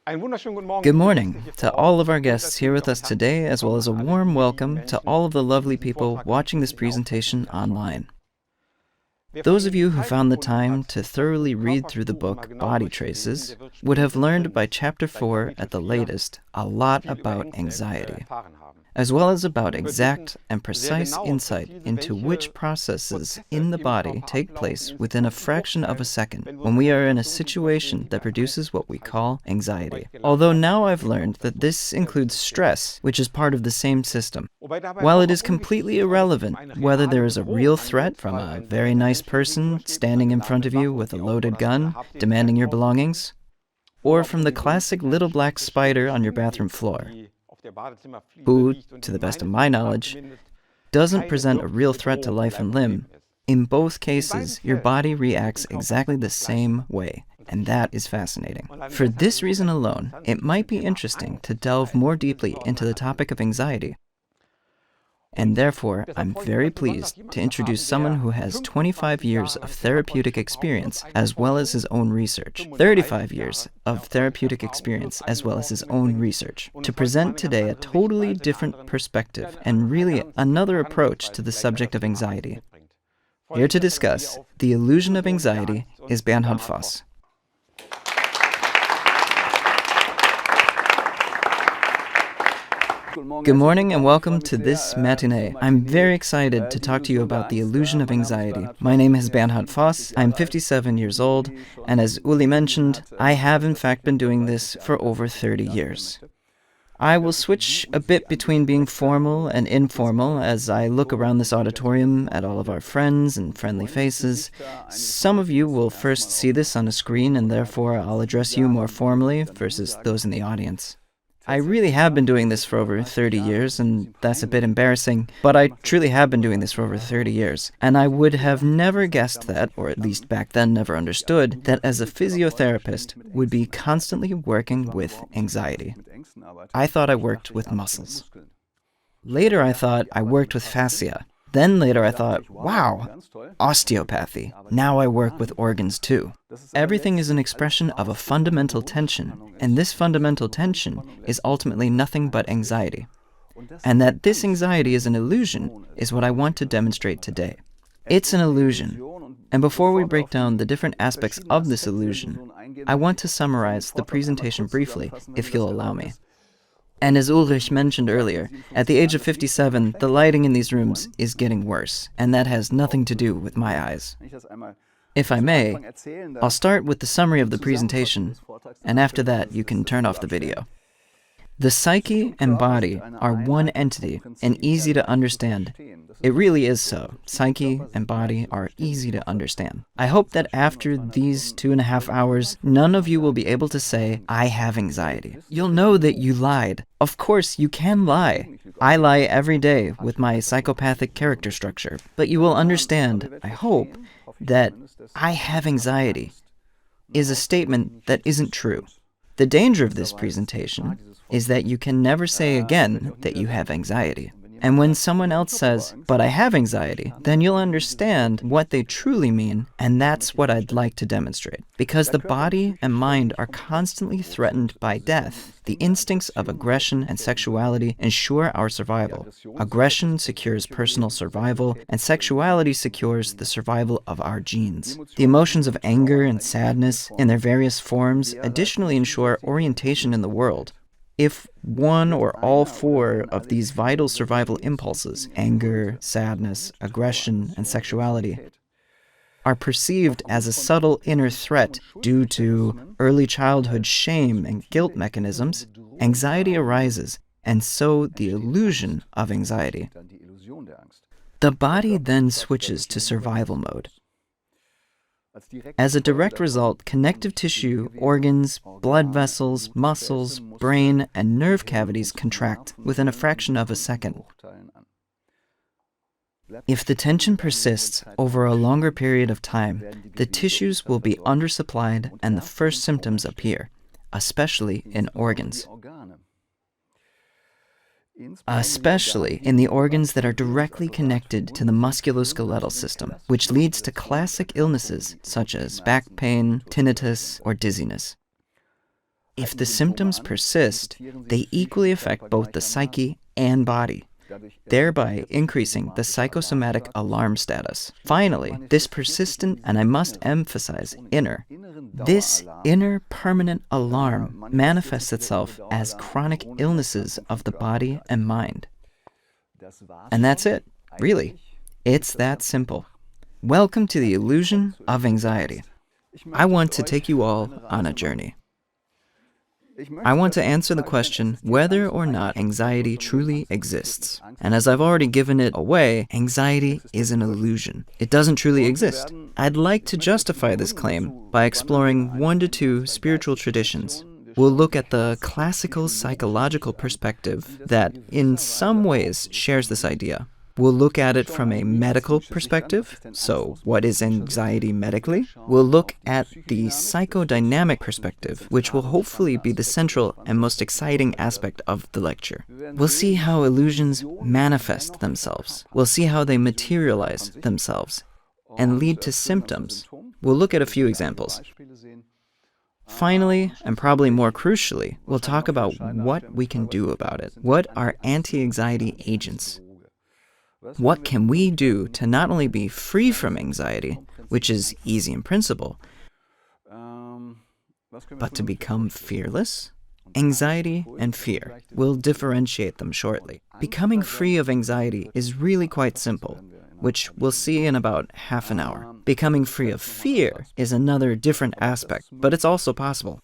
Good morning to all of our guests here with us today, as well as a warm welcome to all of the lovely people watching this presentation online. Those of you who found the time to thoroughly read through the book Body Traces would have learned by Chapter 4 at the latest a lot about anxiety, as well as about exact and precise insight into which processes in the body take place within a fraction of a second when we are in a situation that produces what we call anxiety. Although now I've learned that this includes stress, which is part of the same system. While it is completely irrelevant whether there is a real threat from a very nice person standing in front of you with a loaded gun demanding your belongings, or from the classic little black spider on your bathroom floor, who, to the best of my knowledge, doesn't present a real threat to life and limb, in both cases, your body reacts exactly the same way, and that is fascinating. For this reason alone, it might be interesting to delve more deeply into the topic of anxiety. And therefore, I'm very pleased to introduce someone who has 25 years of therapeutic experience as well as his own research, 35 years of therapeutic experience as well as his own research, to present today a totally different perspective and really another approach to the subject of anxiety. Here to discuss The Illusion of Anxiety is Bernhard Voss. Good morning and welcome to this matinee. I'm very excited to talk to you about the illusion of anxiety. My name is Bernhard Voss, I'm 57 years old, and as Uli mentioned, I have in fact been doing this for over 30 years. I will switch a bit between being formal and informal as I look around this auditorium at all of our friends and friendly faces. Some of you will first see this on a screen and therefore I'll address you more formally versus those in the audience. I really have been doing this for over 30 years, and that's a bit embarrassing, but I truly have been doing this for over 30 years. And I would have never guessed that, or at least back then never understood, that as a physiotherapist would be constantly working with anxiety. I thought I worked with muscles. Later I thought I worked with fascia. Then later I thought, wow, osteopathy. Now I work with organs too. Everything is an expression of a fundamental tension, and this fundamental tension is ultimately nothing but anxiety. And that this anxiety is an illusion is what I want to demonstrate today. It's an illusion. And before we break down the different aspects of this illusion, I want to summarize the presentation briefly, if you'll allow me. And as Ulrich mentioned earlier, at the age of 57, the lighting in these rooms is getting worse, and that has nothing to do with my eyes. If I may, I'll start with the summary of the presentation, and after that you can turn off the video. The psyche and body are one entity and easy to understand. It really is so. Psyche and body are easy to understand. I hope that after these 2.5 hours, none of you will be able to say, I have anxiety. You'll know that you lied. Of course, you can lie. I lie every day with my psychopathic character structure. But you will understand, I hope, that I have anxiety is a statement that isn't true. The danger of this presentation is that you can never say again that you have anxiety. And when someone else says, but I have anxiety, then you'll understand what they truly mean, and that's what I'd like to demonstrate. Because the body and mind are constantly threatened by death, the instincts of aggression and sexuality ensure our survival. Aggression secures personal survival, and sexuality secures the survival of our genes. The emotions of anger and sadness, in their various forms, additionally ensure orientation in the world. If one or all 4 of these vital survival impulses, anger, sadness, aggression, and sexuality, are perceived as a subtle inner threat due to early childhood shame and guilt mechanisms, anxiety arises, and so the illusion of anxiety. The body then switches to survival mode. As a direct result, connective tissue, organs, blood vessels, muscles, brain, and nerve cavities contract within a fraction of a second. If the tension persists over a longer period of time, the tissues will be undersupplied and the first symptoms appear, especially in organs. Especially in the organs that are directly connected to the musculoskeletal system, which leads to classic illnesses such as back pain, tinnitus, or dizziness. If the symptoms persist, they equally affect both the psyche and body, thereby increasing the psychosomatic alarm status. Finally, this persistent, and I must emphasize this inner permanent alarm manifests itself as chronic illnesses of the body and mind. And that's it, really. It's that simple. Welcome to the illusion of anxiety. I want to take you all on a journey. I want to answer the question whether or not anxiety truly exists. And as I've already given it away, anxiety is an illusion. It doesn't truly exist. I'd like to justify this claim by exploring 1 to 2 spiritual traditions. We'll look at the classical psychological perspective that, in some ways, shares this idea. We'll look at it from a medical perspective, so what is anxiety medically? We'll look at the psychodynamic perspective, which will hopefully be the central and most exciting aspect of the lecture. We'll see how illusions manifest themselves. We'll see how they materialize themselves and lead to symptoms. We'll look at a few examples. Finally, and probably more crucially, we'll talk about what we can do about it. What are anti-anxiety agents? What can we do to not only be free from anxiety, which is easy in principle, but to become fearless? Anxiety and fear. We'll differentiate them shortly. Becoming free of anxiety is really quite simple, which we'll see in about half an hour. Becoming free of fear is another different aspect, but it's also possible.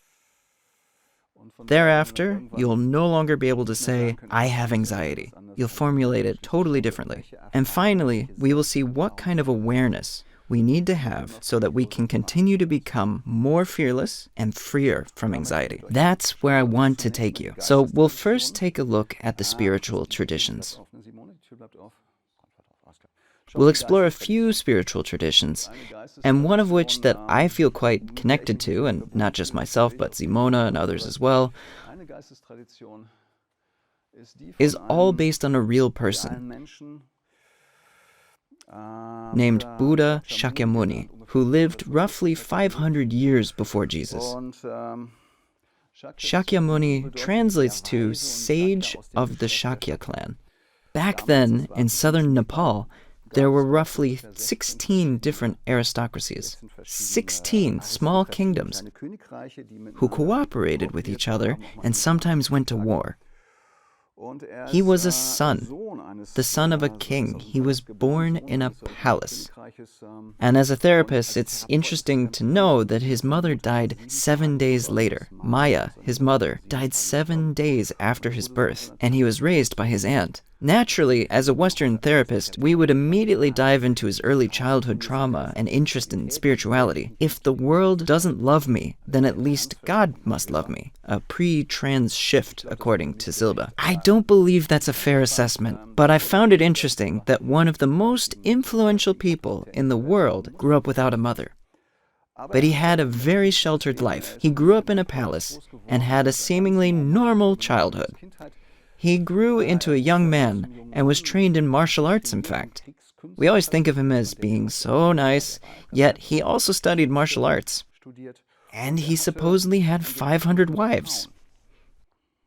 Thereafter, you'll no longer be able to say, I have anxiety. You'll formulate it totally differently. And finally, we will see what kind of awareness we need to have so that we can continue to become more fearless and freer from anxiety. That's where I want to take you. So we'll first take a look at the spiritual traditions. We'll explore a few spiritual traditions, and one of which that I feel quite connected to, and not just myself, but Simona and others as well, is all based on a real person named Buddha Shakyamuni, who lived roughly 500 years before Jesus. Shakyamuni translates to sage of the Shakya clan. Back then, in southern Nepal, there were roughly 16 different aristocracies, 16 small kingdoms who cooperated with each other and sometimes went to war. He was a son, the son of a king. He was born in a palace. And as a therapist, it's interesting to know that his mother died 7 days later. Maya, his mother, died 7 days after his birth, and he was raised by his aunt. Naturally, as a Western therapist, we would immediately dive into his early childhood trauma and interest in spirituality. If the world doesn't love me, then at least God must love me. A pre-trans shift, according to Silva. I don't believe that's a fair assessment, but I found it interesting that one of the most influential people in the world grew up without a mother. But he had a very sheltered life. He grew up in a palace and had a seemingly normal childhood. He grew into a young man and was trained in martial arts, in fact. We always think of him as being so nice, yet he also studied martial arts. And he supposedly had 500 wives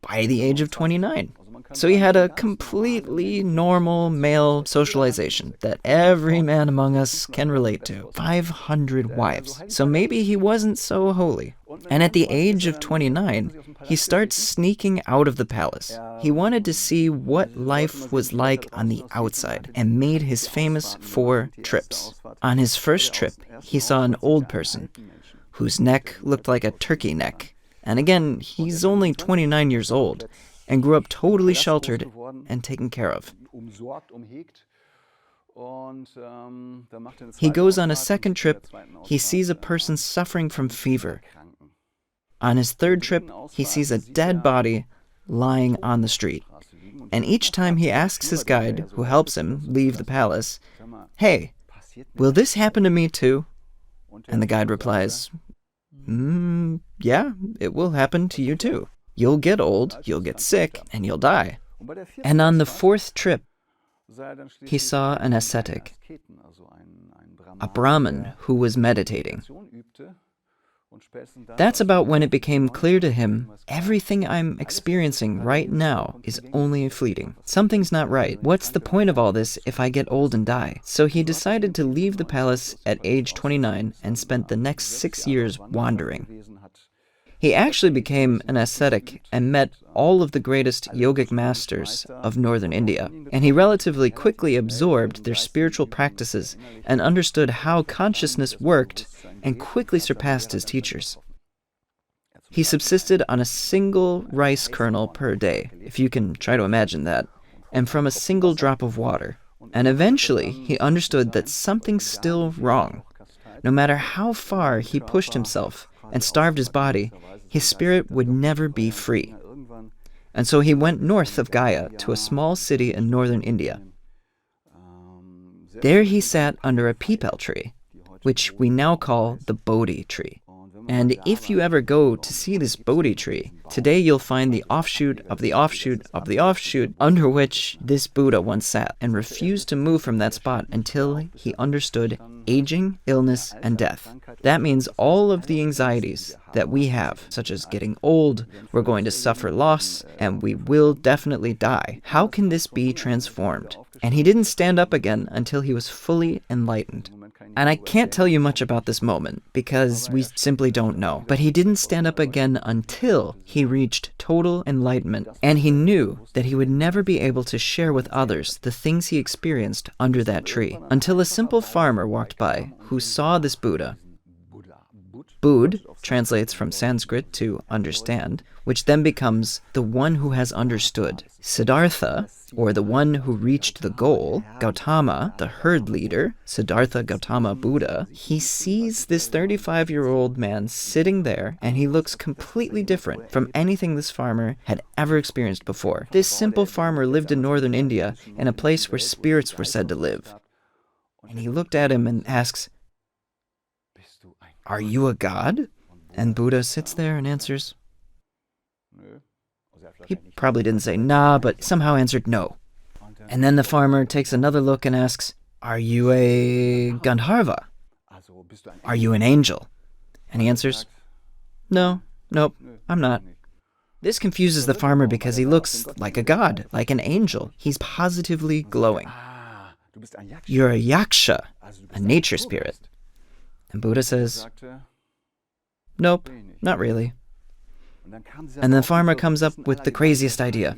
by the age of 29. So he had a completely normal male socialization that every man among us can relate to. 500 wives. So maybe he wasn't so holy. And at the age of 29, he starts sneaking out of the palace. He wanted to see what life was like on the outside and made his famous 4 trips. On his first trip, he saw an old person whose neck looked like a turkey neck. And again, he's only 29 years old and grew up totally sheltered and taken care of. He goes on a second trip. He sees a person suffering from fever. On his third trip, he sees a dead body lying on the street. And each time he asks his guide, who helps him leave the palace, "Hey, will this happen to me too?" And the guide replies, "Yeah, it will happen to you too. You'll get old, you'll get sick, and you'll die." And on the 4th trip, he saw an ascetic, a Brahmin who was meditating. That's about when it became clear to him, everything I'm experiencing right now is only fleeting. Something's not right. What's the point of all this if I get old and die? So he decided to leave the palace at age 29 and spent the next 6 years wandering. He actually became an ascetic and met all of the greatest yogic masters of northern India, and he relatively quickly absorbed their spiritual practices and understood how consciousness worked and quickly surpassed his teachers. He subsisted on a single rice kernel per day, if you can try to imagine that, and from a single drop of water. And eventually, he understood that something's still wrong. No matter how far he pushed himself and starved his body, his spirit would never be free. And so he went north of Gaya to a small city in northern India. There he sat under a peepal tree, which we now call the Bodhi tree. And if you ever go to see this Bodhi tree, today you'll find the offshoot of the offshoot of the offshoot under which this Buddha once sat and refused to move from that spot until he understood aging, illness, and death. That means all of the anxieties that we have, such as getting old, we're going to suffer loss, and we will definitely die. How can this be transformed? And he didn't stand up again until he was fully enlightened. And I can't tell you much about this moment, because we simply don't know. But he didn't stand up again until he reached total enlightenment, and he knew that he would never be able to share with others the things he experienced under that tree, until a simple farmer walked by who saw this Buddha. Bud translates from Sanskrit to understand, which then becomes the one who has understood. Siddhartha, or the one who reached the goal, Gautama, the herd leader, Siddhartha Gautama Buddha, he sees this 35-year-old man sitting there, and he looks completely different from anything this farmer had ever experienced before. This simple farmer lived in northern India, in a place where spirits were said to live. And he looked at him and asks, "Are you a god?" And Buddha sits there and answers. He probably didn't say nah, but somehow answered no. And then the farmer takes another look and asks, "Are you a Gandharva? Are you an angel?" And he answers, "No, nope, I'm not." This confuses the farmer because he looks like a god, like an angel. He's positively glowing. "You're a yaksha, a nature spirit." And Buddha says, "Nope, not really." And the farmer comes up with the craziest idea.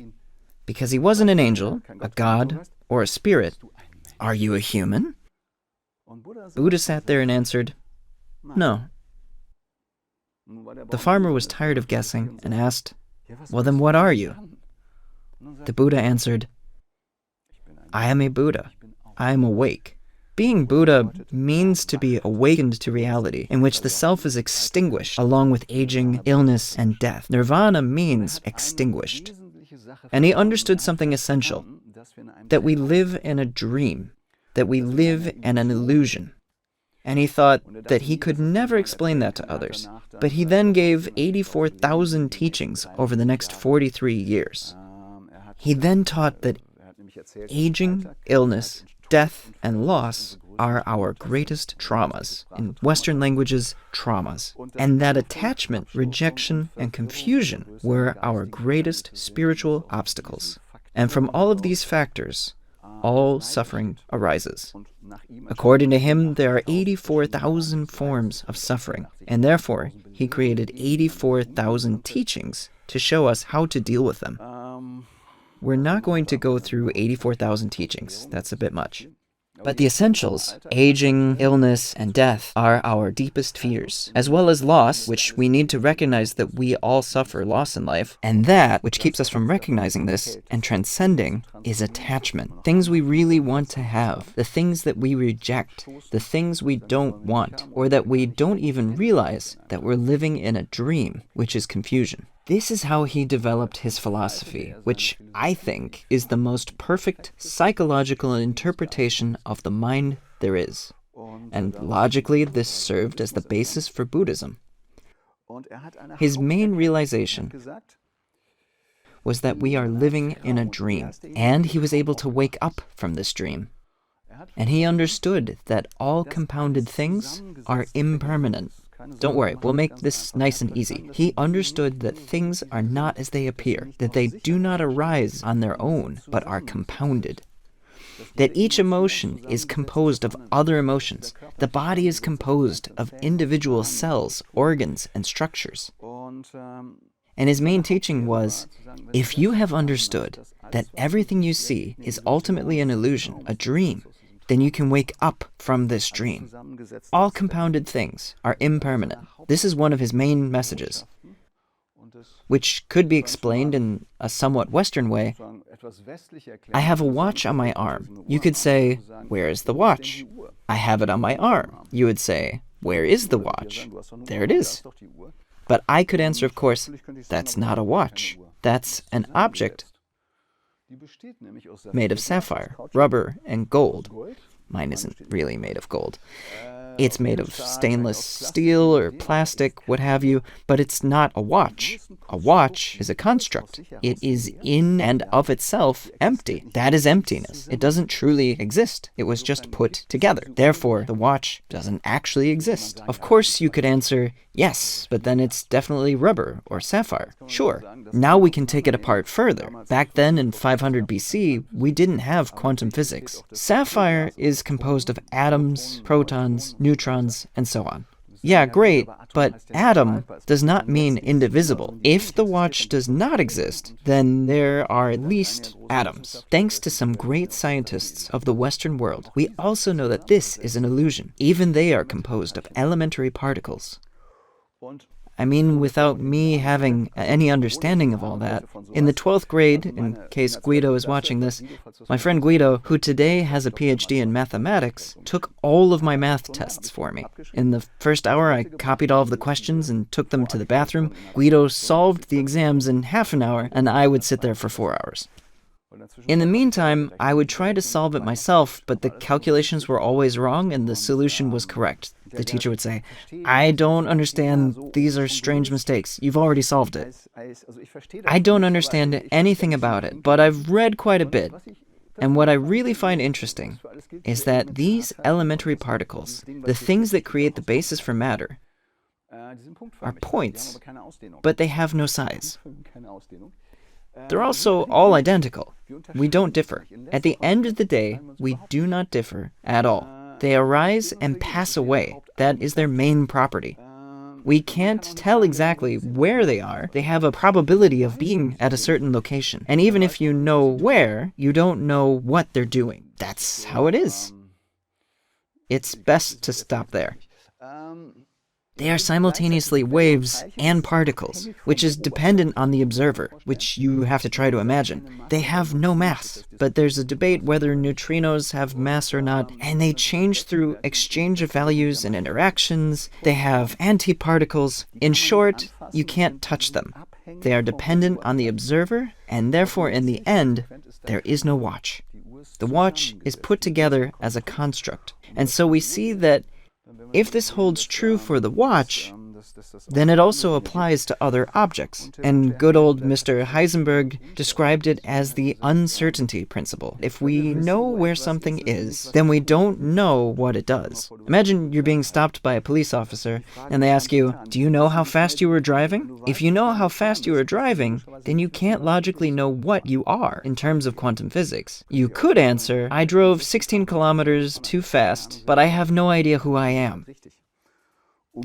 Because he wasn't an angel, a god, or a spirit, "Are you a human?" Buddha sat there and answered, "No." The farmer was tired of guessing and asked, "Well, then what are you?" The Buddha answered, "I am a Buddha. I am awake." Being Buddha means to be awakened to reality, in which the self is extinguished, along with aging, illness, and death. Nirvana means extinguished. And he understood something essential, that we live in a dream, that we live in an illusion. And he thought that he could never explain that to others. But he then gave 84,000 teachings over the next 43 years. He then taught that aging, illness, death, and loss are our greatest traumas. In Western languages, traumas. And that attachment, rejection, and confusion were our greatest spiritual obstacles. And from all of these factors, all suffering arises. According to him, there are 84,000 forms of suffering, and therefore, he created 84,000 teachings to show us how to deal with them. We're not going to go through 84,000 teachings. That's a bit much. But the essentials, aging, illness, and death, are our deepest fears, as well as loss, which we need to recognize that we all suffer loss in life. And that, which keeps us from recognizing this and transcending, is attachment. Things we really want to have, the things that we reject, the things we don't want, or that we don't even realize that we're living in a dream, which is confusion. This is how he developed his philosophy, which I think is the most perfect psychological interpretation of the mind there is. And logically, this served as the basis for Buddhism. His main realization was that we are living in a dream, and he was able to wake up from this dream. And he understood that all compounded things are impermanent. Don't worry, we'll make this nice and easy. He understood that things are not as they appear, that they do not arise on their own, but are compounded. That each emotion is composed of other emotions. The body is composed of individual cells, organs, and structures. And his main teaching was, if you have understood that everything you see is ultimately an illusion, a dream, then you can wake up from this dream. All compounded things are impermanent. This is one of his main messages, which could be explained in a somewhat Western way. I have a watch on my arm. You could say, where is the watch? I have it on my arm. You would say, where is the watch? There it is. But I could answer, of course, that's not a watch. That's an object made of sapphire, rubber, and gold. Mine isn't really made of gold. It's made of stainless steel or plastic, what have you, but it's not a watch. A watch is a construct. It is in and of itself empty. That is emptiness. It doesn't truly exist. It was just put together. Therefore, the watch doesn't actually exist. Of course, you could answer, yes, but then it's definitely rubber or sapphire. Sure. Now we can take it apart further. Back then in 500 BC, we didn't have quantum physics. Sapphire is composed of atoms, protons, neutrons, and so on. Yeah, great, but atom does not mean indivisible. If the watch does not exist, then there are at least atoms. Thanks to some great scientists of the Western world, we also know that this is an illusion. Even they are composed of elementary particles. I mean, without me having any understanding of all that, in the 12th grade, in case Guido is watching this, my friend Guido, who today has a PhD in mathematics, took all of my math tests for me. In the first hour, I copied all of the questions and took them to the bathroom. Guido solved the exams in half an hour, and I would sit there for 4 hours. In the meantime, I would try to solve it myself, but the calculations were always wrong and the solution was correct. The teacher would say, I don't understand, these are strange mistakes, you've already solved it. I don't understand anything about it, but I've read quite a bit. And what I really find interesting is that these elementary particles, the things that create the basis for matter, are points, but they have no size. They're also all identical. We don't differ. At the end of the day, we do not differ at all. They arise and pass away. That is their main property. We can't tell exactly where they are. They have a probability of being at a certain location. And even if you know where, you don't know what they're doing. That's how it is. It's best to stop there. They are simultaneously waves and particles, which is dependent on the observer, which you have to try to imagine. They have no mass, but there's a debate whether neutrinos have mass or not, and they change through exchange of values and interactions. They have antiparticles. In short, you can't touch them. They are dependent on the observer, and therefore in the end, there is no watch. The watch is put together as a construct, and so we see that if this holds true for the watch, then it also applies to other objects. And good old Mr. Heisenberg described it as the uncertainty principle. If we know where something is, then we don't know what it does. Imagine you're being stopped by a police officer, and they ask you, do you know how fast you were driving? If you know how fast you were driving, then you can't logically know what you are in terms of quantum physics. You could answer, I drove 16 kilometers too fast, but I have no idea who I am.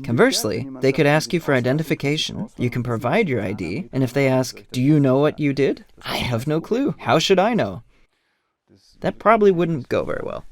Conversely, they could ask you for identification. You can provide your ID, and if they ask, do you know what you did? I have no clue. How should I know? That probably wouldn't go very well.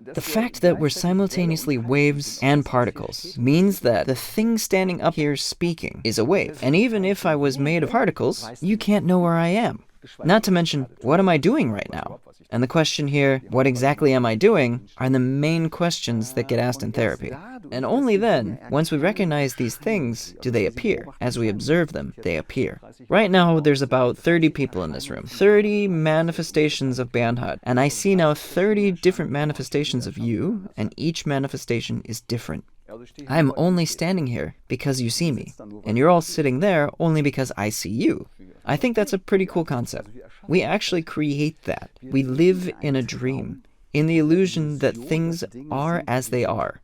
The fact that we're simultaneously waves and particles means that the thing standing up here speaking is a wave. And even if I was made of particles, you can't know where I am. Not to mention, what am I doing right now? And the question here, what exactly am I doing, are the main questions that get asked in therapy. And only then, once we recognize these things, do they appear. As we observe them, they appear. Right now, there's about 30 people in this room. 30 manifestations of Bernhard. And I see now 30 different manifestations of you, and each manifestation is different. I'm only standing here because you see me, and you're all sitting there only because I see you. I think that's a pretty cool concept. We actually create that. We live in a dream, in the illusion that things are as they are.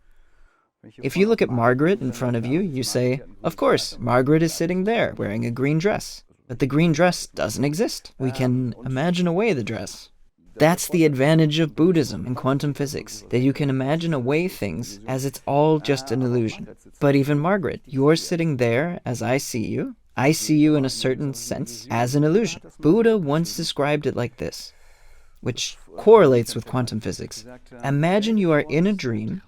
If you look at Margaret in front of you, you say, of course, Margaret is sitting there wearing a green dress. But the green dress doesn't exist. We can imagine away the dress. That's the advantage of Buddhism and quantum physics, that you can imagine away things as it's all just an illusion. But even Margaret, you're sitting there as I see you. I see you in a certain sense as an illusion. Buddha once described it like this, which correlates with quantum physics. Imagine you are in a dream,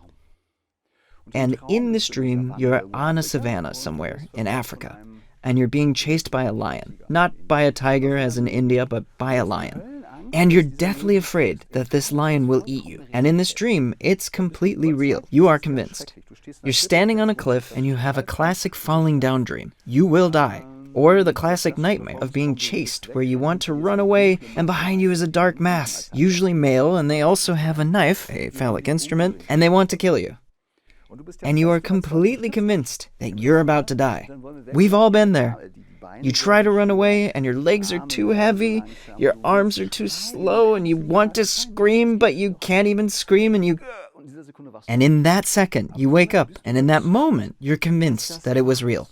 and in this dream, you're on a savanna somewhere in Africa, and you're being chased by a lion. Not by a tiger as in India, but by a lion. And you're deathly afraid that this lion will eat you. And in this dream, it's completely real. You are convinced. You're standing on a cliff and you have a classic falling down dream. You will die. Or the classic nightmare of being chased, where you want to run away and behind you is a dark mass, usually male, and they also have a knife, a phallic instrument, and they want to kill you. And you are completely convinced that you're about to die. We've all been there. You try to run away and your legs are too heavy, your arms are too slow, and you want to scream, but you can't even scream, and in that second, you wake up, and in that moment, you're convinced that it was real.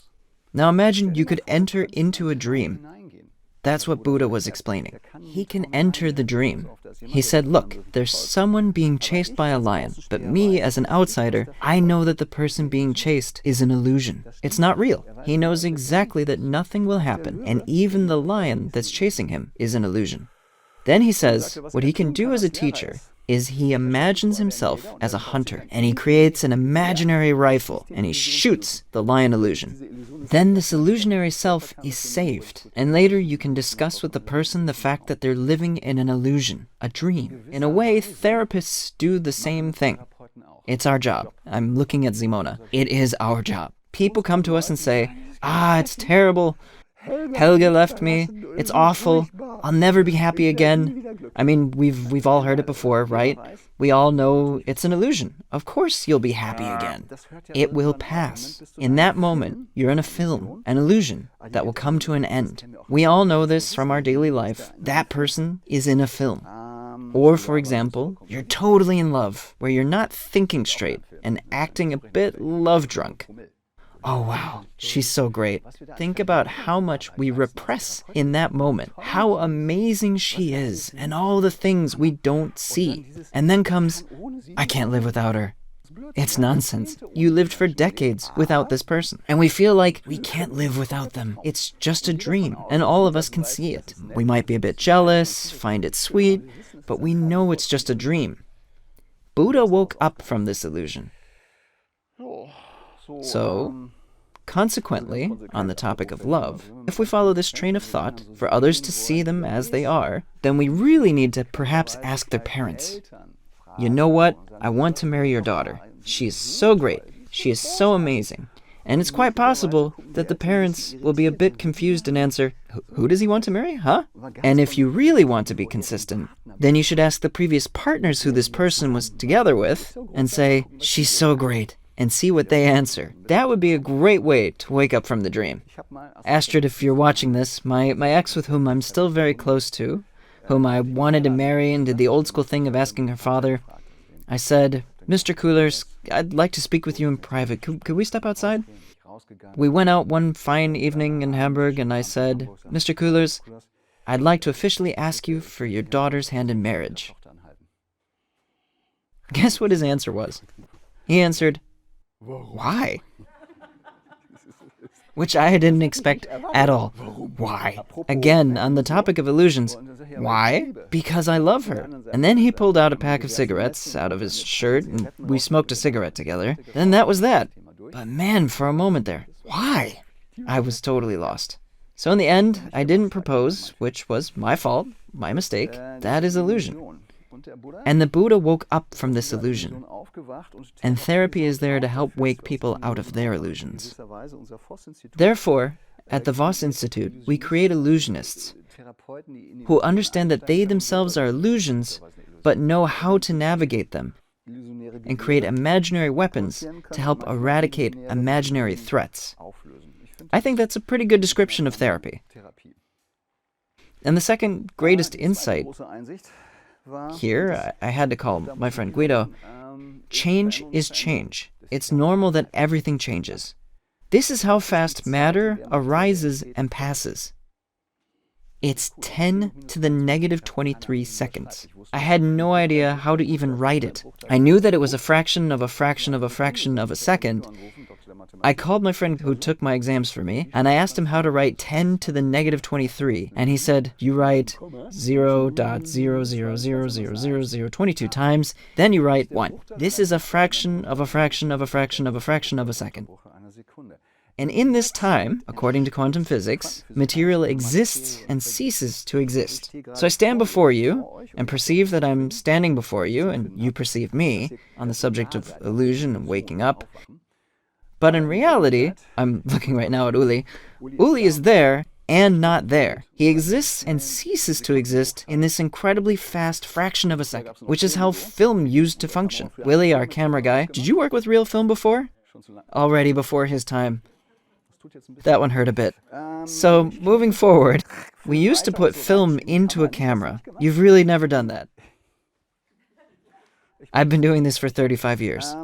Now imagine you could enter into a dream. That's what Buddha was explaining. He can enter the dream. He said, look, there's someone being chased by a lion, but me, as an outsider, I know that the person being chased is an illusion. It's not real. He knows exactly that nothing will happen, and even the lion that's chasing him is an illusion. Then he says, what he can do as a teacher is he imagines himself as a hunter, and he creates an imaginary rifle, and he shoots the lion illusion. Then this illusionary self is saved, and later you can discuss with the person the fact that they're living in an illusion, a dream. In a way, therapists do the same thing. It's our job. I'm looking at Simona. It is our job. People come to us and say, it's terrible. Helge left me. It's awful. I'll never be happy again. I mean, we've all heard it before, right? We all know it's an illusion. Of course you'll be happy again. It will pass. In that moment, you're in a film, an illusion that will come to an end. We all know this from our daily life. That person is in a film. Or, for example, you're totally in love, where you're not thinking straight and acting a bit love drunk. Oh wow, she's so great. Think about how much we repress in that moment, how amazing she is, and all the things we don't see. And then comes, I can't live without her. It's nonsense. You lived for decades without this person, and we feel like we can't live without them. It's just a dream, and all of us can see it. We might be a bit jealous, find it sweet, but we know it's just a dream. Buddha woke up from this illusion. So, consequently, on the topic of love, if we follow this train of thought for others to see them as they are, then we really need to perhaps ask their parents. You know what? I want to marry your daughter. She is so great. She is so amazing. And it's quite possible that the parents will be a bit confused and answer, who does he want to marry, huh? And if you really want to be consistent, then you should ask the previous partners who this person was together with and say, she's so great, and see what they answer. That would be a great way to wake up from the dream. Astrid, if you're watching this, my ex with whom I'm still very close to, whom I wanted to marry and did the old school thing of asking her father, I said, Mr. Kuhlers, I'd like to speak with you in private. Could we step outside? We went out one fine evening in Hamburg, and I said, Mr. Kuhlers, I'd like to officially ask you for your daughter's hand in marriage. Guess what his answer was? He answered, why? Which I didn't expect at all. Why? Again, on the topic of illusions. Why? Because I love her. And then he pulled out a pack of cigarettes out of his shirt, and we smoked a cigarette together. Then that was that. But man, for a moment there, why? I was totally lost. So in the end, I didn't propose, which was my fault, my mistake. That is illusion. And the Buddha woke up from this illusion. And therapy is there to help wake people out of their illusions. Therefore, at the Voss-Institut, we create illusionists who understand that they themselves are illusions, but know how to navigate them and create imaginary weapons to help eradicate imaginary threats. I think that's a pretty good description of therapy. And the second greatest insight here, I had to call my friend Guido, change is change. It's normal that everything changes. This is how fast matter arises and passes. It's 10 to the negative 23 seconds. I had no idea how to even write it. I knew that it was a fraction of a fraction of a fraction of a second. I called my friend who took my exams for me, and I asked him how to write 10 to the negative 23, and he said, you write 0.000000022 times, then you write 1. This is a fraction of a fraction of a fraction of a fraction of a second. And in this time, according to quantum physics, material exists and ceases to exist. So I stand before you and perceive that I'm standing before you, and you perceive me on the subject of illusion and waking up. But in reality, I'm looking right now at Uli. Uli is there and not there. He exists and ceases to exist in this incredibly fast fraction of a second, which is how film used to function. Willie, our camera guy, did you work with real film before? Already before his time. That one hurt a bit. So, moving forward, we used to put film into a camera. You've really never done that. I've been doing this for 35 years.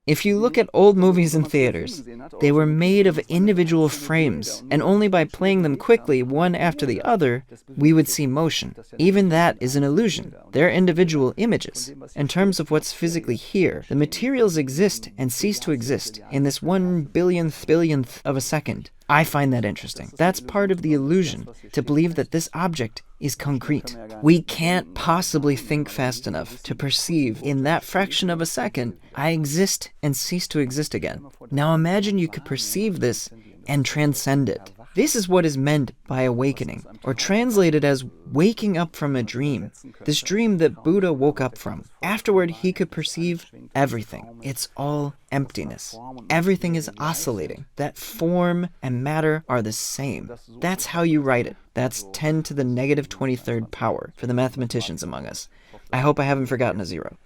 If you look at old movies in theaters, they were made of individual frames, and only by playing them quickly, one after the other, we would see motion. Even that is an illusion. They're individual images. In terms of what's physically here, the materials exist and cease to exist in this 1/billionth of a second. I find that interesting. That's part of the illusion, to believe that this object is concrete. We can't possibly think fast enough to perceive in that fraction of a second, I exist and cease to exist again. Now imagine you could perceive this and transcend it. This is what is meant by awakening, or translated as waking up from a dream. This dream that Buddha woke up from. Afterward, he could perceive everything. It's all emptiness. Everything is oscillating. That form and matter are the same. That's how you write it. That's 10 to the negative 23rd power for the mathematicians among us. I hope I haven't forgotten a zero.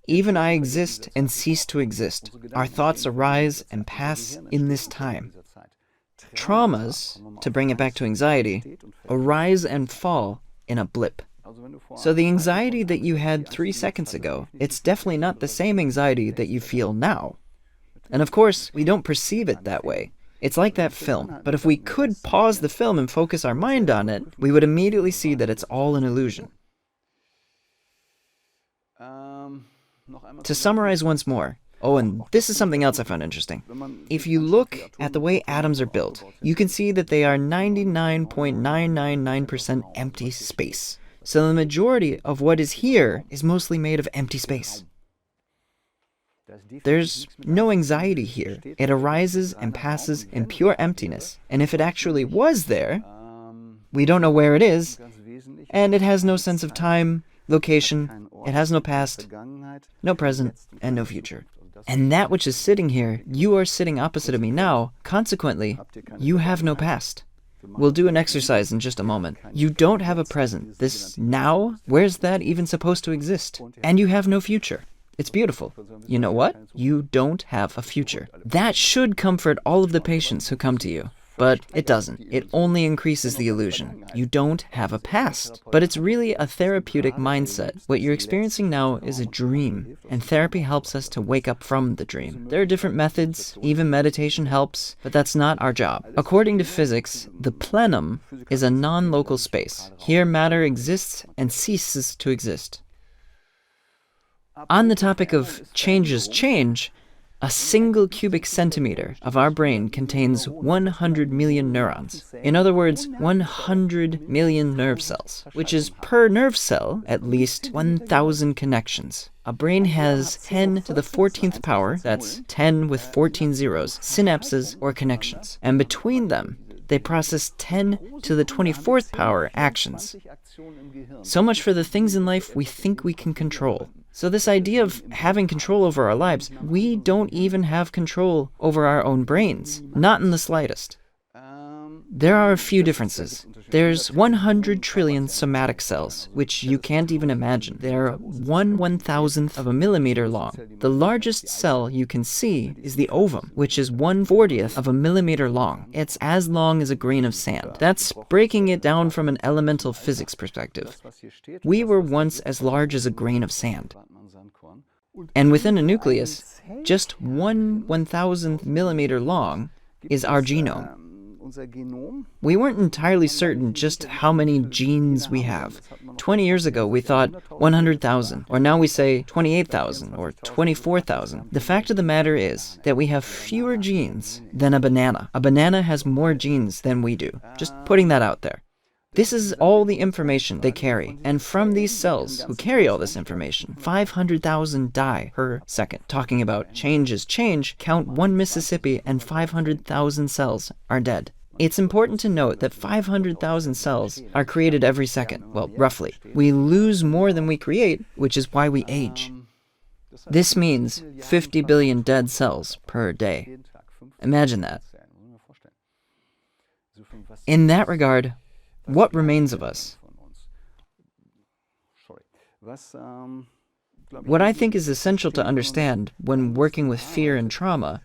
Even I exist and cease to exist. Our thoughts arise and pass in this time. Traumas, to bring it back to anxiety, arise and fall in a blip. So the anxiety that you had 3 seconds ago, it's definitely not the same anxiety that you feel now. And of course, we don't perceive it that way. It's like that film. But if we could pause the film and focus our mind on it, we would immediately see that it's all an illusion. To summarize once more, oh, and this is something else I found interesting. If you look at the way atoms are built, you can see that they are 99.999% empty space. So the majority of what is here is mostly made of empty space. There's no anxiety here. It arises and passes in pure emptiness. And if it actually was there, we don't know where it is, and it has no sense of time, location, it has no past, no present, and no future. And that which is sitting here, you are sitting opposite of me now, consequently, you have no past. We'll do an exercise in just a moment. You don't have a present. This now, where's that even supposed to exist? And you have no future. It's beautiful. You know what? You don't have a future. That should comfort all of the patients who come to you. But it doesn't. It only increases the illusion. You don't have a past. But it's really a therapeutic mindset. What you're experiencing now is a dream, and therapy helps us to wake up from the dream. There are different methods, even meditation helps, but that's not our job. According to physics, the plenum is a non-local space. Here matter exists and ceases to exist. On the topic of changes change, a single cubic centimeter of our brain contains 100 million neurons. In other words, 100 million nerve cells, which is per nerve cell at least 1,000 connections. A brain has 10 to the 14th power, that's 10 with 14 zeros, synapses or connections. And between them, they process 10 to the 24th power actions. So much for the things in life we think we can control. So this idea of having control over our lives, we don't even have control over our own brains. Not in the slightest. There are a few differences. There's 100 trillion somatic cells, which you can't even imagine. They're 1/1000th of a millimeter long. The largest cell you can see is the ovum, which is 1/40th of a millimeter long. It's as long as a grain of sand. That's breaking it down from an elemental physics perspective. We were once as large as a grain of sand. And within a nucleus, just 1/1000th millimeter long is our genome. We weren't entirely certain just how many genes we have. 20 years ago, we thought 100,000, or now we say 28,000 or 24,000. The fact of the matter is that we have fewer genes than a banana. A banana has more genes than we do. Just putting that out there. This is all the information they carry, and from these cells who carry all this information, 500,000 die per second. Talking about change is change, count 1 Mississippi and 500,000 cells are dead. It's important to note that 500,000 cells are created every second, well, roughly. We lose more than we create, which is why we age. This means 50 billion dead cells per day. Imagine that. In that regard, what remains of us? What I think is essential to understand when working with fear and trauma,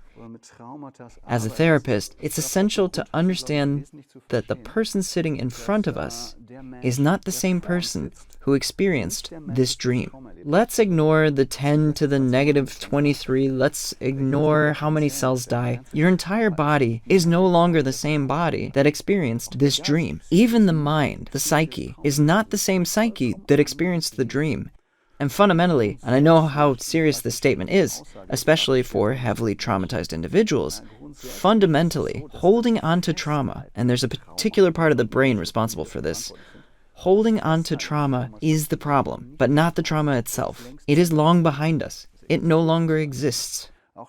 as a therapist, it's essential to understand that the person sitting in front of us is not the same person who experienced this dream. Let's ignore the 10 to the negative 23. Let's ignore how many cells die. Your entire body is no longer the same body that experienced this dream. Even the mind, the psyche, is not the same psyche that experienced the dream. And fundamentally, and I know how serious this statement is, especially for heavily traumatized individuals, fundamentally, holding on to trauma, and there's a particular part of the brain responsible for this, holding on to trauma is the problem, but not the trauma itself. It is long behind us. It no longer exists.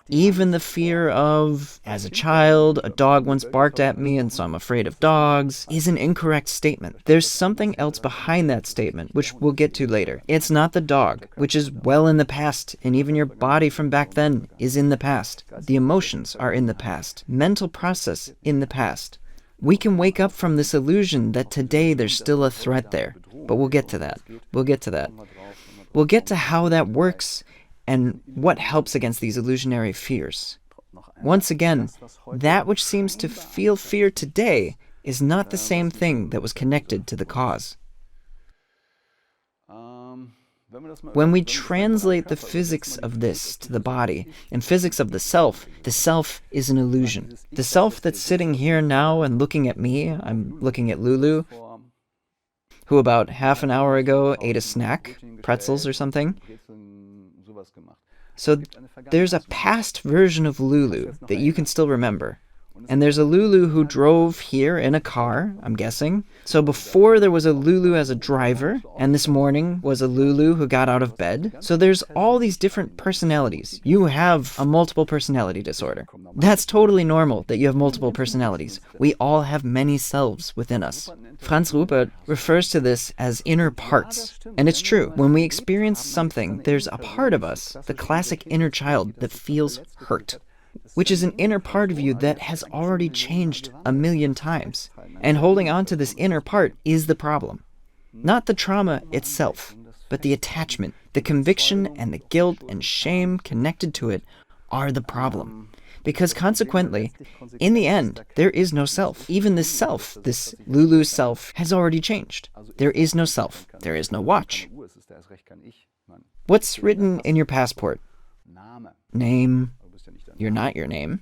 Even the fear of, as a child, a dog once barked at me and so I'm afraid of dogs, is an incorrect statement. There's something else behind that statement, which we'll get to later. It's not the dog, which is well in the past, and even your body from back then is in the past. The emotions are in the past. Mental process in the past. We can wake up from this illusion that today there's still a threat there, but we'll get to that. We'll get to that. We'll get to how that works and what helps against these illusionary fears. Once again, that which seems to feel fear today is not the same thing that was connected to the cause. When we translate the physics of this to the body and physics of the self is an illusion. The self that's sitting here now and looking at me, I'm looking at Lulu, who about half an hour ago ate a snack, pretzels or something. So there's a past version of Lulu that you can still remember. And there's a Lulu who drove here in a car, I'm guessing. So before there was a Lulu as a driver, and this morning was a Lulu who got out of bed. So there's all these different personalities. You have a multiple personality disorder. That's totally normal that you have multiple personalities. We all have many selves within us. Franz Rupert refers to this as inner parts. And it's true. When we experience something, there's a part of us, the classic inner child, that feels hurt, which is an inner part of you that has already changed a million times. And holding on to this inner part is the problem. Not the trauma itself, but the attachment, the conviction and the guilt and shame connected to it are the problem. Because consequently, in the end, there is no self. Even this self, this Lulu self, has already changed. There is no self. There is no watch. What's written in your passport? Name. You're not your name.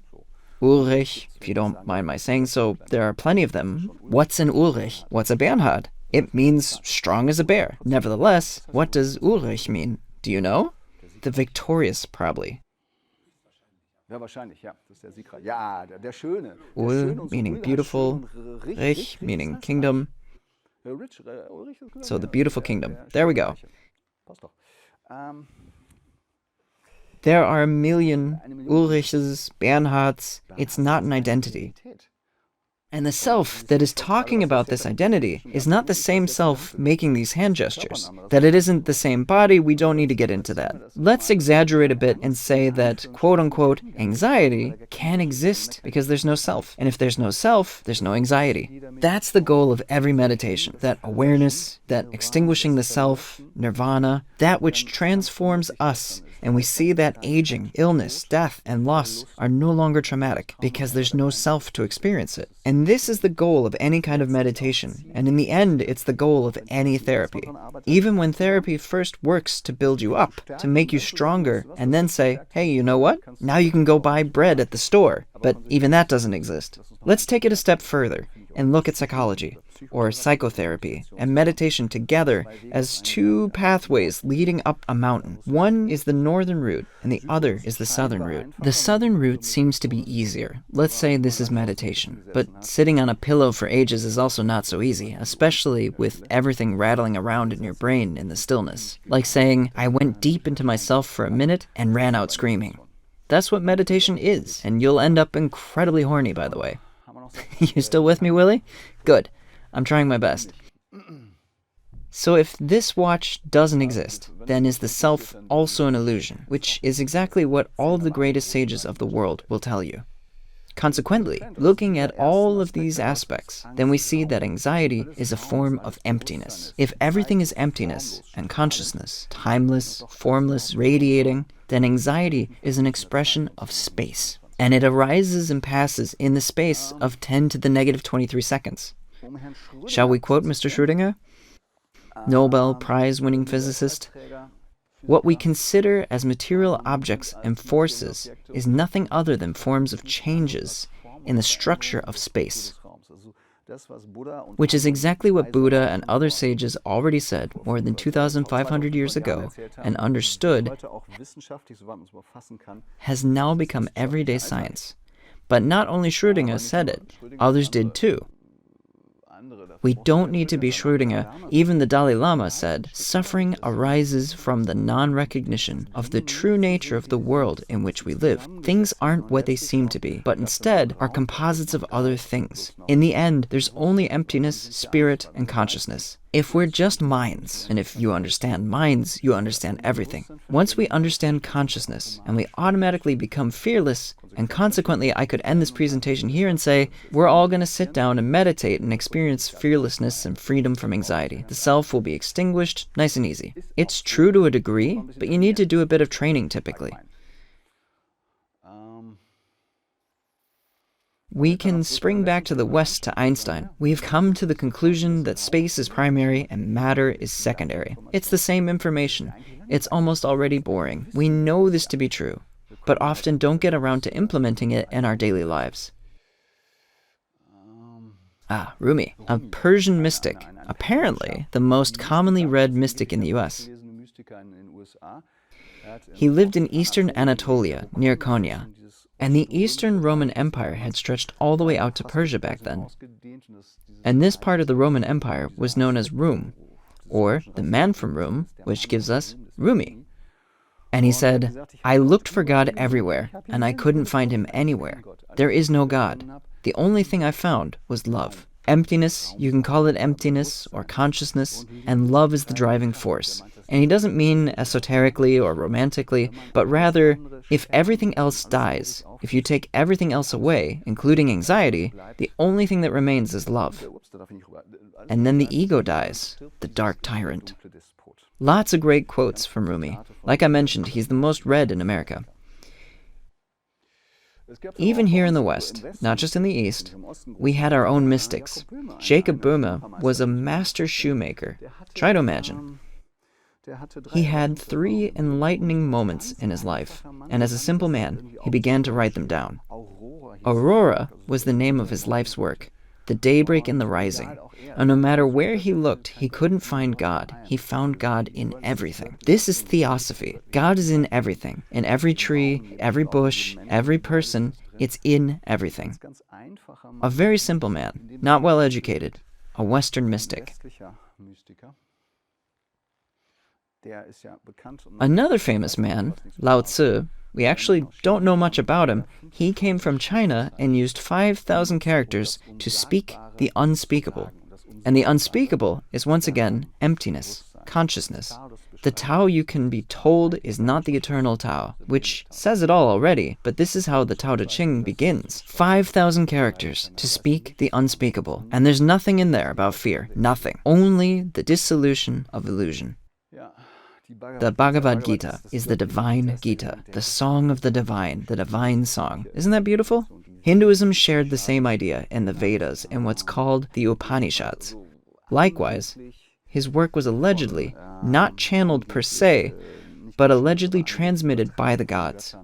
Ulrich, if you don't mind my saying so, there are plenty of them. What's an Ulrich? What's a Bernhard? It means strong as a bear. Nevertheless, what does Ulrich mean? Do you know? The victorious, probably. Ul, meaning beautiful. Rich, meaning kingdom. So the beautiful kingdom. There we go. There are a million Ulriches, Bernhards. It's not an identity. And the self that is talking about this identity is not the same self making these hand gestures. That it isn't the same body, we don't need to get into that. Let's exaggerate a bit and say that, quote-unquote, anxiety can exist because there's no self. And if there's no self, there's no anxiety. That's the goal of every meditation. That awareness, that extinguishing the self, nirvana, that which transforms us And we see that aging, illness, death, and loss are no longer traumatic because there's no self to experience it. And this is the goal of any kind of meditation. And in the end, it's the goal of any therapy. Even when therapy first works to build you up, to make you stronger, and then say, hey, you know what? Now you can go buy bread at the store. But even that doesn't exist. Let's take it a step further and look at psychology, or psychotherapy, and meditation together as two pathways leading up a mountain. One is the northern route, and the other is the southern route. The southern route seems to be easier. Let's say this is meditation. But sitting on a pillow for ages is also not so easy, especially with everything rattling around in your brain in the stillness. Like saying, I went deep into myself for a minute and ran out screaming. That's what meditation is, and you'll end up incredibly horny, by the way. You still with me, Willie? Good. I'm trying my best. So if this watch doesn't exist, then is the self also an illusion, which is exactly what all the greatest sages of the world will tell you. Consequently, looking at all of these aspects, then we see that anxiety is a form of emptiness. If everything is emptiness and consciousness, timeless, formless, radiating, then anxiety is an expression of space. And it arises and passes in the space of 10 to the negative 23 seconds. Shall we quote Mr. Schrödinger? Nobel Prize-winning physicist? What we consider as material objects and forces is nothing other than forms of changes in the structure of space, which is exactly what Buddha and other sages already said more than 2,500 years ago and understood has now become everyday science. But not only Schrödinger said it, others did too. We don't need to be Schrödinger. Even the Dalai Lama said, suffering arises from the non-recognition of the true nature of the world in which we live. Things aren't what they seem to be, but instead are composites of other things. In the end, there's only emptiness, spirit, and consciousness. If we're just minds, and if you understand minds, you understand everything. Once we understand consciousness, and we automatically become fearless, and consequently I could end this presentation here and say, we're all going to sit down and meditate and experience fearlessness and freedom from anxiety. The self will be extinguished, nice and easy. It's true to a degree, but you need to do a bit of training typically. We can spring back to the West to Einstein. We've come to the conclusion that space is primary and matter is secondary. It's the same information. It's almost already boring. We know this to be true, but often don't get around to implementing it in our daily lives. Rumi, a Persian mystic, apparently the most commonly read mystic in the US. He lived in eastern Anatolia, near Konya. And the Eastern Roman Empire had stretched all the way out to Persia back then. And this part of the Roman Empire was known as Rum, or the man from Rum, which gives us Rumi. And he said, I looked for God everywhere, and I couldn't find him anywhere. There is no God. The only thing I found was love. Emptiness, you can call it emptiness or consciousness, and love is the driving force. And he doesn't mean esoterically or romantically, but rather, if everything else dies, if you take everything else away, including anxiety, the only thing that remains is love. And then the ego dies, the dark tyrant. Lots of great quotes from Rumi. Like I mentioned, he's the most read in America. Even here in the West, not just in the East, we had our own mystics. Jacob Böhme was a master shoemaker. Try to imagine. He had 3 enlightening moments in his life, and as a simple man, he began to write them down. Aurora was the name of his life's work, the daybreak and the rising. And no matter where he looked, he couldn't find God. He found God in everything. This is theosophy. God is in everything. In every tree, every bush, every person, it's in everything. A very simple man, not well educated, a Western mystic. Another famous man, Lao Tzu, we actually don't know much about him. He came from China and used 5,000 characters to speak the unspeakable. And the unspeakable is once again emptiness, consciousness. The Tao you can be told is not the eternal Tao, which says it all already, but this is how the Tao Te Ching begins. 5,000 characters to speak the unspeakable. And there's nothing in there about fear, nothing. Only the dissolution of illusion. The Bhagavad Gita is the divine Gita, the song of the divine song. Isn't that beautiful? Hinduism shared the same idea in the Vedas and what's called the Upanishads. Likewise, his work was allegedly not channeled per se, but allegedly transmitted by the gods.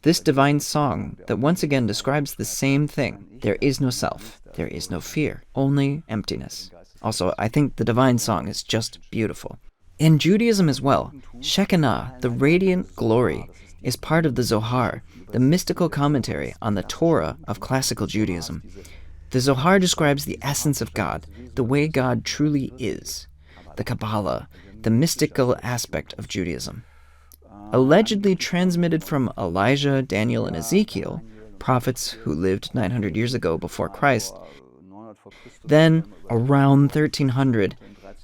This divine song that once again describes the same thing. There is no self, there is no fear, only emptiness. Also, I think the divine song is just beautiful. In Judaism as well, Shekinah, the radiant glory, is part of the Zohar, the mystical commentary on the Torah of classical Judaism. The Zohar describes the essence of God, the way God truly is. The Kabbalah, the mystical aspect of Judaism. Allegedly transmitted from Elijah, Daniel, and Ezekiel, prophets who lived 900 years ago before Christ, then, around 1300,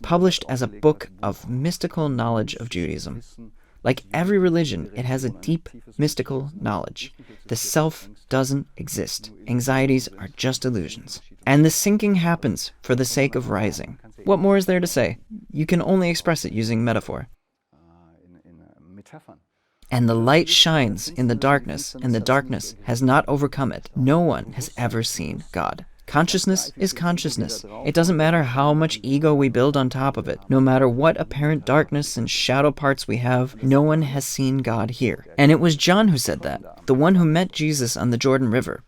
published as a book of mystical knowledge of Judaism. Like every religion, it has a deep mystical knowledge. The self doesn't exist. Anxieties are just illusions. And the sinking happens for the sake of rising. What more is there to say? You can only express it using metaphor. And the light shines in the darkness, and the darkness has not overcome it. No one has ever seen God. Consciousness is consciousness. It doesn't matter how much ego we build on top of it. No matter what apparent darkness and shadow parts we have, no one has seen God here. And it was John who said that, the one who met Jesus on the Jordan River.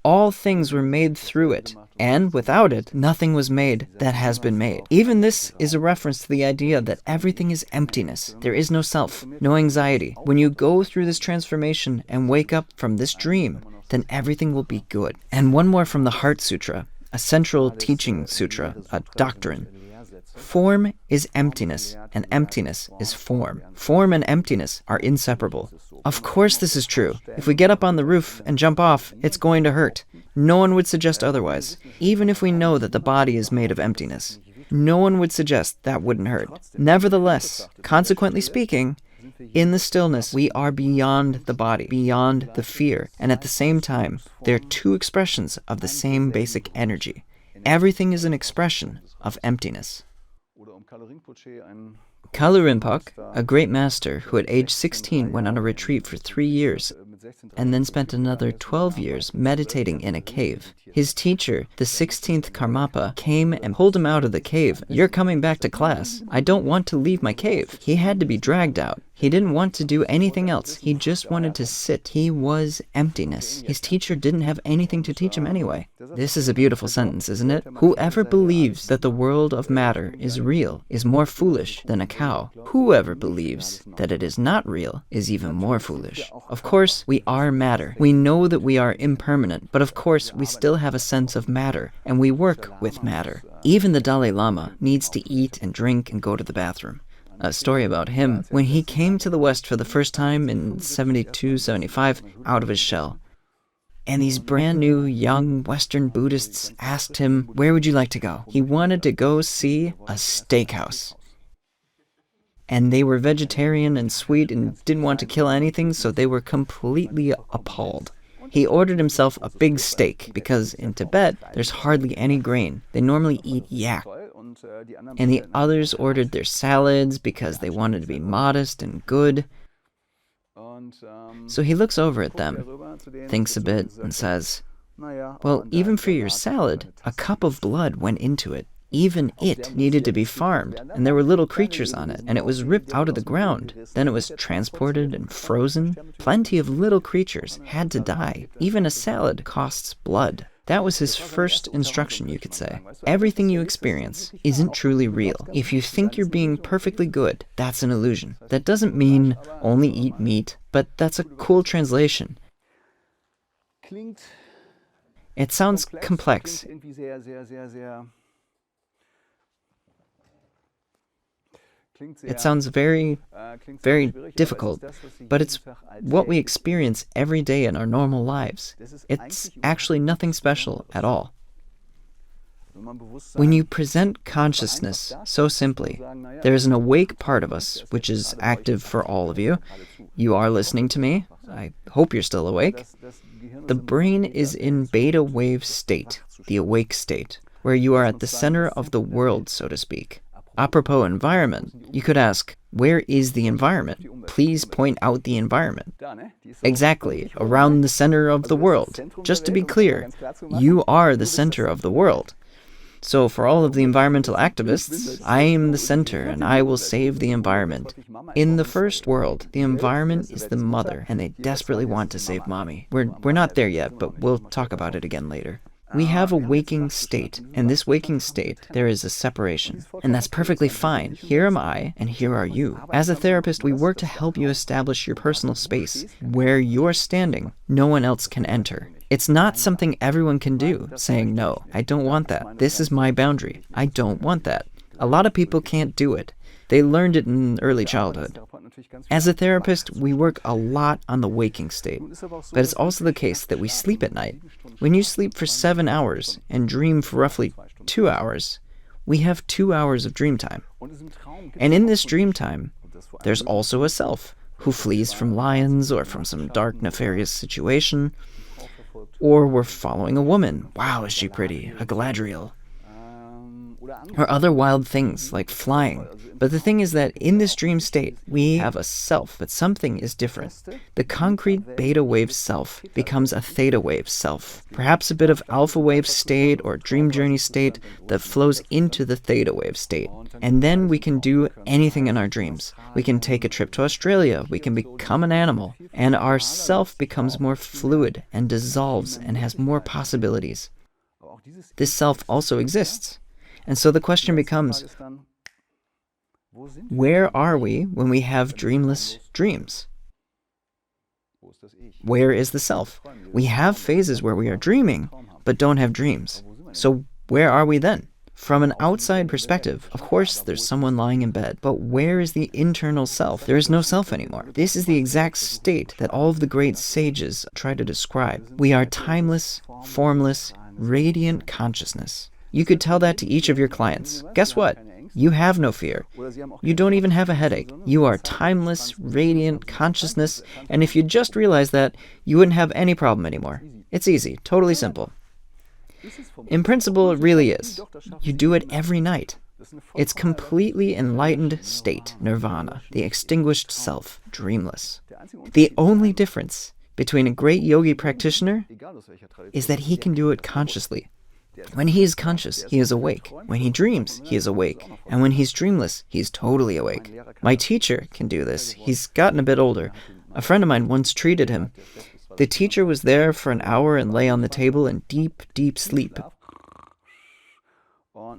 All things were made through it, and without it, nothing was made that has been made. Even this is a reference to the idea that everything is emptiness. There is no self, no anxiety. When you go through this transformation and wake up from this dream, then everything will be good. And one more from the Heart Sutra, a central teaching sutra, a doctrine. Form is emptiness, and emptiness is form. Form and emptiness are inseparable. Of course this is true. If we get up on the roof and jump off, it's going to hurt. No one would suggest otherwise, even if we know that the body is made of emptiness. No one would suggest that wouldn't hurt. Nevertheless, consequently speaking, in the stillness, we are beyond the body, beyond the fear, and at the same time, they're two expressions of the same basic energy. Everything is an expression of emptiness. Kalu Rinpoche, a great master who at age 16 went on a retreat for 3 years and then spent another 12 years meditating in a cave. His teacher, the 16th Karmapa, came and pulled him out of the cave. "You're coming back to class. I don't want to leave my cave." He had to be dragged out. He didn't want to do anything else. He just wanted to sit. He was emptiness. His teacher didn't have anything to teach him anyway. This is a beautiful sentence, isn't it? Whoever believes that the world of matter is real is more foolish than a cow. Whoever believes that it is not real is even more foolish. Of course, we are matter. We know that we are impermanent, but of course, we still have a sense of matter, and we work with matter. Even the Dalai Lama needs to eat and drink and go to the bathroom. A story about him, when he came to the West for the first time in 72, 75, out of his shell. And these brand new, young Western Buddhists asked him, "Where would you like to go?" He wanted to go see a steakhouse. And they were vegetarian and sweet and didn't want to kill anything, so they were completely appalled. He ordered himself a big steak, because in Tibet, there's hardly any grain. They normally eat yak. And the others ordered their salads because they wanted to be modest and good. So he looks over at them, thinks a bit, and says, "Well, even for your salad, a cup of blood went into it. Even it needed to be farmed, and there were little creatures on it, and it was ripped out of the ground. Then it was transported and frozen. Plenty of little creatures had to die. Even a salad costs blood." That was his first instruction, you could say. Everything you experience isn't truly real. If you think you're being perfectly good, that's an illusion. That doesn't mean only eat meat, but that's a cool translation. It sounds complex. It sounds very, very difficult, but it's what we experience every day in our normal lives. It's actually nothing special at all. When you present consciousness so simply, there is an awake part of us, which is active for all of you. You are listening to me. I hope you're still awake. The brain is in beta wave state, the awake state, where you are at the center of the world, so to speak. Apropos environment, you could ask, where is the environment? Please point out the environment. Exactly, around the center of the world. Just to be clear, you are the center of the world. So for all of the environmental activists, I am the center and I will save the environment. In the first world, the environment is the mother and they desperately want to save mommy. We're not there yet, but we'll talk about it again later. We have a waking state. In this waking state, there is a separation. And that's perfectly fine. Here am I, and here are you. As a therapist, we work to help you establish your personal space. Where you're standing, no one else can enter. It's not something everyone can do, saying, no, I don't want that. This is my boundary. I don't want that. A lot of people can't do it. They learned it in early childhood. As a therapist, we work a lot on the waking state, but it's also the case that we sleep at night. When you sleep for 7 hours and dream for roughly 2 hours, we have 2 hours of dream time. And in this dream time, there's also a self who flees from lions or from some dark, nefarious situation, or we're following a woman. Wow, is she pretty? A Galadriel. Or other wild things like flying. But the thing is that in this dream state, we have a self, but something is different. The concrete beta wave self becomes a theta wave self, perhaps a bit of alpha wave state or dream journey state that flows into the theta wave state. And then we can do anything in our dreams. We can take a trip to Australia, we can become an animal, and our self becomes more fluid and dissolves and has more possibilities. This self also exists. And so the question becomes, where are we when we have dreamless dreams? Where is the self? We have phases where we are dreaming, but don't have dreams. So where are we then? From an outside perspective, of course there's someone lying in bed, but where is the internal self? There is no self anymore. This is the exact state that all of the great sages try to describe. We are timeless, formless, radiant consciousness. You could tell that to each of your clients. Guess what? You have no fear. You don't even have a headache. You are timeless, radiant consciousness, and if you just realized that, you wouldn't have any problem anymore. It's easy, totally simple. In principle, it really is. You do it every night. It's completely enlightened state, nirvana, the extinguished self, dreamless. The only difference between a great yogi practitioner is that he can do it consciously. When he is conscious, he is awake. When he dreams, he is awake. And when he's dreamless, he's totally awake. My teacher can do this. He's gotten a bit older. A friend of mine once treated him. The teacher was there for an hour and lay on the table in deep, deep sleep.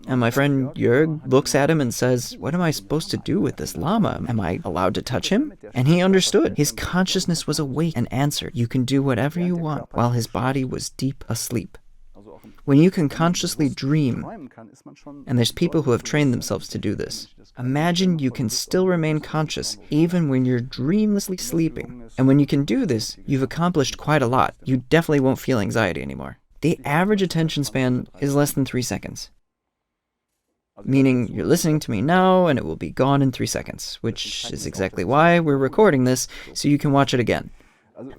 And my friend Jörg looks at him and says, what am I supposed to do with this Lama? Am I allowed to touch him? And he understood. His consciousness was awake and answered, you can do whatever you want, while his body was deep asleep. When you can consciously dream, and there's people who have trained themselves to do this, imagine you can still remain conscious even when you're dreamlessly sleeping. And when you can do this, you've accomplished quite a lot. You definitely won't feel anxiety anymore. The average attention span is less than 3 seconds. Meaning you're listening to me now and it will be gone in 3 seconds, which is exactly why we're recording this, so you can watch it again.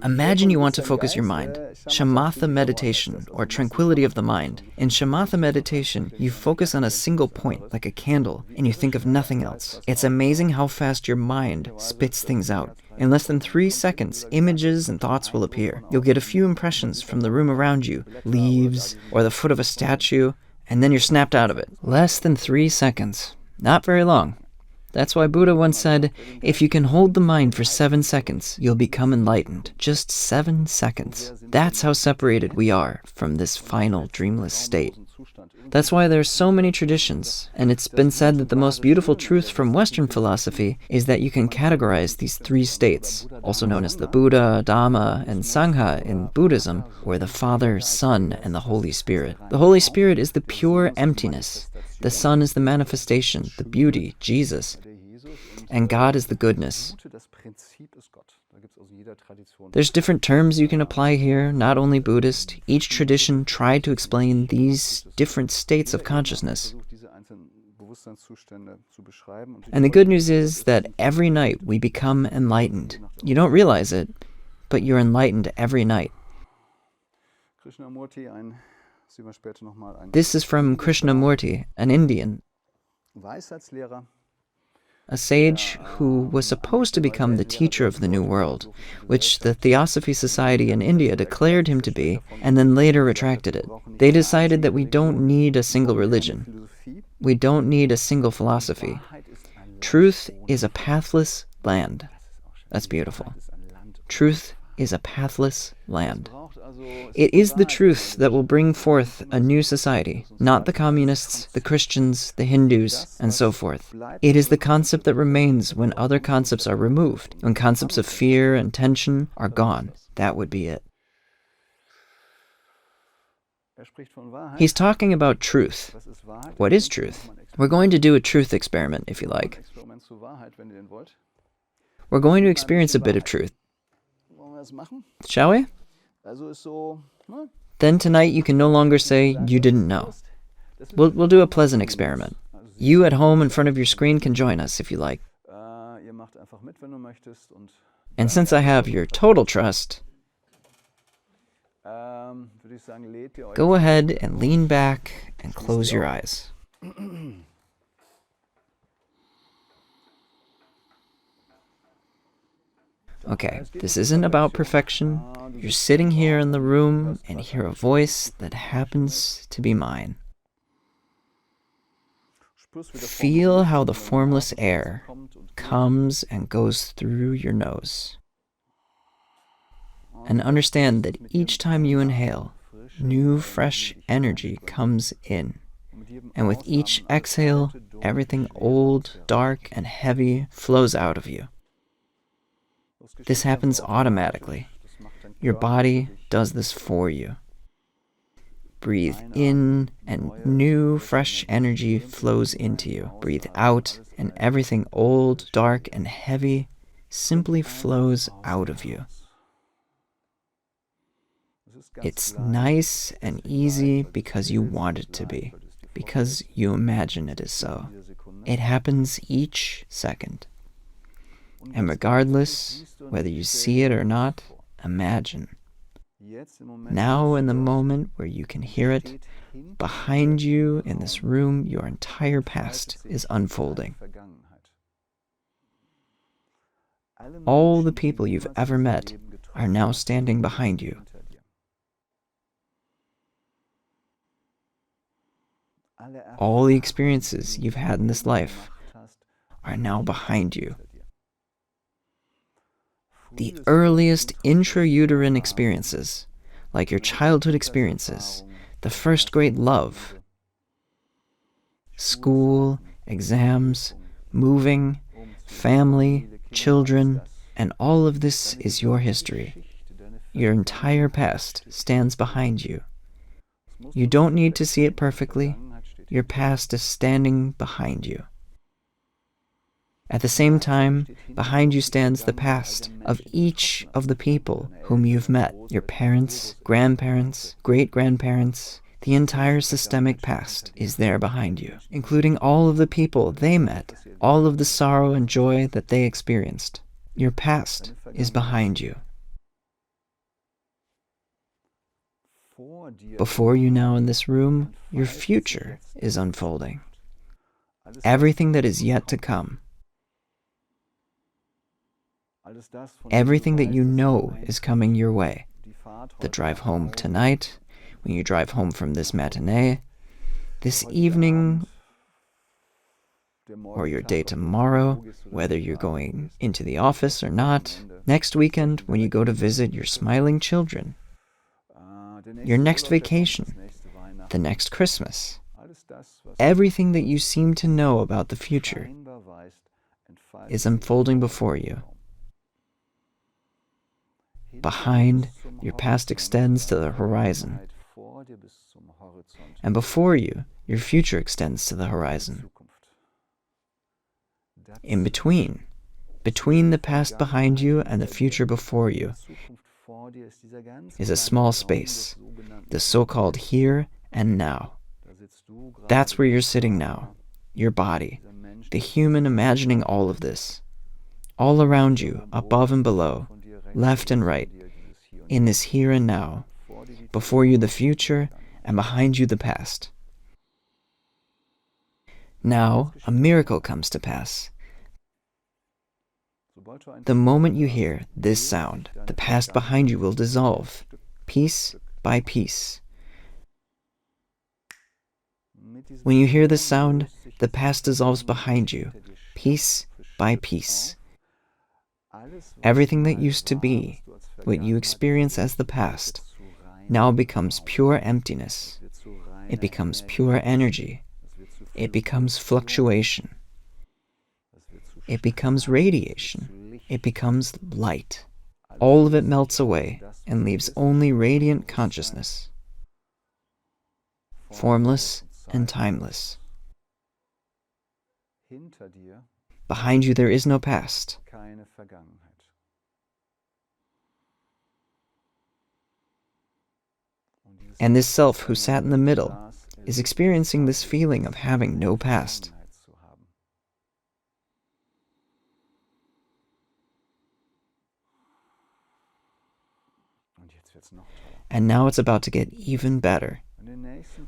Imagine you want to focus your mind. Shamatha meditation, or tranquility of the mind. In Shamatha meditation, you focus on a single point, like a candle, and you think of nothing else. It's amazing how fast your mind spits things out. In less than 3 seconds, images and thoughts will appear. You'll get a few impressions from the room around you, leaves, or the foot of a statue, and then you're snapped out of it. Less than 3 seconds. Not very long. That's why Buddha once said, if you can hold the mind for 7 seconds, you'll become enlightened. Just 7 seconds. That's how separated we are from this final dreamless state. That's why there are so many traditions, and it's been said that the most beautiful truth from Western philosophy is that you can categorize these 3 states, also known as the Buddha, Dhamma, and Sangha in Buddhism, or the Father, Son, and the Holy Spirit. The Holy Spirit is the pure emptiness. The Son is the manifestation, the beauty, Jesus, and God is the goodness. There's different terms you can apply here, not only Buddhist. Each tradition tried to explain these different states of consciousness. And the good news is that every night we become enlightened. You don't realize it, but you're enlightened every night. This is from Krishnamurti, an Indian. a sage who was supposed to become the teacher of the New World, which the Theosophy Society in India declared him to be, and then later retracted it. They decided that we don't need a single religion. We don't need a single philosophy. Truth is a pathless land. That's beautiful. Truth is a pathless land. It is the truth that will bring forth a new society, not the communists, the Christians, the Hindus, and so forth. It is the concept that remains when other concepts are removed, when concepts of fear and tension are gone. That would be it. He's talking about truth. What is truth? We're going to do a truth experiment, if you like. We're going to experience a bit of truth. Shall we? Then tonight you can no longer say you didn't know. We'll do a pleasant experiment. You at home in front of your screen can join us if you like. And since I have your total trust, go ahead and lean back and close your eyes. Okay, this isn't about perfection. You're sitting here in the room and hear a voice that happens to be mine. Feel how the formless air comes and goes through your nose. And understand that each time you inhale, new fresh energy comes in. And with each exhale, everything old, dark, and heavy flows out of you. This happens automatically. Your body does this for you. Breathe in, and new, fresh energy flows into you. Breathe out, and everything old, dark, and heavy simply flows out of you. It's nice and easy because you want it to be, because you imagine it is so. It happens each second. And regardless whether you see it or not, imagine. Now in the moment where you can hear it, behind you in this room, your entire past is unfolding. All the people you've ever met are now standing behind you. All the experiences you've had in this life are now behind you. The earliest intrauterine experiences, like your childhood experiences, the first great love, school, exams, moving, family, children, and all of this is your history. Your entire past stands behind you. You don't need to see it perfectly. Your past is standing behind you. At the same time, behind you stands the past of each of the people whom you've met. Your parents, grandparents, great-grandparents, the entire systemic past is there behind you, including all of the people they met, all of the sorrow and joy that they experienced. Your past is behind you. Before you now in this room, your future is unfolding. Everything that is yet to come. Everything that you know is coming your way. The drive home tonight, when you drive home from this matinee, this evening, or your day tomorrow, whether you're going into the office or not, next weekend when you go to visit your smiling children, your next vacation, the next Christmas. Everything that you seem to know about the future is unfolding before you. Behind, your past extends to the horizon. And before you, your future extends to the horizon. In between the past behind you and the future before you, is a small space, the so-called here and now. That's where you're sitting now, your body, the human imagining all of this. All around you, above and below, left and right, in this here and now, before you the future, and behind you the past. Now, a miracle comes to pass. The moment you hear this sound, the past behind you will dissolve, piece by piece. When you hear this sound, the past dissolves behind you, piece by piece. Everything that used to be, what you experience as the past, now becomes pure emptiness. It becomes pure energy. It becomes fluctuation. It becomes radiation. It becomes light. All of it melts away and leaves only radiant consciousness, formless and timeless. Behind you there is no past. And this self who sat in the middle is experiencing this feeling of having no past. And now it's about to get even better.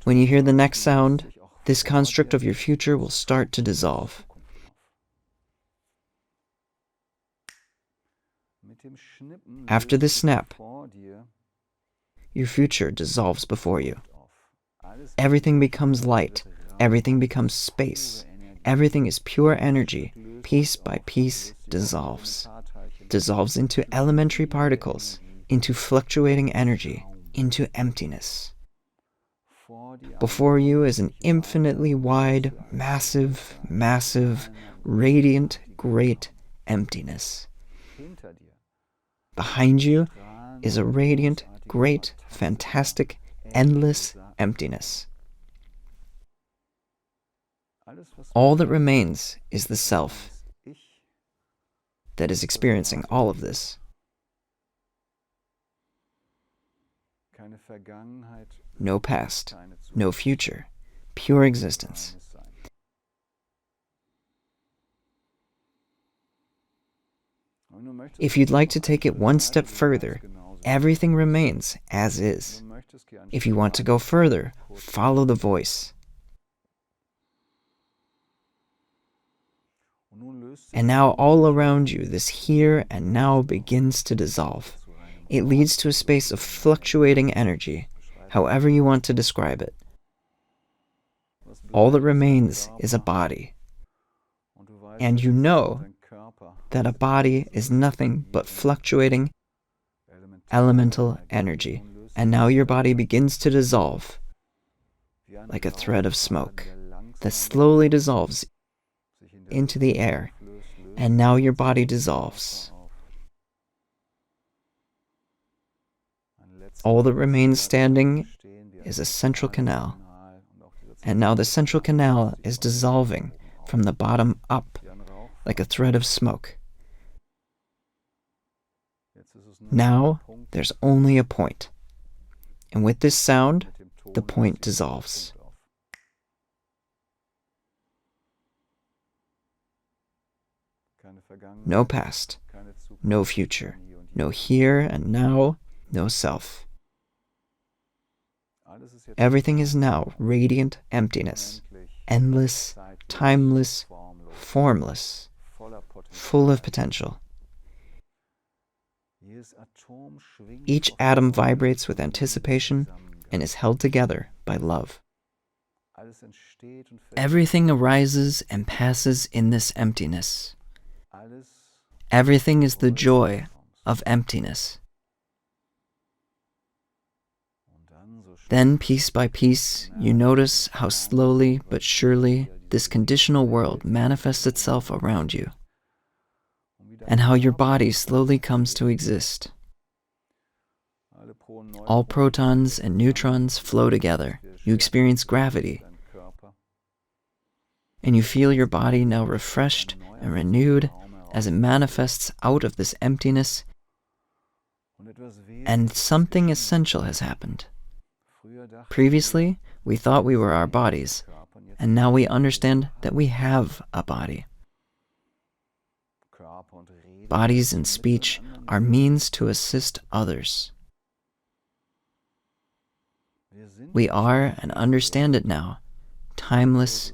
When you hear the next sound, this construct of your future will start to dissolve. After this snap, your future dissolves before you. Everything becomes light. Everything becomes space. Everything is pure energy. Piece by piece dissolves. Dissolves into elementary particles, into fluctuating energy, into emptiness. Before you is an infinitely wide, massive, radiant, great emptiness. Behind you is a radiant, great, fantastic, endless emptiness. All that remains is the self that is experiencing all of this. No past, no future, pure existence. If you'd like to take it one step further, everything remains as is. If you want to go further, follow the voice. And now all around you, this here and now begins to dissolve. It leads to a space of fluctuating energy, however you want to describe it. All that remains is a body. And you know that a body is nothing but fluctuating elemental energy. And now your body begins to dissolve like a thread of smoke that slowly dissolves into the air. And now your body dissolves. All that remains standing is a central canal. And now the central canal is dissolving from the bottom up like a thread of smoke. Now there's only a point. And with this sound, the point dissolves. No past, no future, no here and now, no self. Everything is now radiant emptiness, endless, timeless, formless, full of potential. Each atom vibrates with anticipation and is held together by love. Everything arises and passes in this emptiness. Everything is the joy of emptiness. Then, piece by piece, you notice how slowly but surely this conditional world manifests itself around you, and how your body slowly comes to exist. All protons and neutrons flow together. You experience gravity, and you feel your body now refreshed and renewed as it manifests out of this emptiness, and something essential has happened. Previously, we thought we were our bodies, and now we understand that we have a body. Bodies and speech are means to assist others. We are, and understand it now, timeless,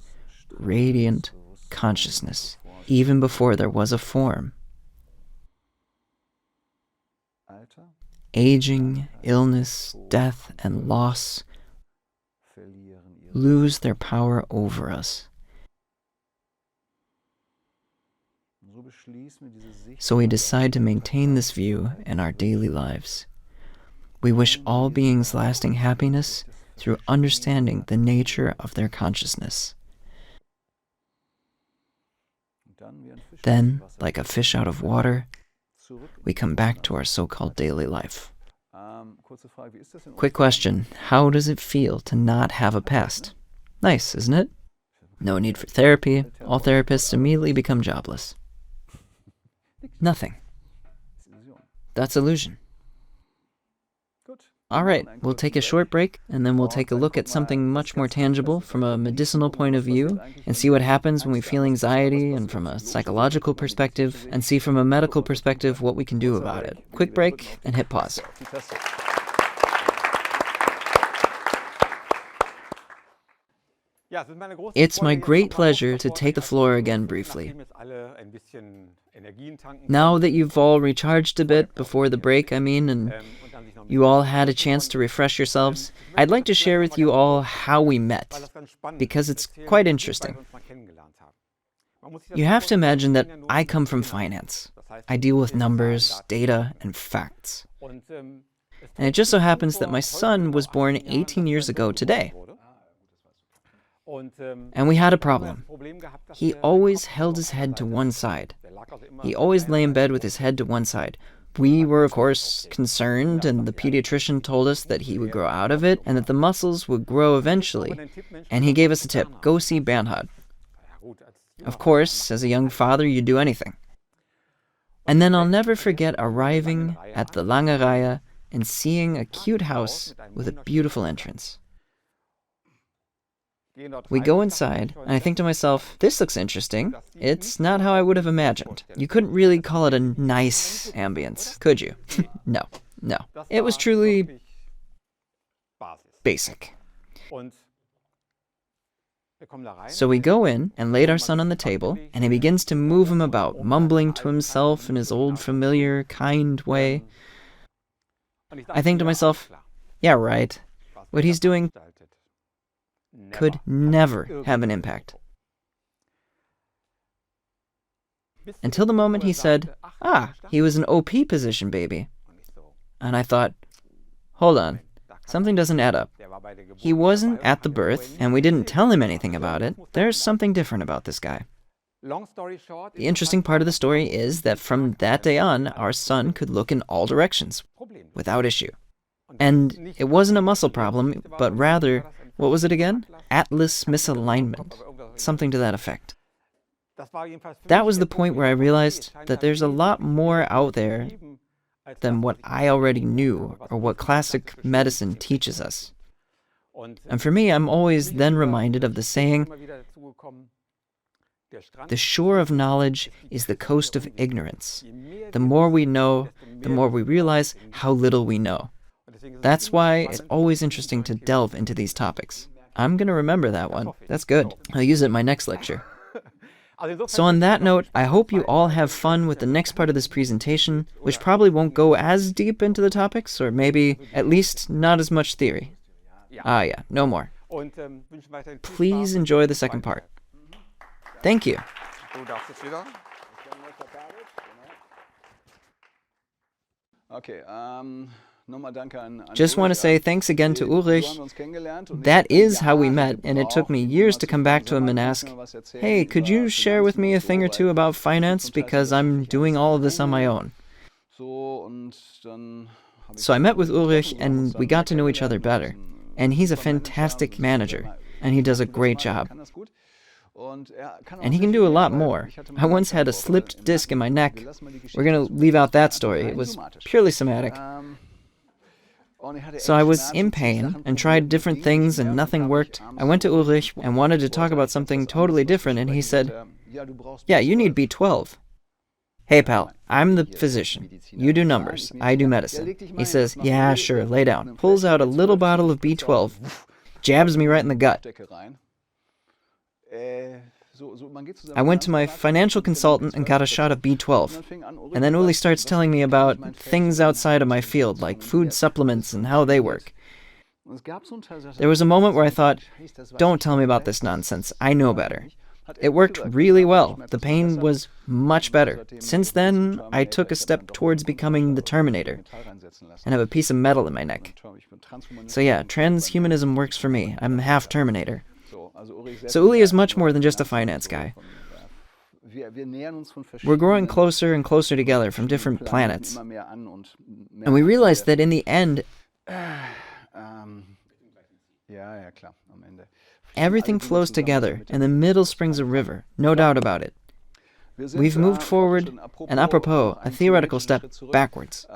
radiant consciousness, even before there was a form. Aging, illness, death, and loss lose their power over us. So we decide to maintain this view in our daily lives. We wish all beings lasting happiness through understanding the nature of their consciousness. Then, like a fish out of water, we come back to our so-called daily life. Quick question, how does it feel to not have a past? Nice, isn't it? No need for therapy. All therapists immediately become jobless. Nothing. That's illusion. Alright, we'll take a short break, and then we'll take a look at something much more tangible from a medicinal point of view, and see what happens when we feel anxiety, and from a psychological perspective, and see from a medical perspective what we can do about it. Quick break, and hit pause. It's my great pleasure to take the floor again briefly. Now that you've all recharged a bit before the break, and you all had a chance to refresh yourselves, I'd like to share with you all how we met, because it's quite interesting. You have to imagine that I come from finance. I deal with numbers, data, and facts. And it just so happens that my son was born 18 years ago today. And we had a problem. He always held his head to one side. He always lay in bed with his head to one side. We were, of course, concerned, and the pediatrician told us that he would grow out of it, and that the muscles would grow eventually. And he gave us a tip, go see Bernhard. Of course, as a young father, you'd do anything. And then I'll never forget arriving at the Lange Reihe and seeing a cute house with a beautiful entrance. We go inside, and I think to myself, this looks interesting. It's not how I would have imagined. You couldn't really call it a nice ambience, could you? No. It was truly basic. So we go in and laid our son on the table, and he begins to move him about, mumbling to himself in his old familiar, kind way. I think to myself, yeah, right. What he's doing could never have an impact. Until the moment he said, he was an OP position baby. And I thought, hold on, something doesn't add up. He wasn't at the birth, and we didn't tell him anything about it. There's something different about this guy. The interesting part of the story is that from that day on, our son could look in all directions, without issue. And it wasn't a muscle problem, but rather, what was it again? Atlas misalignment. Something to that effect. That was the point where I realized that there's a lot more out there than what I already knew or what classic medicine teaches us. And for me, I'm always then reminded of the saying, the shore of knowledge is the coast of ignorance. The more we know, the more we realize how little we know. That's why it's always interesting to delve into these topics. I'm going to remember that one. That's good. I'll use it in my next lecture. So on that note, I hope you all have fun with the next part of this presentation, which probably won't go as deep into the topics, or maybe at least not as much theory. No more. Please enjoy the second part. Thank you. Okay, Just want to say thanks again to Ulrich. That is how we met, and it took me years to come back to him and ask, hey, could you share with me a thing or two about finance, because I'm doing all of this on my own. So I met with Ulrich, and we got to know each other better. And he's a fantastic manager, and he does a great job. And he can do a lot more. I once had a slipped disc in my neck. We're going to leave out that story. It was purely somatic. So I was in pain and tried different things and nothing worked. I went to Ulrich and wanted to talk about something totally different, and he said, yeah, you need B12. Hey pal, I'm the physician. You do numbers. I do medicine. He says, yeah, sure, lay down. Pulls out a little bottle of B12, jabs me right in the gut. I went to my financial consultant and got a shot of B12. And then Uli starts telling me about things outside of my field, like food supplements and how they work. There was a moment where I thought, don't tell me about this nonsense, I know better. It worked really well. The pain was much better. Since then, I took a step towards becoming the Terminator and have a piece of metal in my neck. So yeah, transhumanism works for me. I'm half Terminator. So Uli is much more than just a finance guy. We're growing closer and closer together from different planets. And we realized that in the end, everything flows together, and the middle springs a river, no doubt about it. We've moved forward, and apropos, a theoretical step backwards.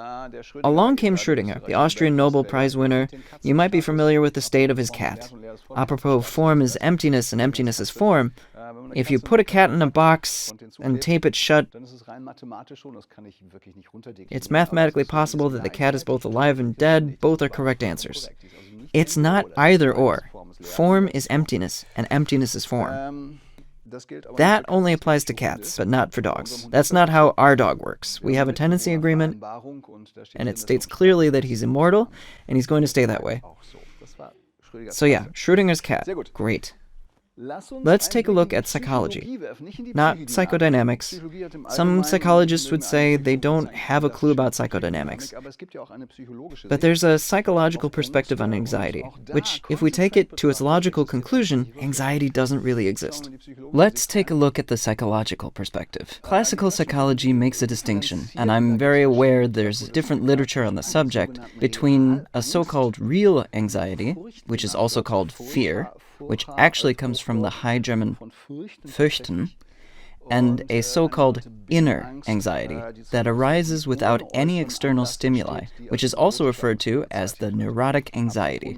Along came Schrödinger, the Austrian Nobel Prize winner. You might be familiar with the state of his cat. Apropos, form is emptiness, and emptiness is form. If you put a cat in a box and tape it shut, it's mathematically possible that the cat is both alive and dead. Both are correct answers. It's not either or. Form is emptiness, and emptiness is form. That only applies to cats, but not for dogs. That's not how our dog works. We have a tenancy agreement, and it states clearly that he's immortal, and he's going to stay that way. So yeah, Schrödinger's cat. Great. Let's take a look at psychology, not psychodynamics. Some psychologists would say they don't have a clue about psychodynamics. But there's a psychological perspective on anxiety, which, if we take it to its logical conclusion, anxiety doesn't really exist. Let's take a look at the psychological perspective. Classical psychology makes a distinction, and I'm very aware there's different literature on the subject, between a so-called real anxiety, which is also called fear, which actually comes from the High German fürchten, and a so-called inner anxiety that arises without any external stimuli, which is also referred to as the neurotic anxiety.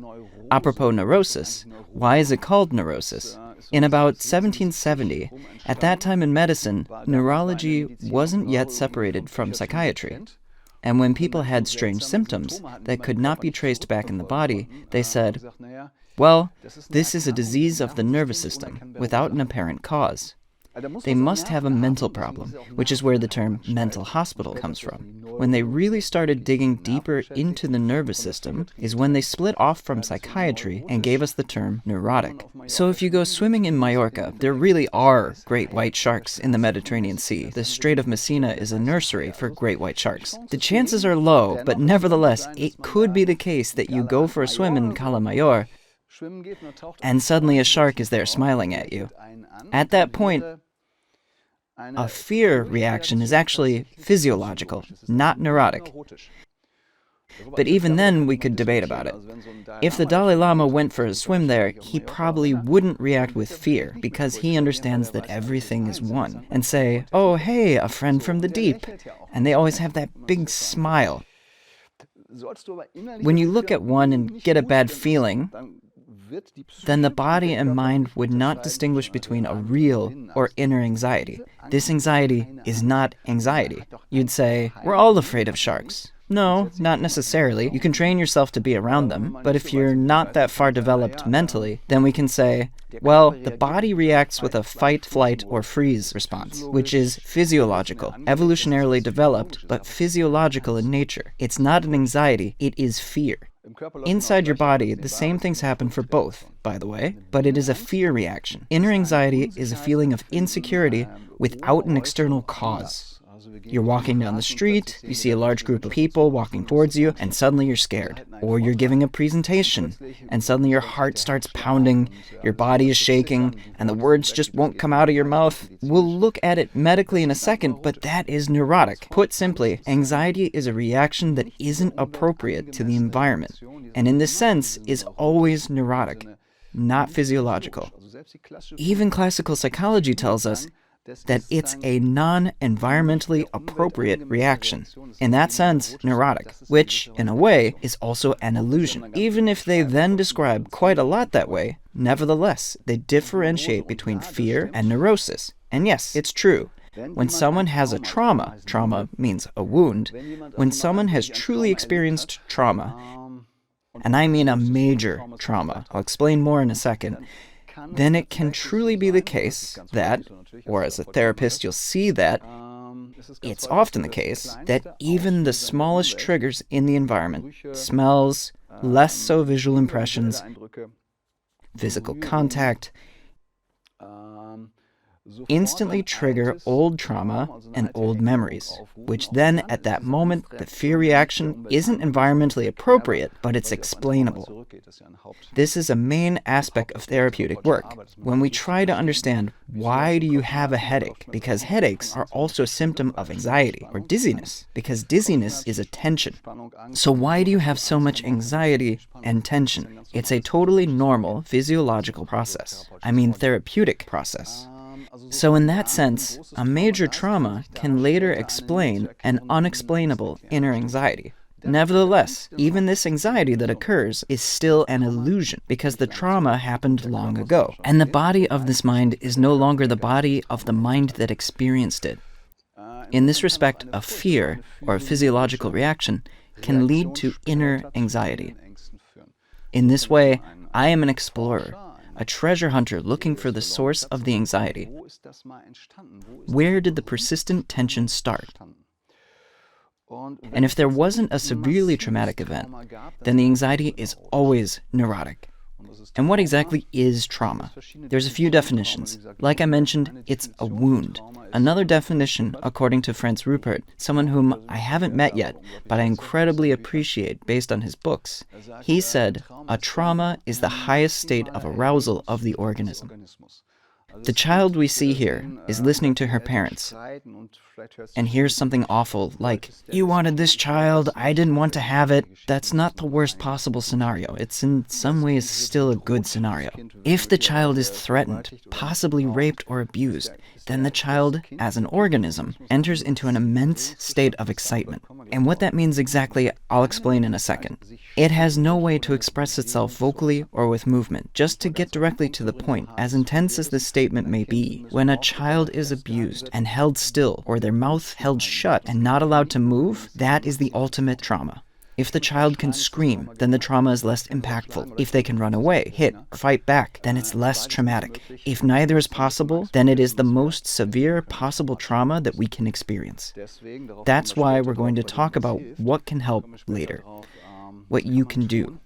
Apropos neurosis, why is it called neurosis? In about 1770, at that time in medicine, neurology wasn't yet separated from psychiatry. And when people had strange symptoms that could not be traced back in the body, they said, well, this is a disease of the nervous system, without an apparent cause. They must have a mental problem, which is where the term mental hospital comes from. When they really started digging deeper into the nervous system is when they split off from psychiatry and gave us the term neurotic. So if you go swimming in Mallorca, there really are great white sharks in the Mediterranean Sea. The Strait of Messina is a nursery for great white sharks. The chances are low, but nevertheless, it could be the case that you go for a swim in Cala Mayor, and suddenly a shark is there smiling at you. At that point, a fear reaction is actually physiological, not neurotic. But even then, we could debate about it. If the Dalai Lama went for a swim there, he probably wouldn't react with fear, because he understands that everything is one, and say, oh, hey, a friend from the deep. And they always have that big smile. When you look at one and get a bad feeling, then the body and mind would not distinguish between a real or inner anxiety. This anxiety is not anxiety. You'd say, we're all afraid of sharks. No, not necessarily. You can train yourself to be around them, but if you're not that far developed mentally, then we can say, well, the body reacts with a fight, flight, or freeze response, which is physiological, evolutionarily developed, but physiological in nature. It's not an anxiety, it is fear. Inside your body, the same things happen for both, by the way, but it is a fear reaction. Inner anxiety is a feeling of insecurity without an external cause. You're walking down the street, you see a large group of people walking towards you, and suddenly you're scared. Or you're giving a presentation, and suddenly your heart starts pounding, your body is shaking, and the words just won't come out of your mouth. We'll look at it medically in a second, but that is neurotic. Put simply, anxiety is a reaction that isn't appropriate to the environment, and in this sense is always neurotic, not physiological. Even classical psychology tells us that it's a non-environmentally appropriate reaction. In that sense, neurotic, which, in a way, is also an illusion. Even if they then describe quite a lot that way, nevertheless, they differentiate between fear and neurosis. And yes, it's true. When someone has a trauma means a wound, when someone has truly experienced trauma, and I mean a major trauma, I'll explain more in a second, then it can truly be the case that, or as a therapist you'll see that, it's often the case that even the smallest triggers in the environment, smells, less so visual impressions, physical contact, instantly trigger old trauma and old memories, which then, at that moment, the fear reaction isn't environmentally appropriate, but it's explainable. This is a main aspect of therapeutic work, when we try to understand why do you have a headache, because headaches are also a symptom of anxiety, or dizziness, because dizziness is a tension. So why do you have so much anxiety and tension? It's a totally normal physiological process. I mean therapeutic process. So in that sense, a major trauma can later explain an unexplainable inner anxiety. Nevertheless, even this anxiety that occurs is still an illusion because the trauma happened long ago, and the body of this mind is no longer the body of the mind that experienced it. In this respect, a fear, or a physiological reaction, can lead to inner anxiety. In this way, I am an explorer, a treasure hunter looking for the source of the anxiety. Where did the persistent tension start? And if there wasn't a severely traumatic event, then the anxiety is always neurotic. And what exactly is trauma? There's a few definitions. Like I mentioned, it's a wound. Another definition, according to Franz Rupert, someone whom I haven't met yet, but I incredibly appreciate based on his books, he said, a trauma is the highest state of arousal of the organism. The child we see here is listening to her parents and hears something awful like, "You wanted this child, I didn't want to have it." That's not the worst possible scenario. It's in some ways still a good scenario. If the child is threatened, possibly raped or abused, then the child, as an organism, enters into an immense state of excitement. And what that means exactly, I'll explain in a second. It has no way to express itself vocally or with movement. Just to get directly to the point, as intense as this statement may be, when a child is abused and held still, or their mouth held shut and not allowed to move, that is the ultimate trauma. If the child can scream, then the trauma is less impactful. If they can run away, hit, or fight back, then it's less traumatic. If neither is possible, then it is the most severe possible trauma that we can experience. That's why we're going to talk about what can help later, what you can do.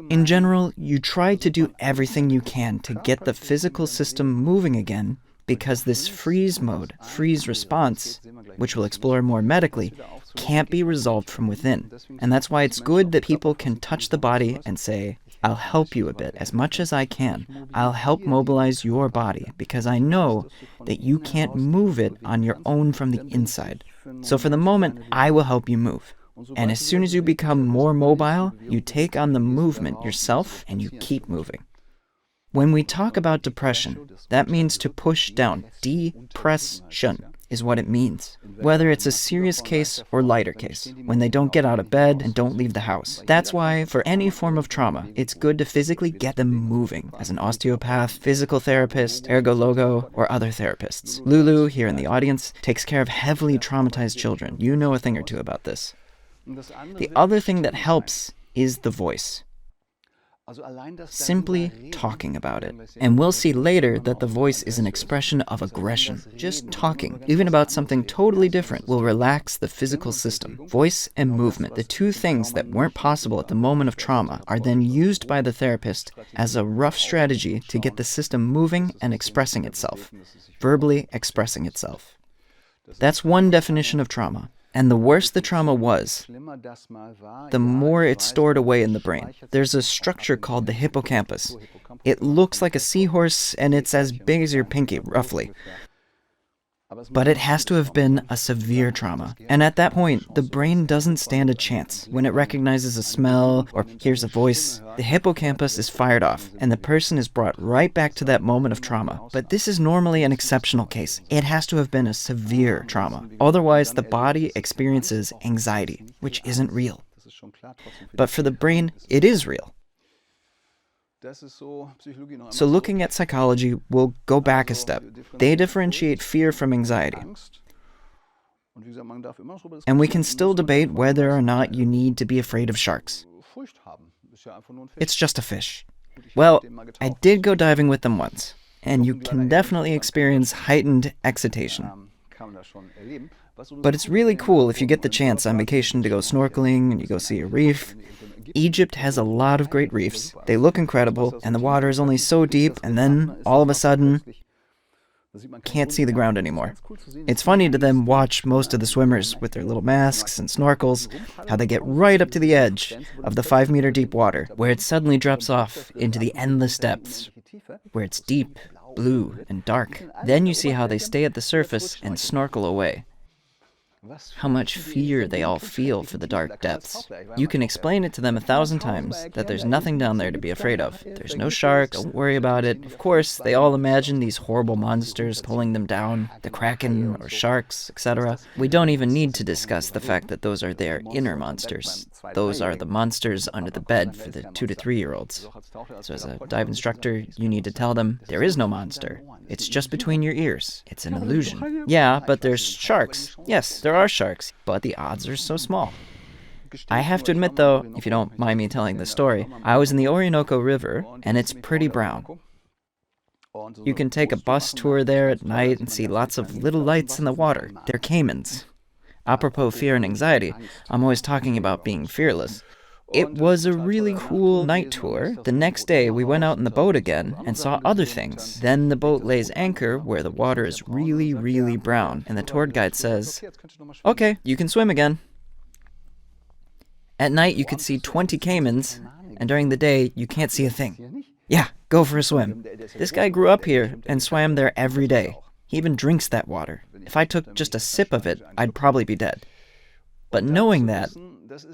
In general, you try to do everything you can to get the physical system moving again, because this freeze mode, freeze response, which we'll explore more medically, can't be resolved from within. And that's why it's good that people can touch the body and say, "I'll help you a bit, as much as I can. I'll help mobilize your body, because I know that you can't move it on your own from the inside. So for the moment, I will help you move." And as soon as you become more mobile, you take on the movement yourself and you keep moving. When we talk about depression, that means to push down. Depression is what it means. Whether it's a serious case or lighter case, when they don't get out of bed and don't leave the house. That's why, for any form of trauma, it's good to physically get them moving, as an osteopath, physical therapist, ergologo, or other therapists. Lulu, here in the audience, takes care of heavily traumatized children. You know a thing or two about this. The other thing that helps is the voice. Simply talking about it. And we'll see later that the voice is an expression of aggression. Just talking, even about something totally different, will relax the physical system. Voice and movement, the two things that weren't possible at the moment of trauma, are then used by the therapist as a rough strategy to get the system moving and expressing itself, verbally expressing itself. That's one definition of trauma. And the worse the trauma was, the more it's stored away in the brain. There's a structure called the hippocampus. It looks like a seahorse, and it's as big as your pinky, roughly. But it has to have been a severe trauma. And at that point, the brain doesn't stand a chance. When it recognizes a smell or hears a voice, the hippocampus is fired off, and the person is brought right back to that moment of trauma. But this is normally an exceptional case. It has to have been a severe trauma. Otherwise, the body experiences anxiety, which isn't real. But for the brain, it is real. So looking at psychology, we'll go back a step. They differentiate fear from anxiety. And we can still debate whether or not you need to be afraid of sharks. It's just a fish. Well, I did go diving with them once, and you can definitely experience heightened excitation. But it's really cool if you get the chance on vacation to go snorkeling and you go see a reef. Egypt has a lot of great reefs. They look incredible, and the water is only so deep, and then, all of a sudden, can't see the ground anymore. It's funny to then watch most of the swimmers with their little masks and snorkels, how they get right up to the edge of the 5-meter deep water, where it suddenly drops off into the endless depths, where it's deep, blue, and dark. Then you see how they stay at the surface and snorkel away. How much fear they all feel for the dark depths. You can explain it to them 1,000 times that there's nothing down there to be afraid of. There's no shark, don't worry about it. Of course, they all imagine these horrible monsters pulling them down, the kraken or sharks, etc. We don't even need to discuss the fact that those are their inner monsters. Those are the monsters under the bed for the 2 to 3-year-olds. So as a dive instructor, you need to tell them, there is no monster. It's just between your ears. It's an illusion. Yeah, but there's sharks. Yes, there are sharks, but the odds are so small. I have to admit though, if you don't mind me telling the story, I was in the Orinoco River, and it's pretty brown. You can take a bus tour there at night and see lots of little lights in the water. They're caimans. Apropos fear and anxiety, I'm always talking about being fearless. It was a really cool night tour. The next day, we went out in the boat again and saw other things. Then the boat lays anchor where the water is really, really brown, and the tour guide says, "Okay, you can swim again." At night, you could see 20 caimans, and during the day, you can't see a thing. Yeah, go for a swim. This guy grew up here and swam there every day. He even drinks that water. If I took just a sip of it, I'd probably be dead. But knowing that,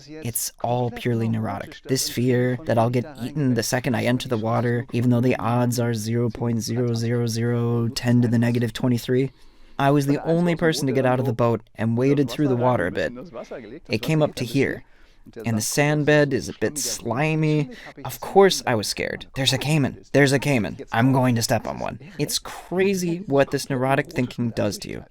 it's all purely neurotic. This fear that I'll get eaten the second I enter the water, even though the odds are 0.00010 to the negative 23. I was the only person to get out of the boat and waded through the water a bit. It came up to here, and the sand bed is a bit slimy. Of course I was scared. There's a caiman. There's a caiman. I'm going to step on one. It's crazy what this neurotic thinking does to you.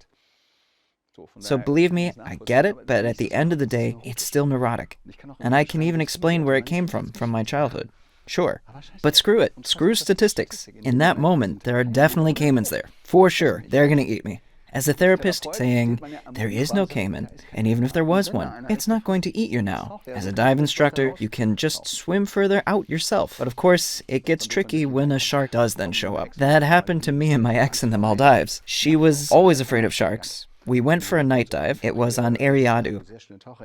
So believe me, I get it, but at the end of the day, it's still neurotic. And I can even explain where it came from my childhood. Sure. But screw it. Screw statistics. In that moment, there are definitely caimans there. For sure. They're going to eat me. As a therapist saying, there is no caiman, and even if there was one, it's not going to eat you now. As a dive instructor, you can just swim further out yourself. But of course, it gets tricky when a shark does then show up. That happened to me and my ex in the Maldives. She was always afraid of sharks. We went for a night dive. It was on Eriadu.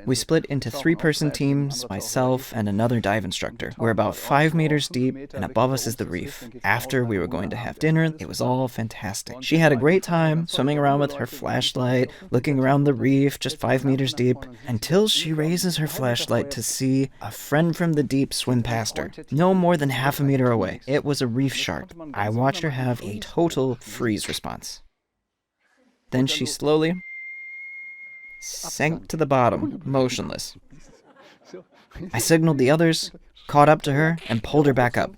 We split into 3-person teams, myself and another dive instructor. We're about 5 meters deep, and above us is the reef. After we were going to have dinner, it was all fantastic. She had a great time, swimming around with her flashlight, looking around the reef, just 5 meters deep, until she raises her flashlight to see a friend from the deep swim past her, no more than half a meter away. It was a reef shark. I watched her have a total freeze response. Then she slowly sank to the bottom, motionless. I signaled the others, caught up to her, and pulled her back up.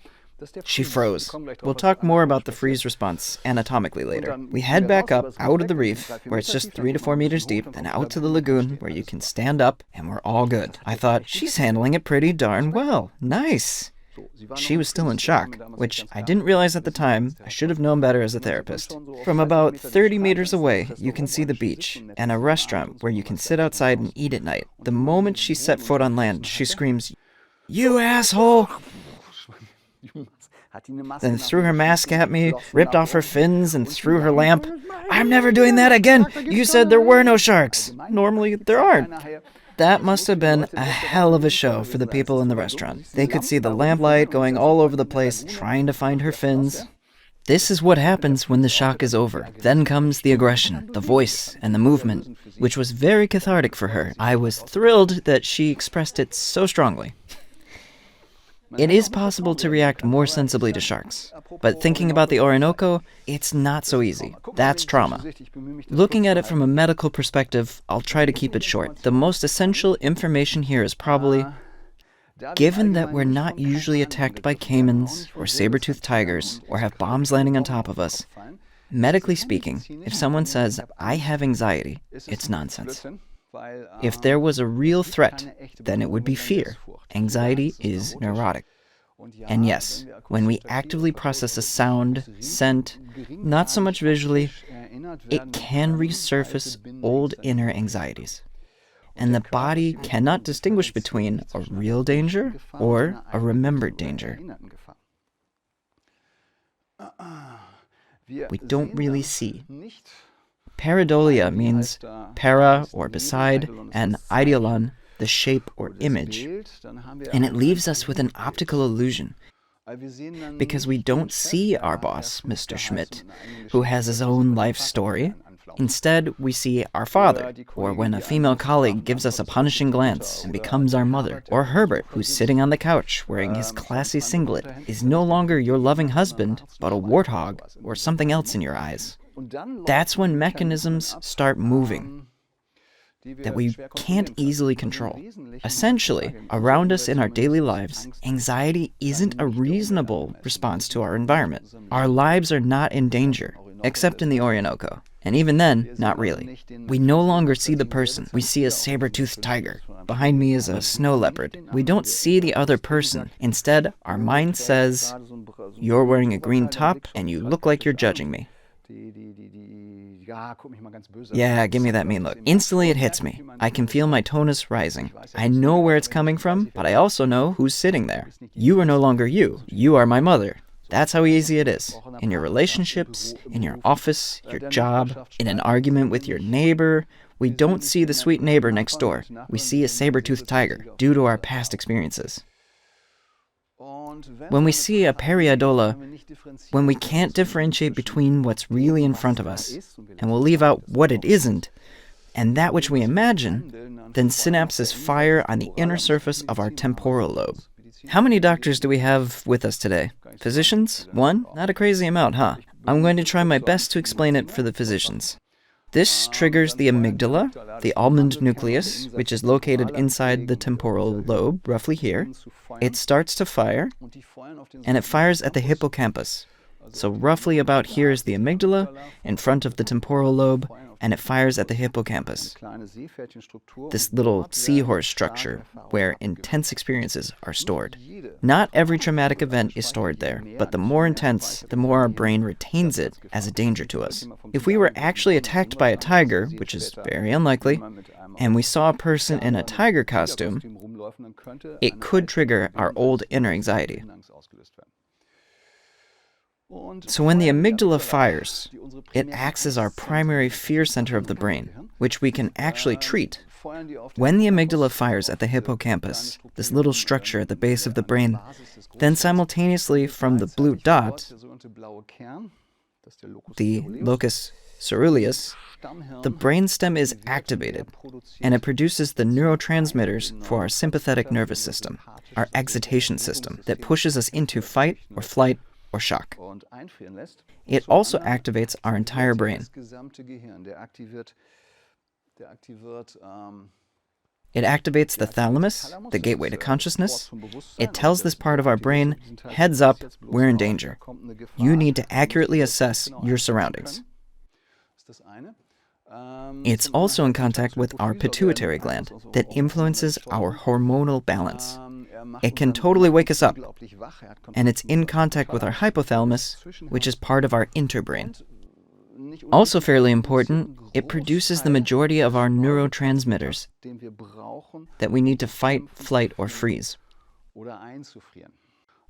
She froze. We'll talk more about the freeze response anatomically later. We head back up, out of the reef, where it's just 3 to 4 meters deep, then out to the lagoon, where you can stand up, and we're all good. I thought, she's handling it pretty darn well. Nice. She was still in shock, which I didn't realize at the time. I should have known better as a therapist. From about 30 meters away, you can see the beach and a restaurant where you can sit outside and eat at night. The moment she set foot on land, she screams, "You asshole!" Then threw her mask at me, ripped off her fins, and threw her lamp. "I'm never doing that again! You said there were no sharks! Normally, there aren't." That must have been a hell of a show for the people in the restaurant. They could see the lamplight going all over the place, trying to find her fins. This is what happens when the shock is over. Then comes the aggression, the voice, and the movement, which was very cathartic for her. I was thrilled that she expressed it so strongly. It is possible to react more sensibly to sharks, but thinking about the Orinoco, it's not so easy. That's trauma. Looking at it from a medical perspective, I'll try to keep it short. The most essential information here is probably, given that we're not usually attacked by caimans or saber-toothed tigers or have bombs landing on top of us, medically speaking, if someone says, "I have anxiety," it's nonsense. If there was a real threat, then it would be fear. Anxiety is neurotic. And yes, when we actively process a sound, scent, not so much visually, it can resurface old inner anxieties. And the body cannot distinguish between a real danger or a remembered danger. We don't really see. Pareidolia means para or beside, and ideolon, the shape or image. And it leaves us with an optical illusion, because we don't see our boss, Mr. Schmidt, who has his own life story. Instead, we see our father, or when a female colleague gives us a punishing glance and becomes our mother, or Herbert, who's sitting on the couch wearing his classy singlet, is no longer your loving husband, but a warthog or something else in your eyes. That's when mechanisms start moving that we can't easily control. Essentially, around us in our daily lives, anxiety isn't a reasonable response to our environment. Our lives are not in danger, except in the Orinoco. And even then, not really. We no longer see the person. We see a saber-toothed tiger. Behind me is a snow leopard. We don't see the other person. Instead, our mind says, "You're wearing a green top, and you look like you're judging me." Yeah, give me that mean look. Instantly it hits me. I can feel my tonus rising. I know where it's coming from, but I also know who's sitting there. You are no longer you. You are my mother. That's how easy it is. In your relationships, in your office, your job, in an argument with your neighbor, we don't see the sweet neighbor next door. We see a saber-toothed tiger due to our past experiences. When we see a pareidolia, when we can't differentiate between what's really in front of us, and we'll leave out what it isn't, and that which we imagine, then synapses fire on the inner surface of our temporal lobe. How many doctors do we have with us today? Physicians? One? Not a crazy amount, huh? I'm going to try my best to explain it for the physicians. This triggers the amygdala, the almond nucleus, which is located inside the temporal lobe, roughly here. It starts to fire, and it fires at the hippocampus. So roughly about here is the amygdala, in front of the temporal lobe, and it fires at the hippocampus, this little seahorse structure where intense experiences are stored. Not every traumatic event is stored there, but the more intense, the more our brain retains it as a danger to us. If we were actually attacked by a tiger, which is very unlikely, and we saw a person in a tiger costume, it could trigger our old inner anxiety. So when the amygdala fires, it acts as our primary fear center of the brain, which we can actually treat. When the amygdala fires at the hippocampus, this little structure at the base of the brain, then simultaneously from the blue dot, the locus coeruleus, the brainstem is activated, and it produces the neurotransmitters for our sympathetic nervous system, our excitation system, that pushes us into fight or flight or shock. It also activates our entire brain. It activates the thalamus, the gateway to consciousness. It tells this part of our brain, heads up, we're in danger. You need to accurately assess your surroundings. It's also in contact with our pituitary gland that influences our hormonal balance. It can totally wake us up, and it's in contact with our hypothalamus, which is part of our interbrain. Also fairly important, it produces the majority of our neurotransmitters that we need to fight, flight, or freeze.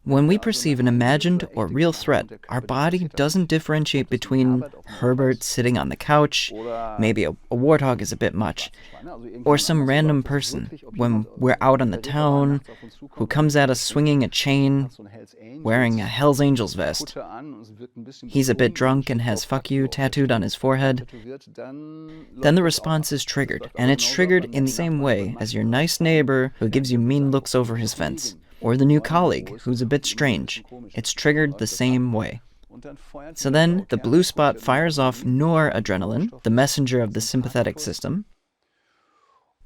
When we perceive an imagined or real threat, our body doesn't differentiate between Herbert sitting on the couch, maybe a warthog is a bit much, or some random person when we're out on the town who comes at us swinging a chain, wearing a Hell's Angels vest. He's a bit drunk and has "fuck you" tattooed on his forehead. Then the response is triggered, and it's triggered in the same way as your nice neighbor who gives you mean looks over his fence. Or the new colleague, who's a bit strange. It's triggered the same way. So then, the blue spot fires off noradrenaline, the messenger of the sympathetic system.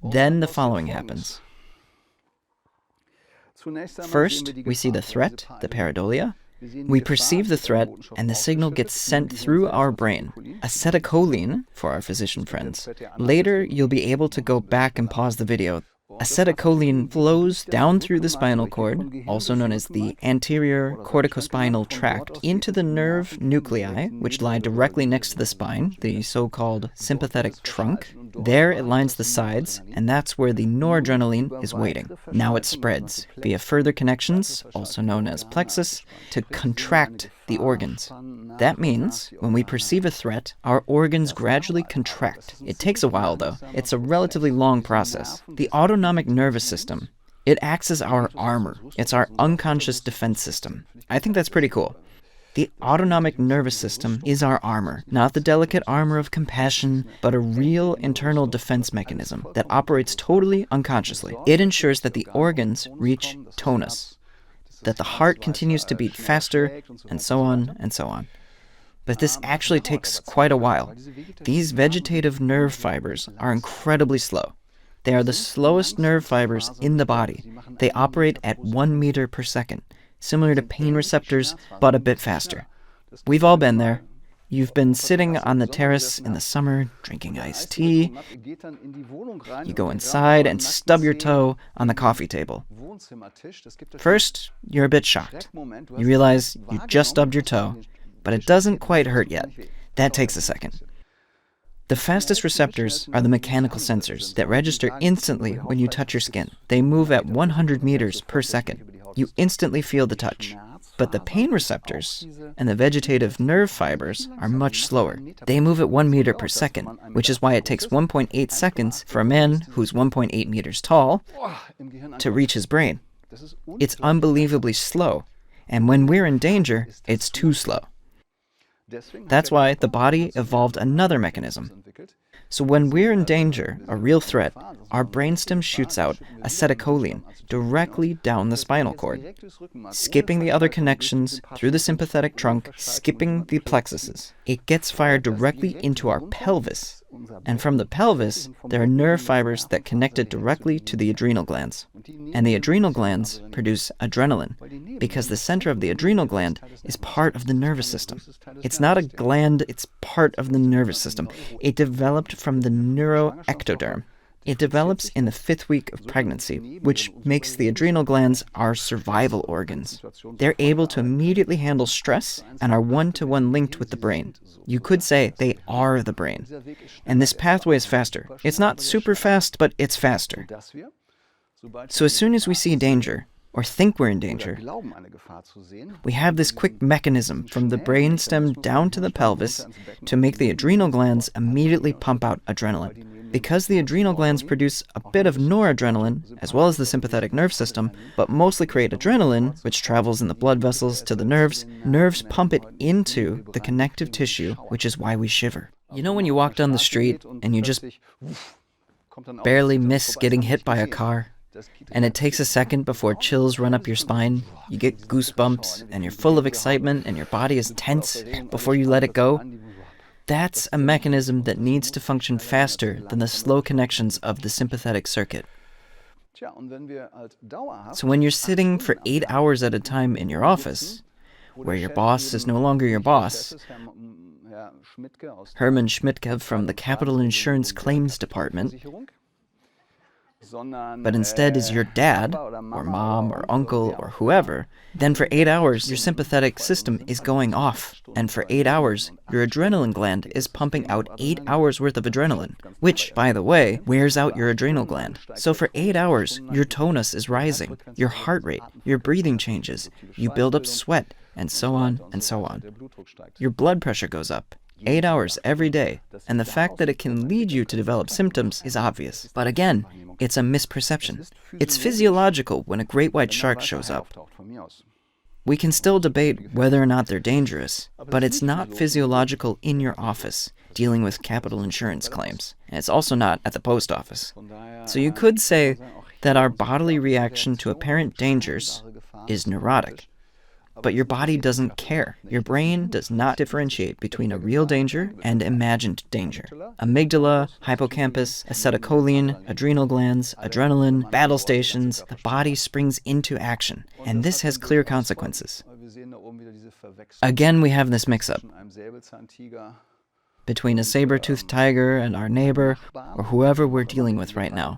Then the following happens. First, we see the threat, the pareidolia. We perceive the threat, and the signal gets sent through our brain, acetylcholine for our physician friends. Later, you'll be able to go back and pause the video. Acetylcholine flows down through the spinal cord, also known as the anterior corticospinal tract, into the nerve nuclei, which lie directly next to the spine, the so-called sympathetic trunk. There it lines the sides, and that's where the noradrenaline is waiting. Now it spreads via further connections, also known as plexus, to contract the organs. That means when we perceive a threat, our organs gradually contract. It takes a while, though. It's a relatively long process. The autonomic nervous system, it acts as our armor. It's our unconscious defense system. I think that's pretty cool. The autonomic nervous system is our armor, not the delicate armor of compassion, but a real internal defense mechanism that operates totally unconsciously. It ensures that the organs reach tonus, that the heart continues to beat faster, and so on and so on. But this actually takes quite a while. These vegetative nerve fibers are incredibly slow. They are the slowest nerve fibers in the body. They operate at 1 meter per second. Similar to pain receptors, but a bit faster. We've all been there. You've been sitting on the terrace in the summer, drinking iced tea. You go inside and stub your toe on the coffee table. First, you're a bit shocked. You realize you just stubbed your toe, but it doesn't quite hurt yet. That takes a second. The fastest receptors are the mechanical sensors that register instantly when you touch your skin. They move at 100 meters per second. You instantly feel the touch. But the pain receptors and the vegetative nerve fibers are much slower. They move at 1 meter per second, which is why it takes 1.8 seconds for a man who's 1.8 meters tall to reach his brain. It's unbelievably slow, and when we're in danger, it's too slow. That's why the body evolved another mechanism. So when we're in danger, a real threat, our brainstem shoots out acetylcholine directly down the spinal cord, skipping the other connections through the sympathetic trunk, skipping the plexuses. It gets fired directly into our pelvis. And from the pelvis, there are nerve fibers that connect it directly to the adrenal glands. And the adrenal glands produce adrenaline, because the center of the adrenal gland is part of the nervous system. It's not a gland, it's part of the nervous system. It developed from the neuroectoderm. It develops in the 5th week of pregnancy, which makes the adrenal glands our survival organs. They're able to immediately handle stress and are one-to-one linked with the brain. You could say they are the brain. And this pathway is faster. It's not super fast, but it's faster. So as soon as we see danger, or think we're in danger, we have this quick mechanism from the brainstem down to the pelvis to make the adrenal glands immediately pump out adrenaline. Because the adrenal glands produce a bit of noradrenaline, as well as the sympathetic nerve system, but mostly create adrenaline, which travels in the blood vessels to the nerves, nerves pump it into the connective tissue, which is why we shiver. You know when you walk down the street and you just barely miss getting hit by a car? And it takes a second before chills run up your spine, you get goosebumps, and you're full of excitement, and your body is tense before you let it go? That's a mechanism that needs to function faster than the slow connections of the sympathetic circuit. So when you're sitting for 8 hours at a time in your office, where your boss is no longer your boss, Hermann Schmidtke from the Capital Insurance Claims Department, but instead is your dad, or mom, or uncle, or whoever, then for 8 hours your sympathetic system is going off, and for 8 hours your adrenaline gland is pumping out 8 hours worth of adrenaline, which, by the way, wears out your adrenal gland. So for 8 hours your tonus is rising, your heart rate, your breathing changes, you build up sweat, and so on and so on. Your blood pressure goes up. 8 hours every day, and the fact that it can lead you to develop symptoms is obvious. But again, it's a misperception. It's physiological when a great white shark shows up. We can still debate whether or not they're dangerous, but it's not physiological in your office dealing with capital insurance claims, and it's also not at the post office. So you could say that our bodily reaction to apparent dangers is neurotic. But your body doesn't care. Your brain does not differentiate between a real danger and imagined danger. Amygdala, hippocampus, acetylcholine, adrenal glands, adrenaline, battle stations, the body springs into action. And this has clear consequences. Again, we have this mix-up between a saber-toothed tiger and our neighbor, or whoever we're dealing with right now.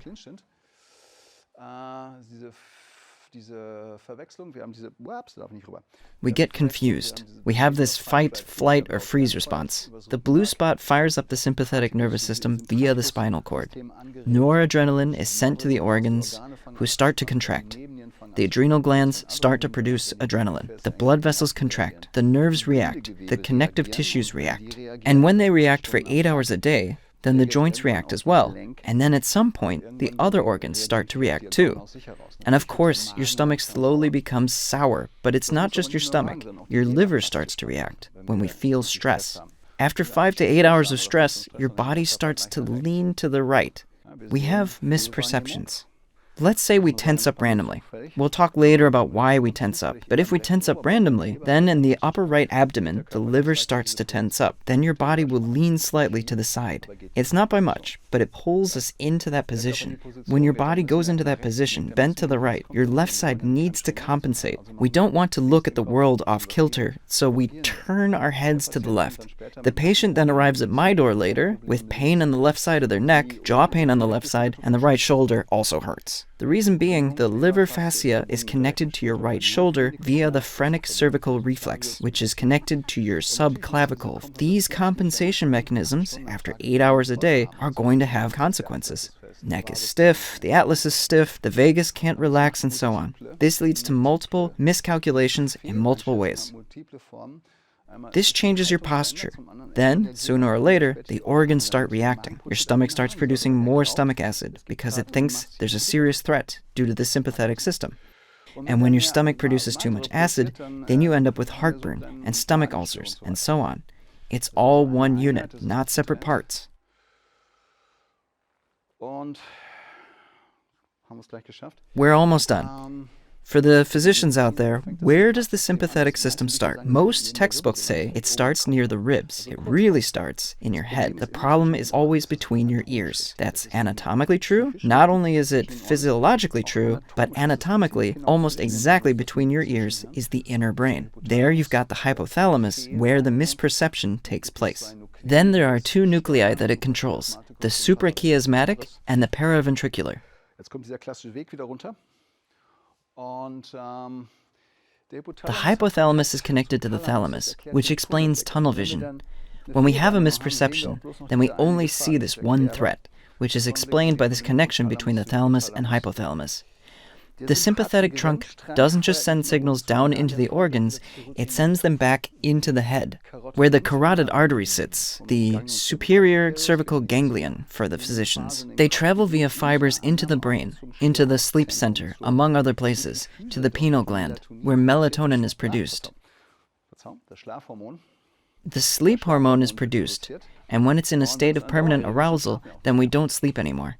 We get confused. We have this fight, flight, or freeze response. The blue spot fires up the sympathetic nervous system via the spinal cord. Noradrenaline is sent to the organs, who start to contract. The adrenal glands start to produce adrenaline. The blood vessels contract. The nerves react. The connective tissues react. And when they react for 8 hours a day, then the joints react as well. And then at some point, the other organs start to react too. And of course, your stomach slowly becomes sour, but it's not just your stomach. Your liver starts to react when we feel stress. After 5 to 8 hours of stress, your body starts to lean to the right. We have misperceptions. Let's say we tense up randomly. We'll talk later about why we tense up. But if we tense up randomly, then in the upper right abdomen, the liver starts to tense up. Then your body will lean slightly to the side. It's not by much, but it pulls us into that position. When your body goes into that position, bent to the right, your left side needs to compensate. We don't want to look at the world off kilter, so we turn our heads to the left. The patient then arrives at my door later with pain on the left side of their neck, jaw pain on the left side, and the right shoulder also hurts. The reason being, the liver fascia is connected to your right shoulder via the phrenic cervical reflex, which is connected to your subclavicle. These compensation mechanisms, after 8 hours a day, are going to have consequences. Neck is stiff, the atlas is stiff, the vagus can't relax, and so on. This leads to multiple miscalculations in multiple ways. This changes your posture. Then, sooner or later, the organs start reacting. Your stomach starts producing more stomach acid because it thinks there's a serious threat due to the sympathetic system. And when your stomach produces too much acid, then you end up with heartburn and stomach ulcers and so on. It's all one unit, not separate parts. We're almost done. For the physicians out there, where does the sympathetic system start? Most textbooks say it starts near the ribs. It really starts in your head. The problem is always between your ears. That's anatomically true. Not only is it physiologically true, but anatomically, almost exactly between your ears is the inner brain. There you've got the hypothalamus, where the misperception takes place. Then there are two nuclei that it controls, the suprachiasmatic and the paraventricular. The hypothalamus is connected to the thalamus, which explains tunnel vision. When we have a misperception, then we only see this one threat, which is explained by this connection between the thalamus and hypothalamus. The sympathetic trunk doesn't just send signals down into the organs, it sends them back into the head, where the carotid artery sits, the superior cervical ganglion for the physicians. They travel via fibers into the brain, into the sleep center, among other places, to the pineal gland, where melatonin is produced. The sleep hormone is produced, and when it's in a state of permanent arousal, then we don't sleep anymore.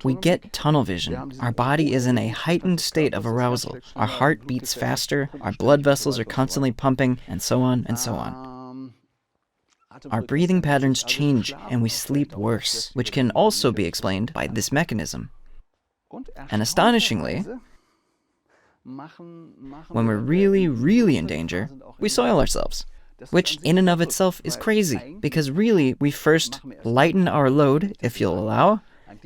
We get tunnel vision. Our body is in a heightened state of arousal. Our heart beats faster, our blood vessels are constantly pumping, and so on and so on. Our breathing patterns change and we sleep worse, which can also be explained by this mechanism. And astonishingly, when we're really, really in danger, we soil ourselves. Which in and of itself is crazy, because really we first lighten our load, if you'll allow,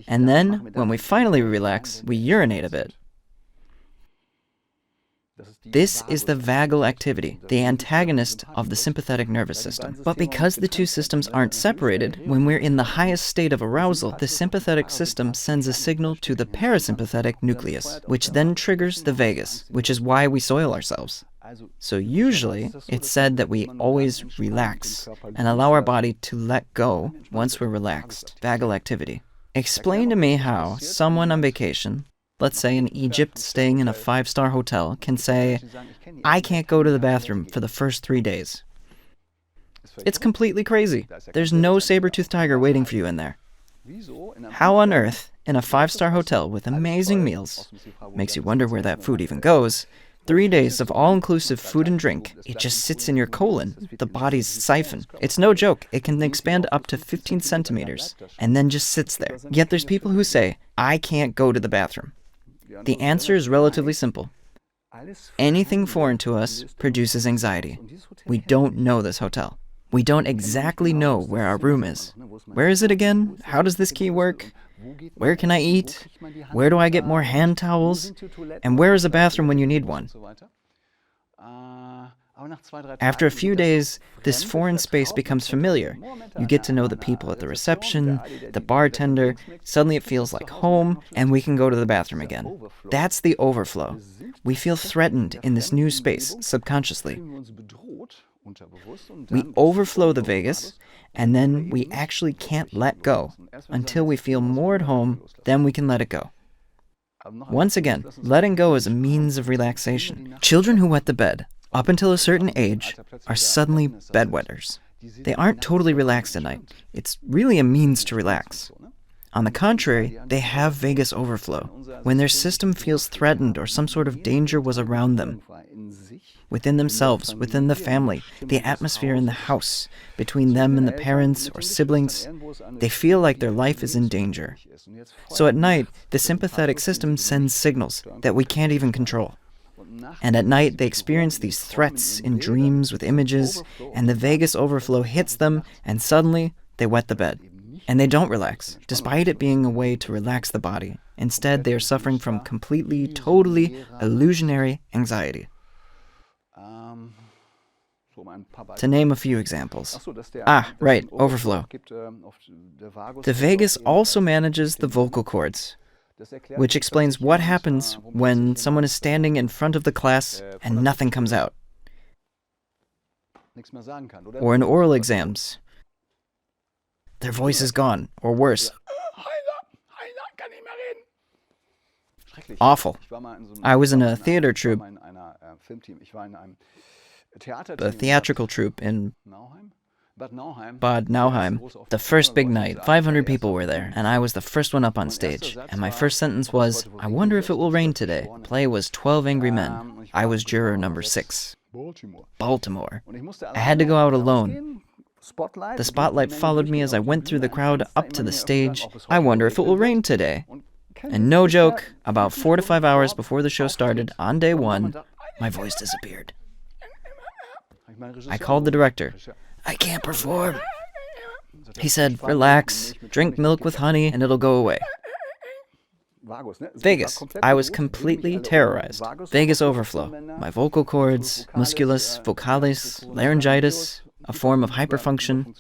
and then, when we finally relax, we urinate a bit. This is the vagal activity, the antagonist of the sympathetic nervous system. But because the two systems aren't separated, when we're in the highest state of arousal, the sympathetic system sends a signal to the parasympathetic nucleus, which then triggers the vagus, which is why we soil ourselves. So usually, it's said that we always relax and allow our body to let go once we're relaxed. Vagal activity. Explain to me how someone on vacation, let's say in Egypt staying in a 5-star hotel, can say, I can't go to the bathroom for the first 3 days. It's completely crazy. There's no saber-toothed tiger waiting for you in there. How on earth, in a 5-star hotel with amazing meals, makes you wonder where that food even goes, 3 days of all-inclusive food and drink, it just sits in your colon, the body's siphon. It's no joke, it can expand up to 15 centimeters, and then just sits there. Yet there's people who say, I can't go to the bathroom. The answer is relatively simple. Anything foreign to us produces anxiety. We don't know this hotel. We don't exactly know where our room is. Where is it again? How does this key work? Where can I eat? Where do I get more hand towels? And where is a bathroom when you need one? After a few days, this foreign space becomes familiar. You get to know the people at the reception, the bartender, suddenly it feels like home, and we can go to the bathroom again. That's the overflow. We feel threatened in this new space, subconsciously. We overflow the vagus, and then we actually can't let go. Until we feel more at home, then we can let it go. Once again, letting go is a means of relaxation. Children who wet the bed, up until a certain age, are suddenly bedwetters. They aren't totally relaxed at night. It's really a means to relax. On the contrary, they have vagus overflow, when their system feels threatened or some sort of danger was around them. Within themselves, within the family, the atmosphere in the house, between them and the parents or siblings, they feel like their life is in danger. So at night, the sympathetic system sends signals that we can't even control. And at night, they experience these threats in dreams with images, and the vagus overflow hits them, and suddenly, they wet the bed. And they don't relax, despite it being a way to relax the body. Instead, they are suffering from completely, totally illusionary anxiety. To name a few examples. Right, overflow. The vagus also manages the vocal cords, which explains what happens when someone is standing in front of the class and nothing comes out. Or in oral exams. Their voice is gone, or worse. Awful. I was in a theater troupe, the theatrical troupe in Bad Nauheim. The first big night, 500 people were there, and I was the first one up on stage. And my first sentence was, "I wonder if it will rain today." The play was 12 Angry Men. I was juror number 6. Baltimore. I had to go out alone. The spotlight followed me as I went through the crowd up to the stage. I wonder if it will rain today. And no joke, about 4 to 5 hours before the show started, on day 1, my voice disappeared. I called the director. "I can't perform." He said, "Relax, drink milk with honey, and it'll go away." Vagus. I was completely terrorized. Vagus overflow. My vocal cords, musculus, vocalis, laryngitis, a form of hyperfunction.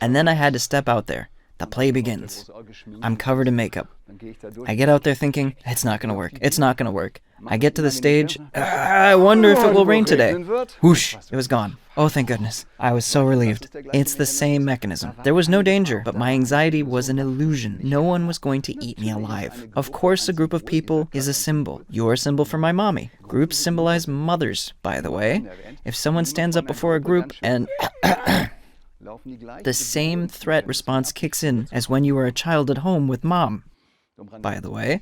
And then I had to step out there. The play begins. I'm covered in makeup. I get out there thinking, it's not going to work. It's not going to work. I get to the stage. I wonder if it will rain today. Whoosh, it was gone. Oh, thank goodness. I was so relieved. It's the same mechanism. There was no danger, but my anxiety was an illusion. No one was going to eat me alive. Of course, a group of people is a symbol. You're a symbol for my mommy. Groups symbolize mothers, by the way. If someone stands up before a group and the same threat response kicks in as when you were a child at home with mom, by the way.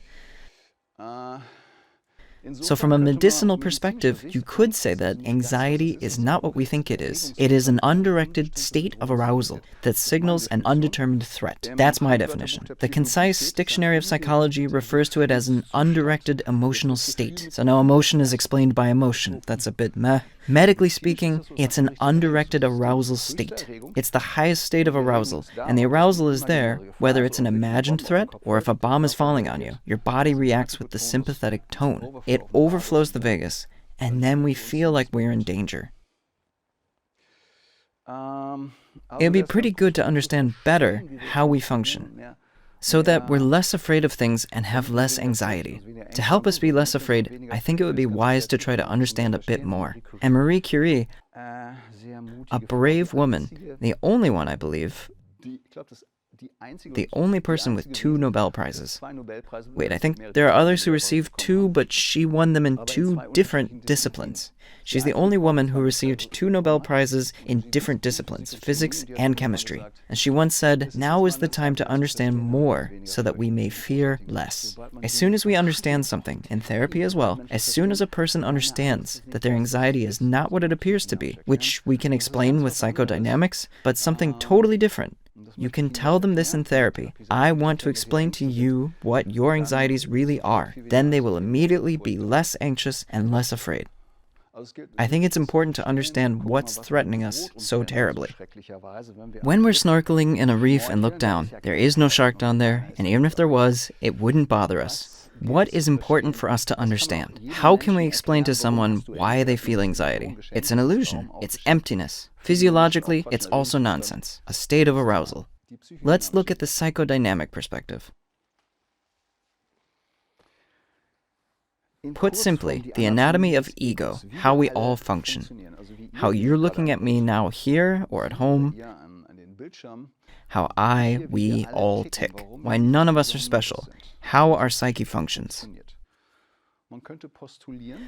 So from a medicinal perspective, you could say that anxiety is not what we think it is. It is an undirected state of arousal that signals an undetermined threat. That's my definition. The concise Dictionary of Psychology refers to it as an undirected emotional state. So now emotion is explained by emotion. That's a bit meh. Medically speaking, it's an undirected arousal state. It's the highest state of arousal, and the arousal is there whether it's an imagined threat or if a bomb is falling on you. Your body reacts with the sympathetic tone. It overflows the vagus, and then we feel like we're in danger. It would be pretty good to understand better how we function, so that we're less afraid of things and have less anxiety. To help us be less afraid, I think it would be wise to try to understand a bit more. And Marie Curie, a brave woman, the only one, I believe, the only person with 2 Nobel Prizes. Wait, I think there are others who received 2, but she won them in 2 different disciplines. She's the only woman who received 2 Nobel Prizes in different disciplines, physics and chemistry. And she once said, "Now is the time to understand more so that we may fear less." As soon as we understand something, in therapy as well, as soon as a person understands that their anxiety is not what it appears to be, which we can explain with psychodynamics, but something totally different, you can tell them this in therapy. "I want to explain to you what your anxieties really are." Then they will immediately be less anxious and less afraid. I think it's important to understand what's threatening us so terribly. When we're snorkeling in a reef and look down, there is no shark down there, and even if there was, it wouldn't bother us. What is important for us to understand? How can we explain to someone why they feel anxiety? It's an illusion. It's emptiness. Physiologically, it's also nonsense, a state of arousal. Let's look at the psychodynamic perspective. Put simply, the anatomy of ego, how we all function. How you're looking at me now here or at home. How we all tick. Why none of us are special. How our psyche functions.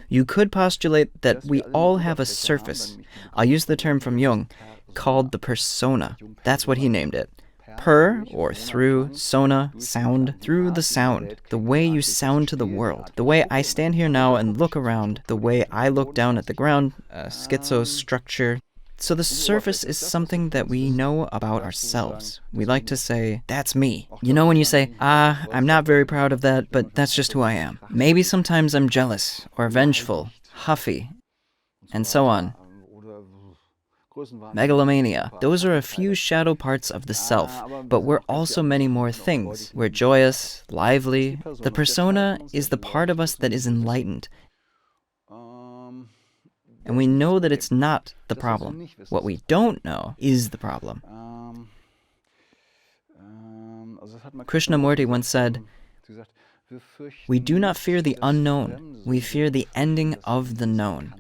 You could postulate that we all have a surface, I'll use the term from Jung, called the persona. That's what he named it. Per, or through, sona, sound, through the sound, the way you sound to the world. The way I stand here now and look around, the way I look down at the ground, schizo structure. So the surface is something that we know about ourselves. We like to say, that's me. You know when you say, I'm not very proud of that, but that's just who I am. Maybe sometimes I'm jealous, or vengeful, huffy, and so on. Megalomania. Those are a few shadow parts of the self, but we're also many more things. We're joyous, lively. The persona is the part of us that is enlightened. And we know that it's not the problem. What we don't know is the problem. Krishnamurti once said, "We do not fear the unknown, we fear the ending of the known."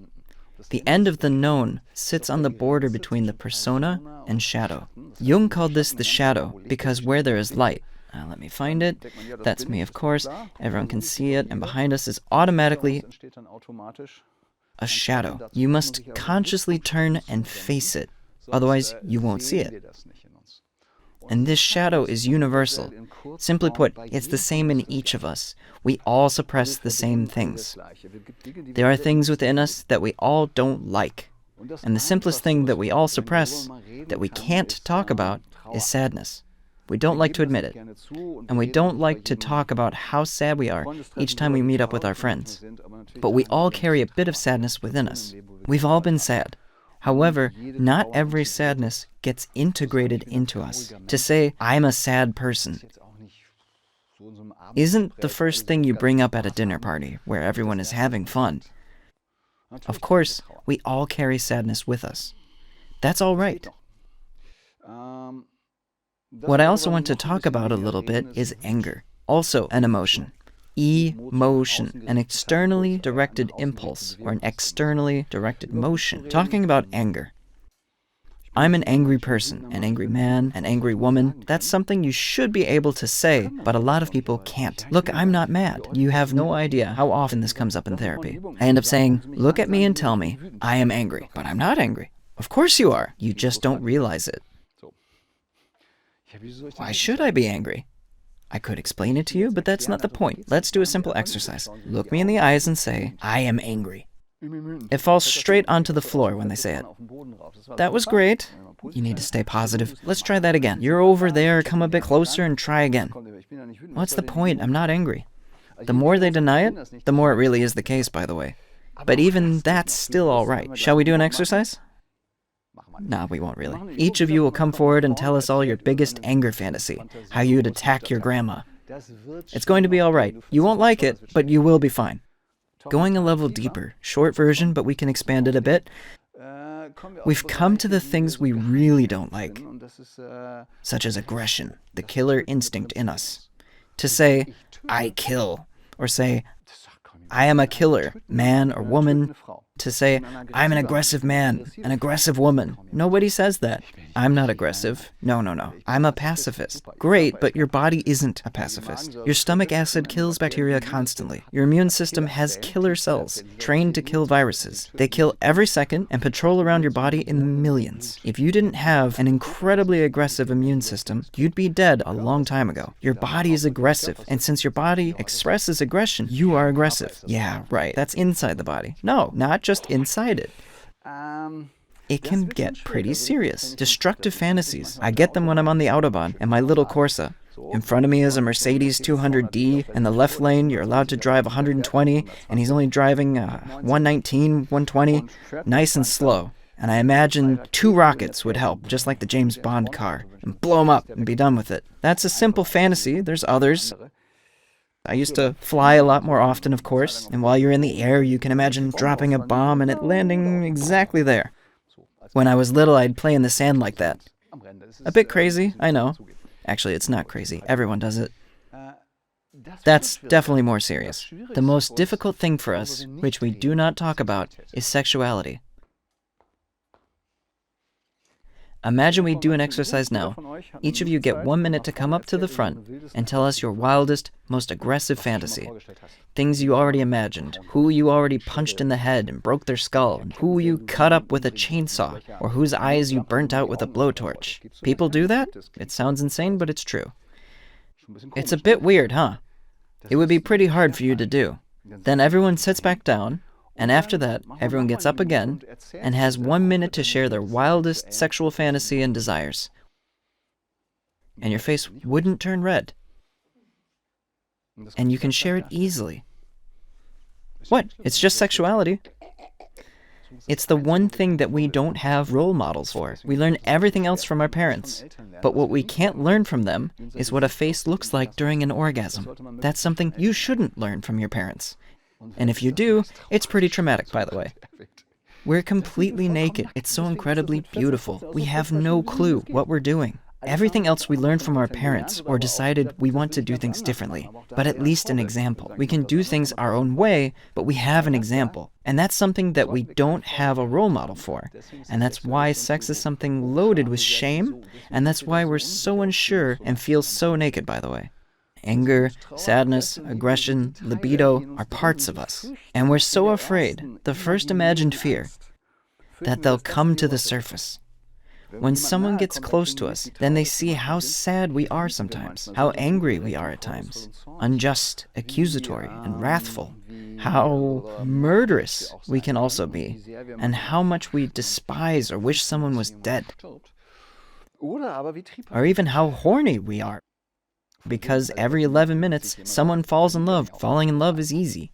The end of the known sits on the border between the persona and shadow. Jung called this the shadow because where there is light, let me find it, that's me of course, everyone can see it, and behind us is automatically a shadow. You must consciously turn and face it, otherwise you won't see it. And this shadow is universal. Simply put, it's the same in each of us. We all suppress the same things. There are things within us that we all don't like. And the simplest thing that we all suppress, that we can't talk about, is sadness. We don't like to admit it. And we don't like to talk about how sad we are each time we meet up with our friends. But we all carry a bit of sadness within us. We've all been sad. However, not every sadness gets integrated into us. To say, I'm a sad person, isn't the first thing you bring up at a dinner party where everyone is having fun. Of course, we all carry sadness with us. That's all right. What I also want to talk about a little bit is anger, also an emotion. Emotion, an externally directed impulse, or an externally directed motion. Talking about anger. I'm an angry person, an angry man, an angry woman. That's something you should be able to say, but a lot of people can't. Look, I'm not mad. You have no idea how often this comes up in therapy. I end up saying, look at me and tell me, I am angry, but I'm not angry. Of course you are. You just don't realize it. Why should I be angry? I could explain it to you, but that's not the point. Let's do a simple exercise. Look me in the eyes and say, I am angry. It falls straight onto the floor when they say it. That was great. You need to stay positive. Let's try that again. You're over there, come a bit closer and try again. What's the point? I'm not angry. The more they deny it, the more it really is the case, by the way. But even that's still all right. Shall we do an exercise? No, we won't really. Each of you will come forward and tell us all your biggest anger fantasy, how you'd attack your grandma. It's going to be all right. You won't like it, but you will be fine. Going a level deeper, short version, but we can expand it a bit. We've come to the things we really don't like, such as aggression, the killer instinct in us. To say, I kill, or say, I am a killer, man or woman. To say, I'm an aggressive man, an aggressive woman. Nobody says that. I'm not aggressive. No. I'm a pacifist. Great, but your body isn't a pacifist. Your stomach acid kills bacteria constantly. Your immune system has killer cells, trained to kill viruses. They kill every second and patrol around your body in the millions. If you didn't have an incredibly aggressive immune system, you'd be dead a long time ago. Your body is aggressive, and since your body expresses aggression, you are aggressive. Yeah, right. That's inside the body. No, not just inside it. It can get pretty serious. Destructive fantasies. I get them when I'm on the Autobahn and my little Corsa. In front of me is a Mercedes 200D, and the left lane you're allowed to drive 120, and he's only driving 119, 120, nice and slow. And I imagine 2 rockets would help, just like the James Bond car, and blow him up and be done with it. That's a simple fantasy. There's others. I used to fly a lot more often, of course, and while you're in the air, you can imagine dropping a bomb and it landing exactly there. When I was little, I'd play in the sand like that. A bit crazy, I know. Actually, it's not crazy. Everyone does it. That's definitely more serious. The most difficult thing for us, which we do not talk about, is sexuality. Imagine we do an exercise now. Each of you get 1 minute to come up to the front and tell us your wildest, most aggressive fantasy. Things you already imagined, who you already punched in the head and broke their skull, who you cut up with a chainsaw, or whose eyes you burnt out with a blowtorch. People do that? It sounds insane, but it's true. It's a bit weird, huh? It would be pretty hard for you to do. Then everyone sits back down, and after that, everyone gets up again and has 1 minute to share their wildest sexual fantasy and desires. And your face wouldn't turn red. And you can share it easily. What? It's just sexuality. It's the one thing that we don't have role models for. We learn everything else from our parents. But what we can't learn from them is what a face looks like during an orgasm. That's something you shouldn't learn from your parents. And if you do, it's pretty traumatic, by the way. We're completely naked. It's so incredibly beautiful. We have no clue what we're doing. Everything else we learned from our parents or decided we want to do things differently. But at least an example. We can do things our own way, but we have an example. And that's something that we don't have a role model for. And that's why sex is something loaded with shame, and that's why we're so unsure and feel so naked, by the way. Anger, sadness, aggression, libido are parts of us. And we're so afraid, the first imagined fear, that they'll come to the surface. When someone gets close to us, then they see how sad we are sometimes, how angry we are at times, unjust, accusatory, and wrathful, how murderous we can also be, and how much we despise or wish someone was dead, or even how horny we are. Because every 11 minutes, someone falls in love. Falling in love is easy.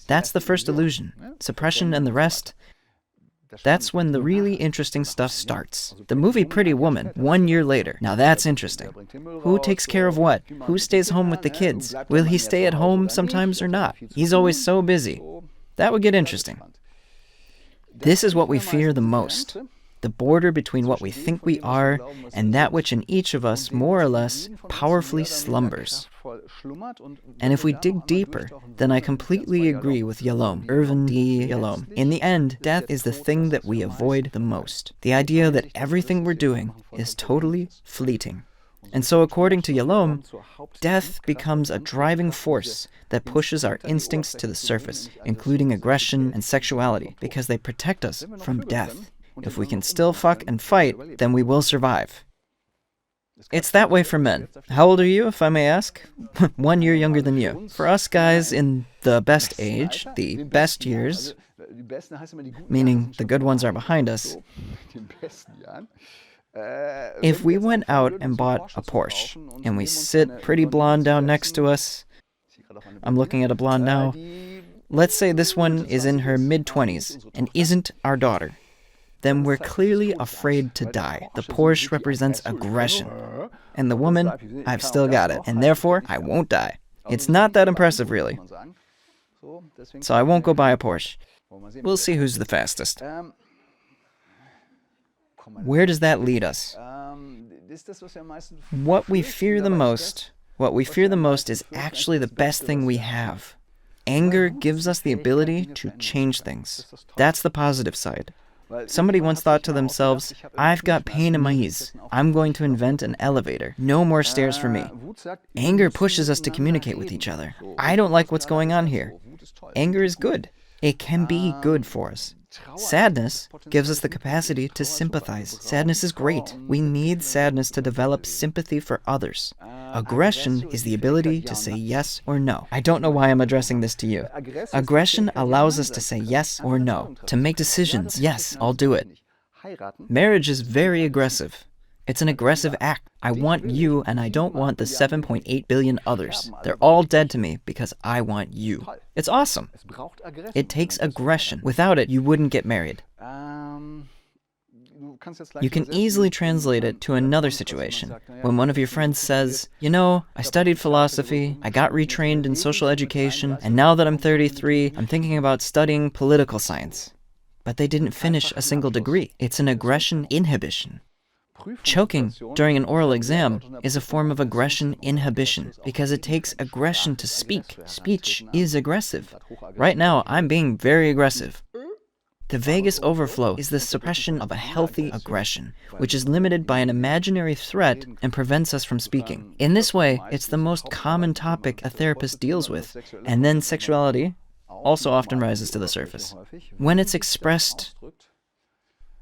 That's the first illusion. Suppression and the rest, that's when the really interesting stuff starts. The movie Pretty Woman, 1 year later. Now that's interesting. Who takes care of what? Who stays home with the kids? Will he stay at home sometimes or not? He's always so busy. That would get interesting. This is what we fear the most. The border between what we think we are and that which in each of us more or less powerfully slumbers. And if we dig deeper, then I completely agree with Yalom, Irvin D. Yalom. In the end, death is the thing that we avoid the most. The idea that everything we're doing is totally fleeting. And so according to Yalom, death becomes a driving force that pushes our instincts to the surface, including aggression and sexuality, because they protect us from death. If we can still fuck and fight, then we will survive. It's that way for men. How old are you, if I may ask? 1 year younger than you. For us guys in the best age, the best years, meaning the good ones are behind us, if we went out and bought a Porsche, and we sit pretty blonde down next to us, I'm looking at a blonde now, let's say this one is in her mid-20s and isn't our daughter. Then we're clearly afraid to die. The Porsche represents aggression. And the woman, I've still got it. And therefore, I won't die. It's not that impressive, really. So I won't go buy a Porsche. We'll see who's the fastest. Where does that lead us? What we fear the most is actually the best thing we have. Anger gives us the ability to change things. That's the positive side. Somebody once thought to themselves, I've got pain in my knees. I'm going to invent an elevator. No more stairs for me. Anger pushes us to communicate with each other. I don't like what's going on here. Anger is good. It can be good for us. Sadness gives us the capacity to sympathize. Sadness is great. We need sadness to develop sympathy for others. Aggression is the ability to say yes or no. I don't know why I'm addressing this to you. Aggression allows us to say yes or no, to make decisions. Yes, I'll do it. Marriage is very aggressive. It's an aggressive act. I want you, and I don't want the 7.8 billion others. They're all dead to me because I want you. It's awesome. It takes aggression. Without it, you wouldn't get married. You can easily translate it to another situation. When one of your friends says, you know, I studied philosophy, I got retrained in social education, and now that I'm 33, I'm thinking about studying political science. But they didn't finish a single degree. It's an aggression inhibition. Choking during an oral exam is a form of aggression inhibition because it takes aggression to speak. Speech is aggressive. Right now, I'm being very aggressive. The vagus overflow is the suppression of a healthy aggression, which is limited by an imaginary threat and prevents us from speaking. In this way, it's the most common topic a therapist deals with, and then sexuality also often rises to the surface. When it's expressed,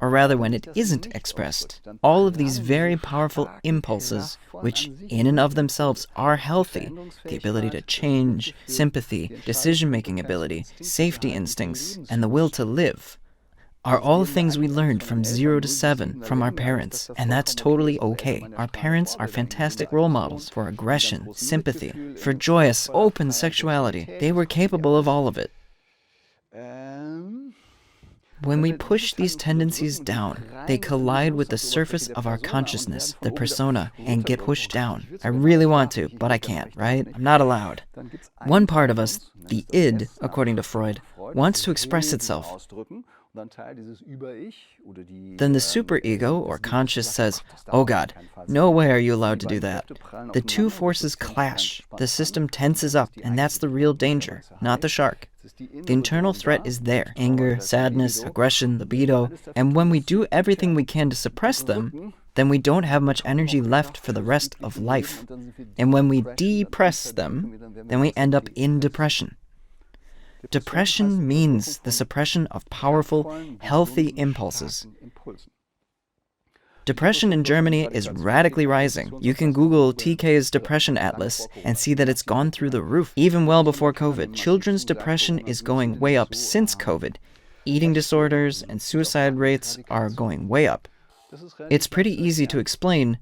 or rather when it isn't expressed, all of these very powerful impulses, which in and of themselves are healthy, the ability to change, sympathy, decision-making ability, safety instincts, and the will to live, are all things we learned from 0 to 7 from our parents, and that's totally okay. Our parents are fantastic role models for aggression, sympathy, for joyous, open sexuality. They were capable of all of it. When we push these tendencies down, they collide with the surface of our consciousness, the persona, and get pushed down. I really want to, but I can't, right? I'm not allowed. One part of us, the id, according to Freud, wants to express itself. Then the superego, or conscious, says, oh God, no way are you allowed to do that. The two forces clash, the system tenses up, and that's the real danger, not the shark. The internal threat is there, anger, sadness, aggression, libido, and when we do everything we can to suppress them, then we don't have much energy left for the rest of life. And when we depress them, then we end up in depression. Depression means the suppression of powerful, healthy impulses. Depression in Germany is radically rising. You can Google TK's Depression Atlas and see that it's gone through the roof, even well before COVID. Children's depression is going way up since COVID. Eating disorders and suicide rates are going way up. It's pretty easy to explain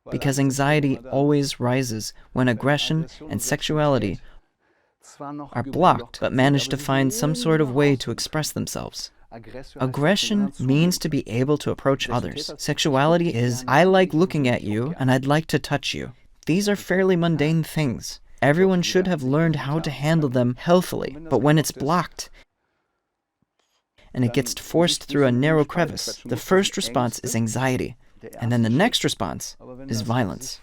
because anxiety always rises when aggression and sexuality are blocked but manage to find some sort of way to express themselves. Aggression means to be able to approach others. Sexuality is, I like looking at you and I'd like to touch you. These are fairly mundane things. Everyone should have learned how to handle them healthily, but when it's blocked and it gets forced through a narrow crevice, the first response is anxiety, and then the next response is violence.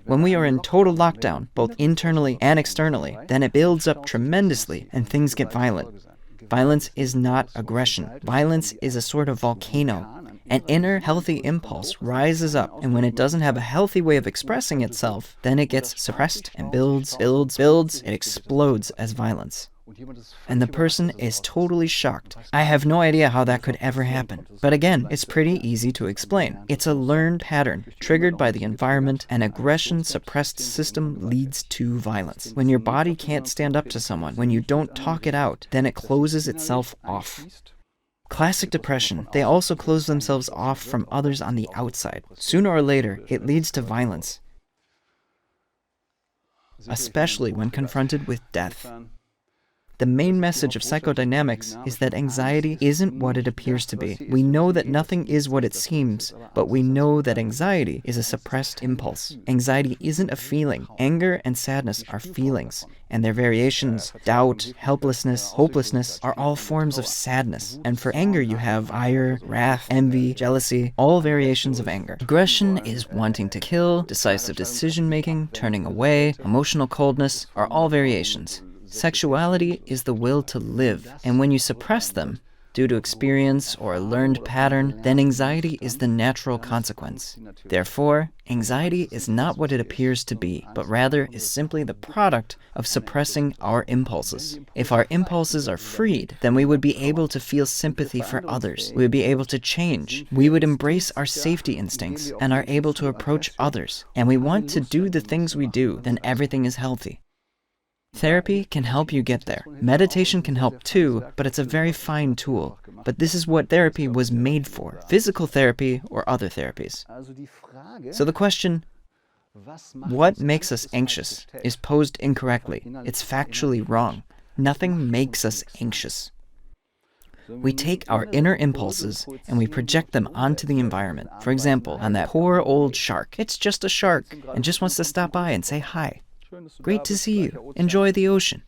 When we are in total lockdown, both internally and externally, then it builds up tremendously and things get violent. Violence is not aggression. Violence is a sort of volcano. An inner healthy impulse rises up, and when it doesn't have a healthy way of expressing itself, then it gets suppressed and builds, it explodes as violence. And the person is totally shocked. I have no idea how that could ever happen. But again, it's pretty easy to explain. It's a learned pattern, triggered by the environment. An aggression-suppressed system leads to violence. When your body can't stand up to someone, when you don't talk it out, then it closes itself off. Classic depression, they also close themselves off from others on the outside. Sooner or later, it leads to violence, especially when confronted with death. The main message of psychodynamics is that anxiety isn't what it appears to be. We know that nothing is what it seems, but we know that anxiety is a suppressed impulse. Anxiety isn't a feeling. Anger and sadness are feelings, and their variations, doubt, helplessness, hopelessness, are all forms of sadness. And for anger you have ire, wrath, envy, jealousy, all variations of anger. Aggression is wanting to kill, decisive decision-making, turning away, emotional coldness, are all variations. Sexuality is the will to live, and when you suppress them, due to experience or a learned pattern, then anxiety is the natural consequence. Therefore, anxiety is not what it appears to be, but rather is simply the product of suppressing our impulses. If our impulses are freed, then we would be able to feel sympathy for others. We would be able to change. We would embrace our safety instincts and are able to approach others. And we want to do the things we do, then everything is healthy. Therapy can help you get there. Meditation can help too, but it's a very fine tool. But this is what therapy was made for: physical therapy or other therapies. So the question, what makes us anxious, is posed incorrectly. It's factually wrong. Nothing makes us anxious. We take our inner impulses and we project them onto the environment. For example, on that poor old shark. It's just a shark and just wants to stop by and say hi. Great to see you. Enjoy the ocean.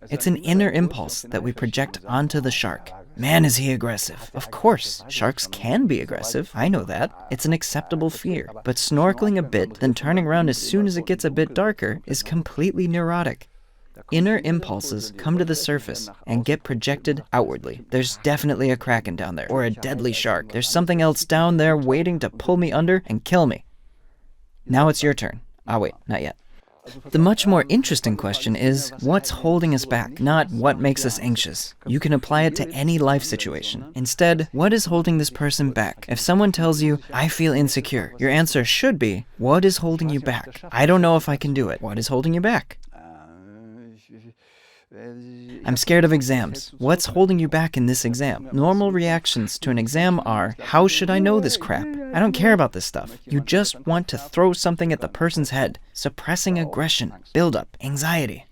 It's an inner impulse that we project onto the shark. Man, is he aggressive? Of course, sharks can be aggressive. I know that. It's an acceptable fear. But snorkeling a bit, then turning around as soon as it gets a bit darker, is completely neurotic. Inner impulses come to the surface and get projected outwardly. There's definitely a kraken down there, or a deadly shark. There's something else down there waiting to pull me under and kill me. Now it's your turn. Ah, wait, not yet. The much more interesting question is, what's holding us back, not what makes us anxious. You can apply it to any life situation. Instead, what is holding this person back? If someone tells you, I feel insecure, your answer should be, what is holding you back? I don't know if I can do it. What is holding you back? I'm scared of exams. What's holding you back in this exam? Normal reactions to an exam are, how should I know this crap? I don't care about this stuff. You just want to throw something at the person's head. Suppressing aggression, buildup, anxiety.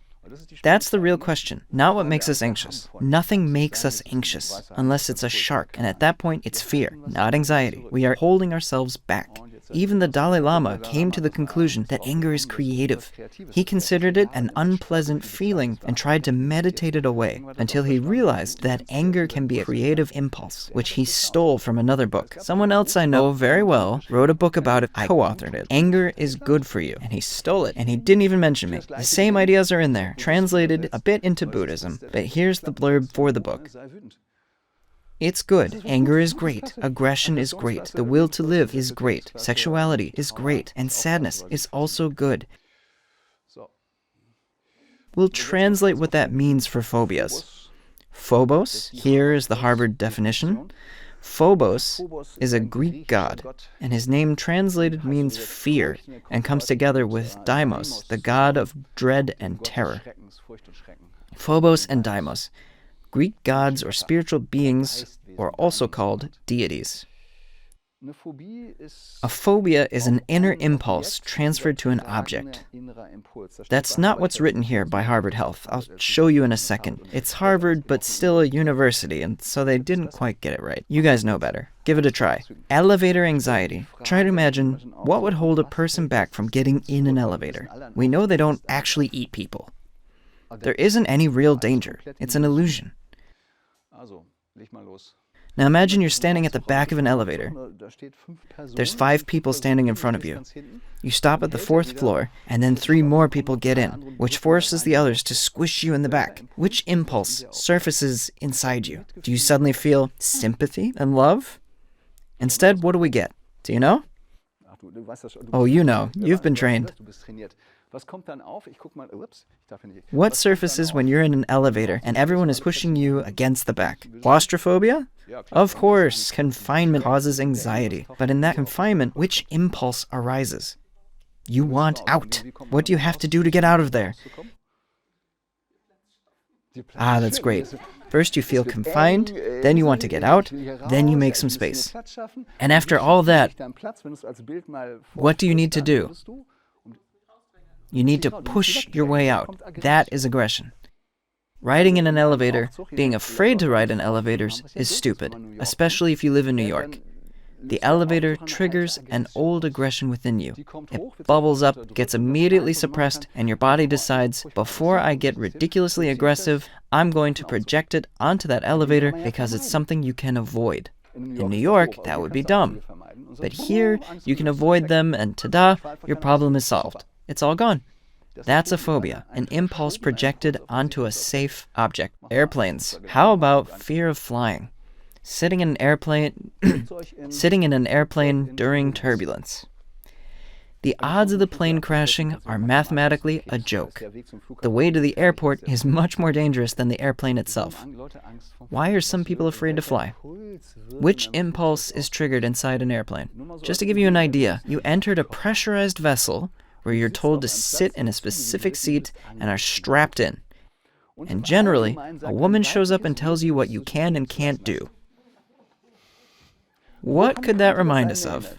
That's the real question, not what makes us anxious. Nothing makes us anxious, unless it's a shark, and at that point it's fear, not anxiety. We are holding ourselves back. Even the Dalai Lama came to the conclusion that anger is creative. He considered it an unpleasant feeling and tried to meditate it away until he realized that anger can be a creative impulse, which he stole from another book. Someone else I know very well wrote a book about it. I co-authored it. Anger is good for you. And he stole it, and he didn't even mention me. The same ideas are in there, translated a bit into Buddhism, but here's the blurb for the book. It's good. Anger is great. Aggression is great. The will to live is great. Sexuality is great. And sadness is also good. We'll translate what that means for phobias. Phobos, here is the Harvard definition. Phobos is a Greek god, and his name translated means fear, and comes together with Deimos, the god of dread and terror. Phobos and Deimos, Greek gods or spiritual beings, or also called deities. A phobia is an inner impulse transferred to an object. That's not what's written here by Harvard Health. I'll show you in a second. It's Harvard, but still a university, and so they didn't quite get it right. You guys know better. Give it a try. Elevator anxiety. Try to imagine what would hold a person back from getting in an elevator. We know they don't actually eat people. There isn't any real danger. It's an illusion. Now imagine you're standing at the back of an elevator. There's 5 people standing in front of you. You stop at the 4th floor, and then 3 more people get in, which forces the others to squish you in the back. Which impulse surfaces inside you? Do you suddenly feel sympathy and love? Instead, what do we get? Do you know? Oh, you know. You've been trained. What surfaces when you're in an elevator and everyone is pushing you against the back? Claustrophobia? Of course, confinement causes anxiety. But in that confinement, which impulse arises? You want out. What do you have to do to get out of there? Ah, that's great. First you feel confined, then you want to get out, then you make some space. And after all that, what do you need to do? You need to push your way out. That is aggression. Riding in an elevator, being afraid to ride in elevators, is stupid, especially if you live in New York. The elevator triggers an old aggression within you. It bubbles up, gets immediately suppressed, and your body decides, before I get ridiculously aggressive, I'm going to project it onto that elevator because it's something you can avoid. In New York, that would be dumb. But here, you can avoid them, and ta-da, your problem is solved. It's all gone. That's a phobia, an impulse projected onto a safe object. Airplanes. How about fear of flying? Sitting in an airplane during turbulence. The odds of the plane crashing are mathematically a joke. The way to the airport is much more dangerous than the airplane itself. Why are some people afraid to fly? Which impulse is triggered inside an airplane? Just to give you an idea, you entered a pressurized vessel where you're told to sit in a specific seat and are strapped in. And generally, a woman shows up and tells you what you can and can't do. What could that remind us of?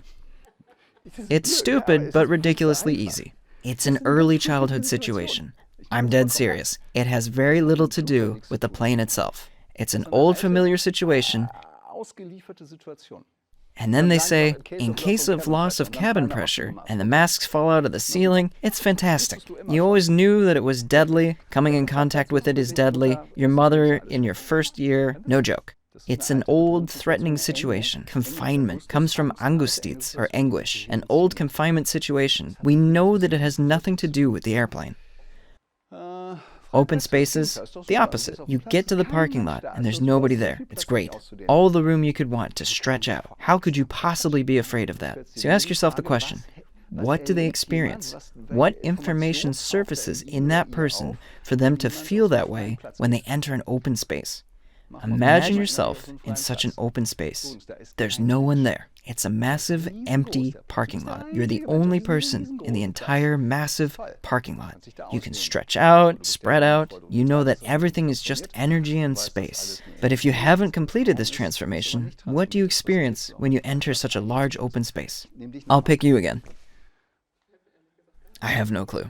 It's stupid, but ridiculously easy. It's an early childhood situation. I'm dead serious. It has very little to do with the plane itself. It's an old familiar situation. And then they say, in case of loss of cabin pressure and the masks fall out of the ceiling, it's fantastic. You always knew that it was deadly. Coming in contact with it is deadly. Your mother in your first year, no joke. It's an old, threatening situation. Confinement comes from Angustit, or anguish, an old confinement situation. We know that it has nothing to do with the airplane. Open spaces, the opposite. You get to the parking lot, and there's nobody there. It's great. All the room you could want to stretch out. How could you possibly be afraid of that? So you ask yourself the question, what do they experience? What information surfaces in that person for them to feel that way when they enter an open space? Imagine yourself in such an open space. There's no one there. It's a massive, empty parking lot. You're the only person in the entire massive parking lot. You can stretch out, spread out. You know that everything is just energy and space. But if you haven't completed this transformation, what do you experience when you enter such a large open space? I'll pick you again. I have no clue.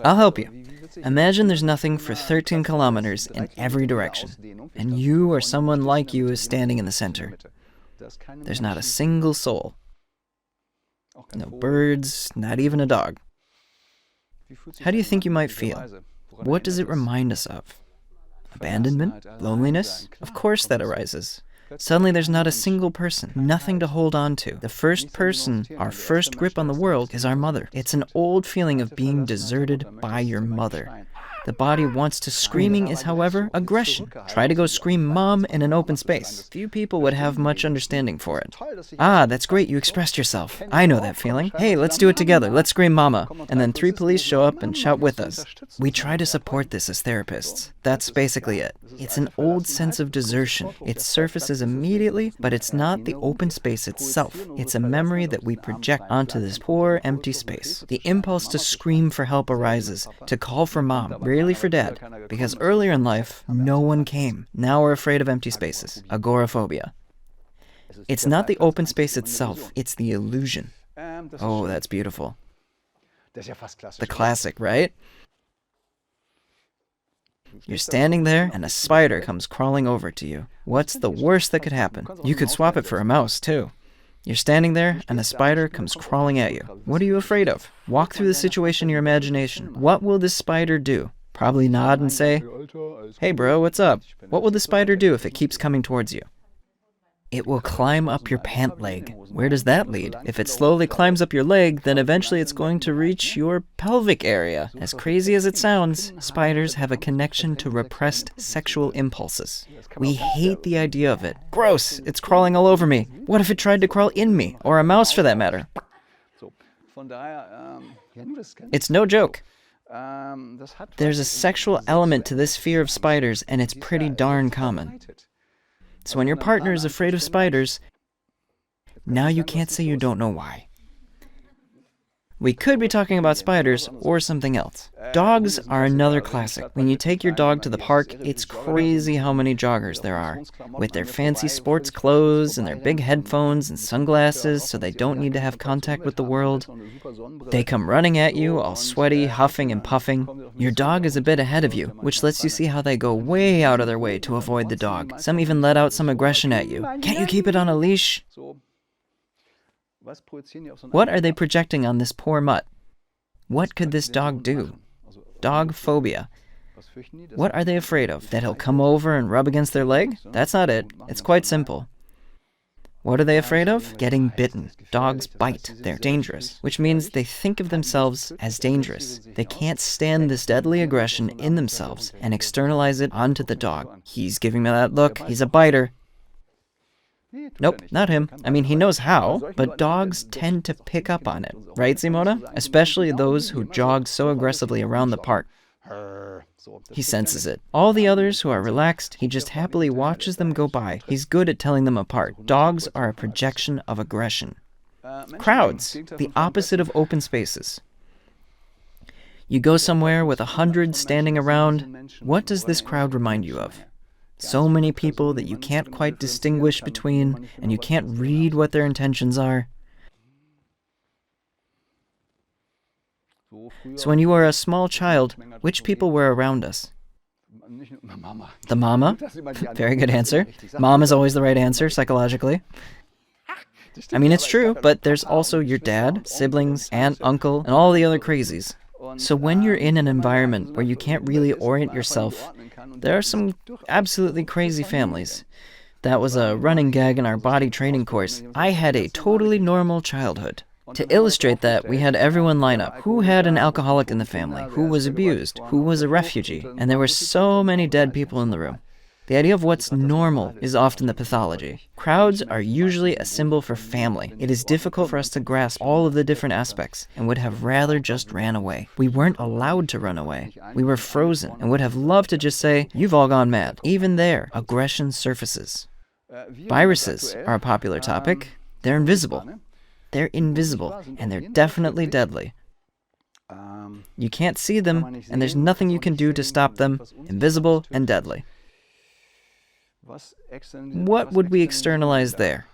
I'll help you. Imagine there's nothing for 13 kilometers in every direction, and you or someone like you is standing in the center. There's not a single soul. No birds, not even a dog. How do you think you might feel? What does it remind us of? Abandonment? Loneliness? Of course that arises. Suddenly there's not a single person, nothing to hold on to. The first person, our first grip on the world, is our mother. It's an old feeling of being deserted by your mother. The body wants to. Screaming is, however, aggression. Try to go scream mom in an open space. Few people would have much understanding for it. Ah, that's great, you expressed yourself. I know that feeling. Hey, let's do it together. Let's scream mama. And then 3 police show up and shout with us. We try to support this as therapists. That's basically it. It's an old sense of desertion. It surfaces immediately, but it's not the open space itself. It's a memory that we project onto this poor, empty space. The impulse to scream for help arises, to call for mom, rarely for dad, because earlier in life, no one came. Now we're afraid of empty spaces. Agoraphobia. It's not the open space itself, it's the illusion. Oh, that's beautiful. The classic, right? You're standing there, and a spider comes crawling over to you. What's the worst that could happen? You could swap it for a mouse, too. You're standing there, and a spider comes crawling at you. What are you afraid of? Walk through the situation in your imagination. What will this spider do? Probably nod and say, "Hey bro, what's up?" What will the spider do if it keeps coming towards you? It will climb up your pant leg. Where does that lead? If it slowly climbs up your leg, then eventually it's going to reach your pelvic area. As crazy as it sounds, spiders have a connection to repressed sexual impulses. We hate the idea of it. Gross! It's crawling all over me. What if it tried to crawl in me? Or a mouse for that matter? It's no joke. There's a sexual element to this fear of spiders, and it's pretty darn common. So when your partner is afraid of spiders, now you can't say you don't know why. We could be talking about spiders or something else. Dogs are another classic. When you take your dog to the park, it's crazy how many joggers there are, with their fancy sports clothes and their big headphones and sunglasses so they don't need to have contact with the world. They come running at you, all sweaty, huffing and puffing. Your dog is a bit ahead of you, which lets you see how they go way out of their way to avoid the dog. Some even let out some aggression at you. Can't you keep it on a leash? What are they projecting on this poor mutt? What could this dog do? Dog phobia. What are they afraid of? That he'll come over and rub against their leg? That's not it. It's quite simple. What are they afraid of? Getting bitten. Dogs bite. They're dangerous, which means they think of themselves as dangerous. They can't stand this deadly aggression in themselves and externalize it onto the dog. He's giving me that look. He's a biter. Nope, not him. I mean, he knows how, but dogs tend to pick up on it. Right, Simona? Especially those who jog so aggressively around the park. He senses it. All the others who are relaxed, he just happily watches them go by. He's good at telling them apart. Dogs are a projection of aggression. Crowds, the opposite of open spaces. You go somewhere with 100 standing around, what does this crowd remind you of? So many people that you can't quite distinguish between, and you can't read what their intentions are. So when you were a small child, which people were around us? The mama? Very good answer. Mom is always the right answer, psychologically. I mean, it's true, but there's also your dad, siblings, aunt, uncle, and all the other crazies. So when you're in an environment where you can't really orient yourself, there are some absolutely crazy families. That was a running gag in our body training course. I had a totally normal childhood. To illustrate that, we had everyone line up. Who had an alcoholic in the family? Who was abused? Who was a refugee? And there were so many dead people in the room. The idea of what's normal is often the pathology. Crowds are usually a symbol for family. It is difficult for us to grasp all of the different aspects and would have rather just ran away. We weren't allowed to run away. We were frozen and would have loved to just say, "You've all gone mad." Even there, aggression surfaces. Viruses are a popular topic. They're invisible. They're invisible, and they're definitely deadly. You can't see them, and there's nothing you can do to stop them. Invisible and deadly. What would we externalize there?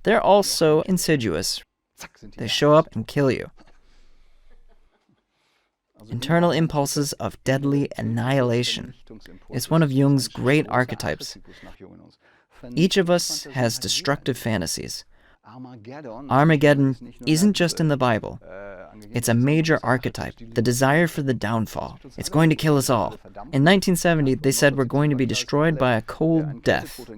They're also insidious. They show up and kill you. Internal impulses of deadly annihilation. It's one of Jung's great archetypes. Each of us has destructive fantasies. Armageddon isn't just in the Bible. It's a major archetype, the desire for the downfall. It's going to kill us all. In 1970, they said we're going to be destroyed by a cold death,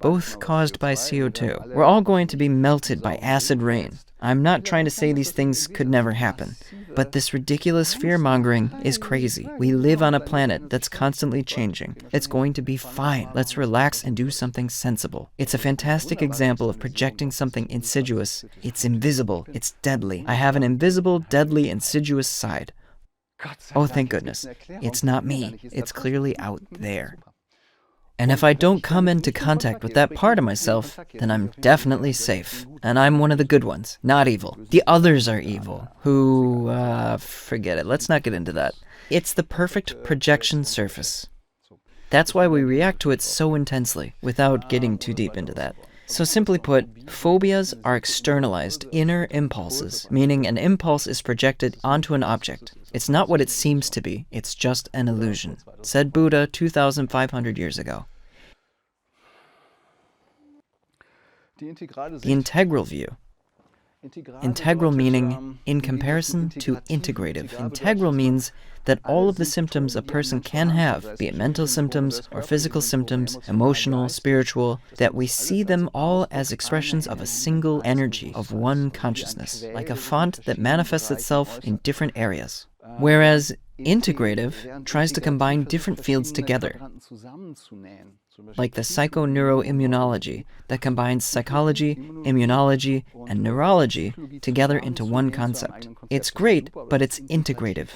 both caused by CO2. We're all going to be melted by acid rain. I'm not trying to say these things could never happen, but this ridiculous fear-mongering is crazy. We live on a planet that's constantly changing. It's going to be fine. Let's relax and do something sensible. It's a fantastic example of projecting something insidious. It's invisible. It's deadly. I have an invisible, deadly, insidious side. Oh, thank goodness. It's not me. It's clearly out there. And if I don't come into contact with that part of myself, then I'm definitely safe. And I'm one of the good ones, not evil. The others are evil, who, forget it, let's not get into that. It's the perfect projection surface. That's why we react to it so intensely, without getting too deep into that. So simply put, phobias are externalized inner impulses, meaning an impulse is projected onto an object. It's not what it seems to be, it's just an illusion, said Buddha 2,500 years ago. The integral view. Integral meaning in comparison to integrative. Integral means that all of the symptoms a person can have, be it mental symptoms or physical symptoms, emotional, spiritual, that we see them all as expressions of a single energy, of one consciousness, like a font that manifests itself in different areas. Whereas integrative tries to combine different fields together, like the psychoneuroimmunology that combines psychology, immunology, and neurology together into one concept. It's great, but it's integrative.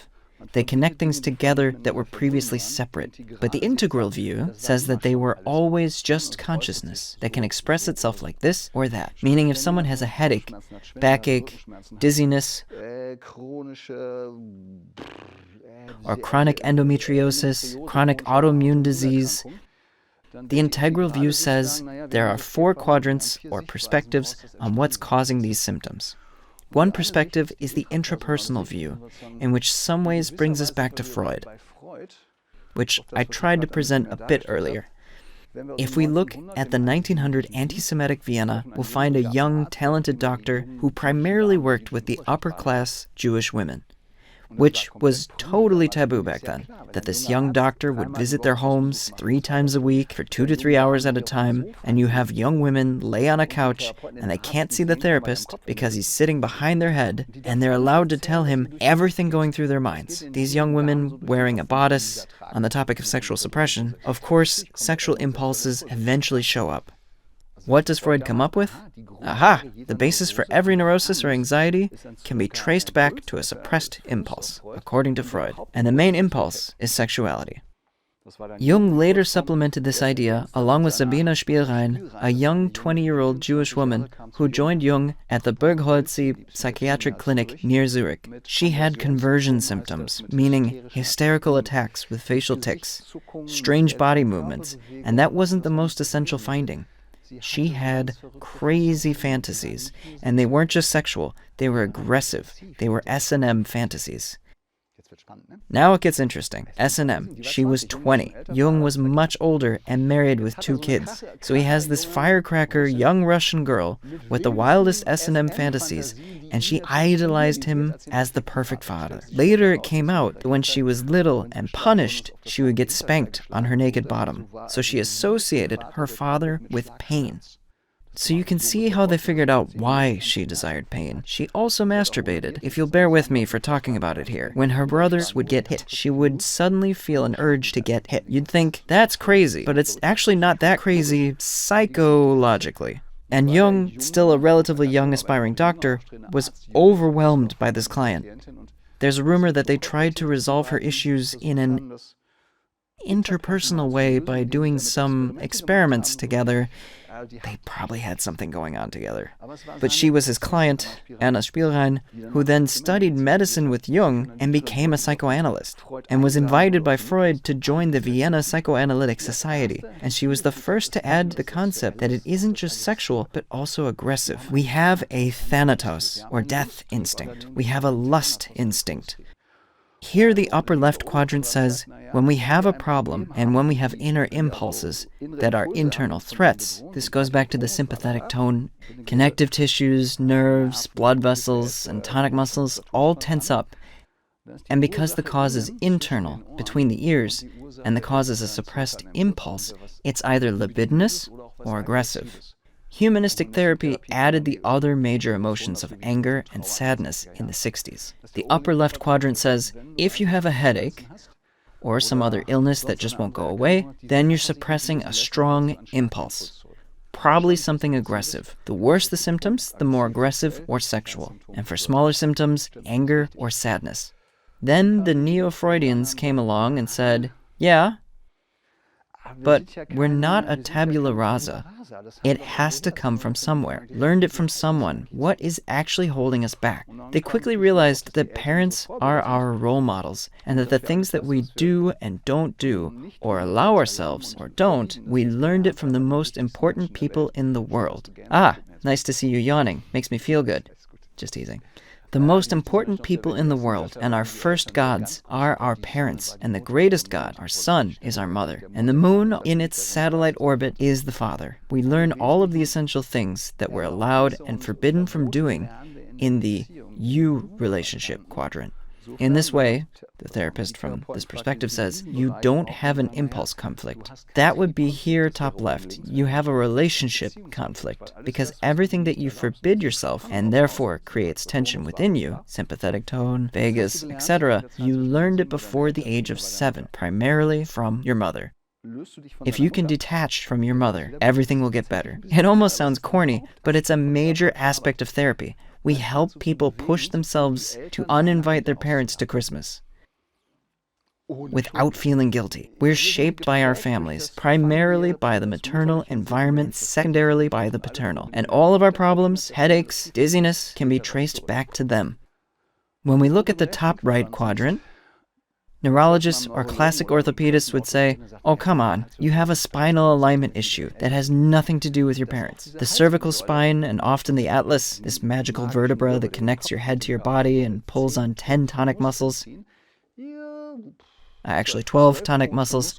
They connect things together that were previously separate. But the integral view says that they were always just consciousness that can express itself like this or that. Meaning if someone has a headache, backache, dizziness, or chronic endometriosis, chronic autoimmune disease, the integral view says there are 4 quadrants or perspectives on what's causing these symptoms. One perspective is the intrapersonal view, in which some ways brings us back to Freud, which I tried to present a bit earlier. If we look at the 1900 anti-Semitic Vienna, we'll find a young, talented doctor who primarily worked with the upper-class Jewish women, which was totally taboo back then, that this young doctor would visit their homes 3 times a week for 2 to 3 hours at a time, and you have young women lay on a couch, and they can't see the therapist because he's sitting behind their head, and they're allowed to tell him everything going through their minds. These young women wearing a bodice. On the topic of sexual suppression, of course, sexual impulses eventually show up. What does Freud come up with? Aha! The basis for every neurosis or anxiety can be traced back to a suppressed impulse, according to Freud. And the main impulse is sexuality. Jung later supplemented this idea along with Sabine Spielrein, a young 20-year-old Jewish woman who joined Jung at the Burgholtzi psychiatric clinic near Zurich. She had conversion symptoms, meaning hysterical attacks with facial tics, strange body movements, and that wasn't the most essential finding. She had crazy fantasies, and they weren't just sexual, they were aggressive. They were S&M fantasies. Now it gets interesting. S&M. She was 20. Jung was much older and married with 2 kids. So he has this firecracker young Russian girl with the wildest S&M fantasies, and she idolized him as the perfect father. Later it came out that when she was little and punished, she would get spanked on her naked bottom. So she associated her father with pain. So you can see how they figured out why she desired pain. She also masturbated. If you'll bear with me for talking about it here. When her brothers would get hit, she would suddenly feel an urge to get hit. You'd think, that's crazy, but it's actually not that crazy psychologically. And Jung, still a relatively young aspiring doctor, was overwhelmed by this client. There's a rumor that they tried to resolve her issues in an interpersonal way by doing some experiments together. They probably had something going on together. But she was his client, Anna Spielrein, who then studied medicine with Jung and became a psychoanalyst, and was invited by Freud to join the Vienna Psychoanalytic Society. And she was the first to add the concept that it isn't just sexual, but also aggressive. We have a thanatos, or death instinct. We have a lust instinct. Here the upper left quadrant says, when we have a problem and when we have inner impulses that are internal threats, this goes back to the sympathetic tone, connective tissues, nerves, blood vessels, and tonic muscles all tense up. And because the cause is internal, between the ears, and the cause is a suppressed impulse, it's either libidinous or aggressive. Humanistic therapy added the other major emotions of anger and sadness in the 60s. The upper left quadrant says, if you have a headache, or some other illness that just won't go away, then you're suppressing a strong impulse. Probably something aggressive. The worse the symptoms, the more aggressive or sexual. And for smaller symptoms, anger or sadness. Then the neo-Freudians came along and said, yeah, but we're not a tabula rasa. It has to come from somewhere. Learned it from someone. What is actually holding us back? They quickly realized that parents are our role models, and that the things that we do and don't do, or allow ourselves, or don't, we learned it from the most important people in the world. Ah, nice to see you yawning. Makes me feel good. Just teasing. The most important people in the world and our first gods are our parents, and the greatest god, our sun, is our mother, and the moon in its satellite orbit is the father. We learn all of the essential things that we're allowed and forbidden from doing in the you relationship quadrant. In this way, the therapist from this perspective says, you don't have an impulse conflict. That would be here top left. You have a relationship conflict, because everything that you forbid yourself and therefore creates tension within you, sympathetic tone, vagus, etc., you learned it before the age of 7, primarily from your mother. If you can detach from your mother, everything will get better. It almost sounds corny, but it's a major aspect of therapy. We help people push themselves to uninvite their parents to Christmas without feeling guilty. We're shaped by our families, primarily by the maternal environment, secondarily by the paternal. And all of our problems, headaches, dizziness, can be traced back to them. When we look at the top right quadrant, neurologists or classic orthopedists would say, oh, come on, you have a spinal alignment issue that has nothing to do with your parents. The cervical spine, and often the atlas, this magical vertebra that connects your head to your body and pulls on 10 tonic muscles, actually 12 tonic muscles,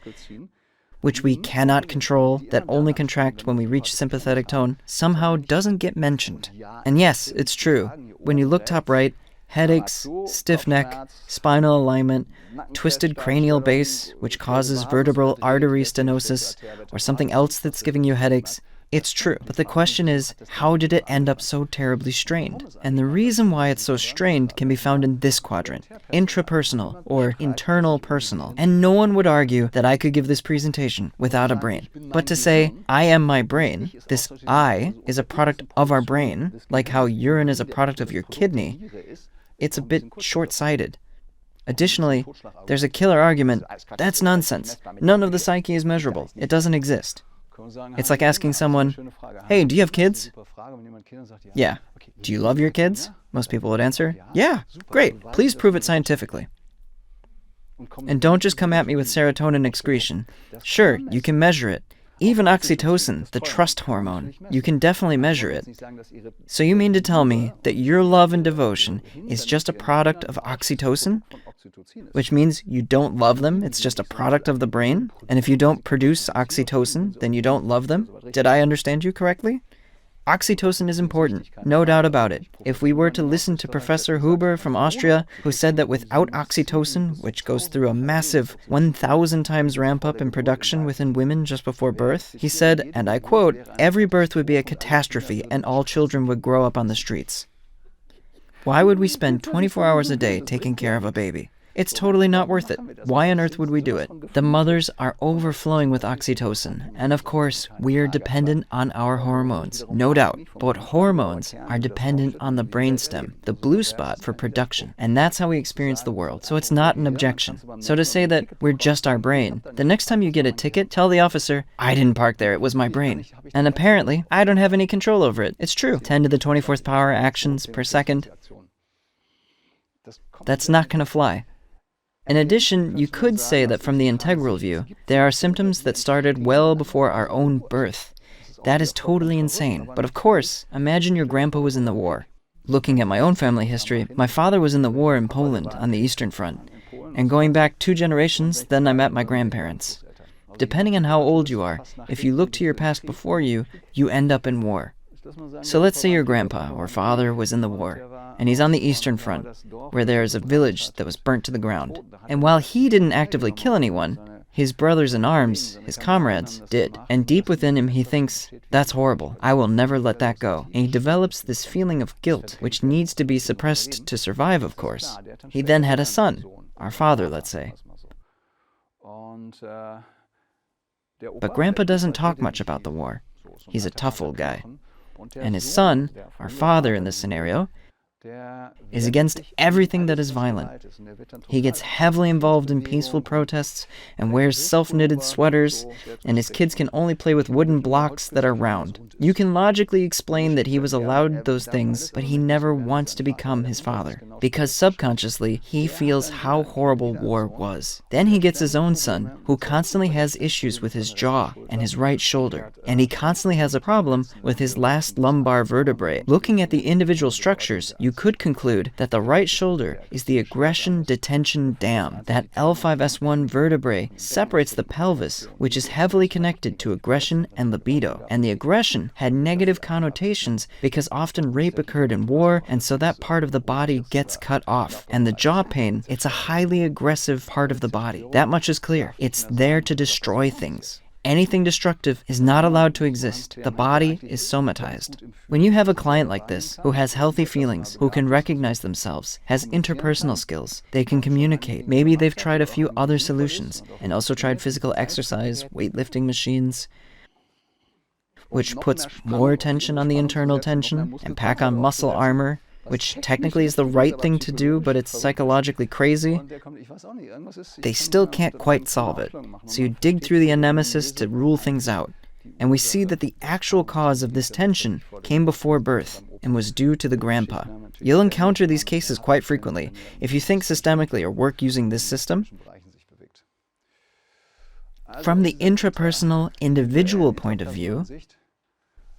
which we cannot control, that only contract when we reach sympathetic tone, somehow doesn't get mentioned. And yes, it's true. When you look top right, headaches, stiff neck, spinal alignment, twisted cranial base, which causes vertebral artery stenosis, or something else that's giving you headaches, it's true. But the question is, how did it end up so terribly strained? And the reason why it's so strained can be found in this quadrant, intrapersonal or internal personal. And no one would argue that I could give this presentation without a brain. But to say, I am my brain, this I is a product of our brain, like how urine is a product of your kidney, it's a bit short-sighted. Additionally, there's a killer argument. That's nonsense. None of the psyche is measurable. It doesn't exist. It's like asking someone, hey, do you have kids? Yeah. Do you love your kids? Most people would answer, yeah, great. Please prove it scientifically. And don't just come at me with serotonin excretion. Sure, you can measure it. Even oxytocin, the trust hormone, you can definitely measure it. So you mean to tell me that your love and devotion is just a product of oxytocin? Which means you don't love them, it's just a product of the brain? And if you don't produce oxytocin, then you don't love them? Did I understand you correctly? Oxytocin is important, no doubt about it. If we were to listen to Professor Huber from Austria, who said that without oxytocin, which goes through a massive 1,000 times ramp up in production within women just before birth, he said, and I quote, every birth would be a catastrophe and all children would grow up on the streets. Why would we spend 24 hours a day taking care of a baby? It's totally not worth it. Why on earth would we do it? The mothers are overflowing with oxytocin, and of course, we are dependent on our hormones, no doubt. But hormones are dependent on the brainstem, the blue spot for production, and that's how we experience the world, so it's not an objection. So to say that we're just our brain, the next time you get a ticket, tell the officer, I didn't park there, it was my brain. And apparently, I don't have any control over it. It's true. 10 to the 24th power actions per second. That's not going to fly. In addition, you could say that from the integral view, there are symptoms that started well before our own birth. That is totally insane. But of course, imagine your grandpa was in the war. Looking at my own family history, my father was in the war in Poland on the Eastern Front. And going back 2 generations, then I met my grandparents. Depending on how old you are, if you look to your past before you, you end up in war. So let's say your grandpa or father was in the war, and he's on the Eastern Front, where there is a village that was burnt to the ground. And while he didn't actively kill anyone, his brothers in arms, his comrades, did. And deep within him he thinks, that's horrible, I will never let that go. And he develops this feeling of guilt, which needs to be suppressed to survive, of course. He then had a son, our father, let's say. But Grandpa doesn't talk much about the war. He's a tough old guy. And his son, our father in this scenario, is against everything that is violent. He gets heavily involved in peaceful protests and wears self-knitted sweaters, and his kids can only play with wooden blocks that are round. You can logically explain that he was allowed those things, but he never wants to become his father, because subconsciously he feels how horrible war was. Then he gets his own son, who constantly has issues with his jaw and his right shoulder, and he constantly has a problem with his last lumbar vertebrae. Looking at the individual structures, you could conclude that the right shoulder is the aggression detention dam. That L5S1 vertebrae separates the pelvis, which is heavily connected to aggression and libido. And the aggression had negative connotations because often rape occurred in war, and so that part of the body gets cut off. And the jaw pain, it's a highly aggressive part of the body. That much is clear. It's there to destroy things. Anything destructive is not allowed to exist. The body is somatized. When you have a client like this, who has healthy feelings, who can recognize themselves, has interpersonal skills, they can communicate, maybe they've tried a few other solutions, and also tried physical exercise, weightlifting machines, which puts more tension on the internal tension, and pack on muscle armor, which technically is the right thing to do, but it's psychologically crazy, they still can't quite solve it. So you dig through the anemesis to rule things out. And we see that the actual cause of this tension came before birth and was due to the grandpa. You'll encounter these cases quite frequently if you think systemically or work using this system. From the intrapersonal, individual point of view,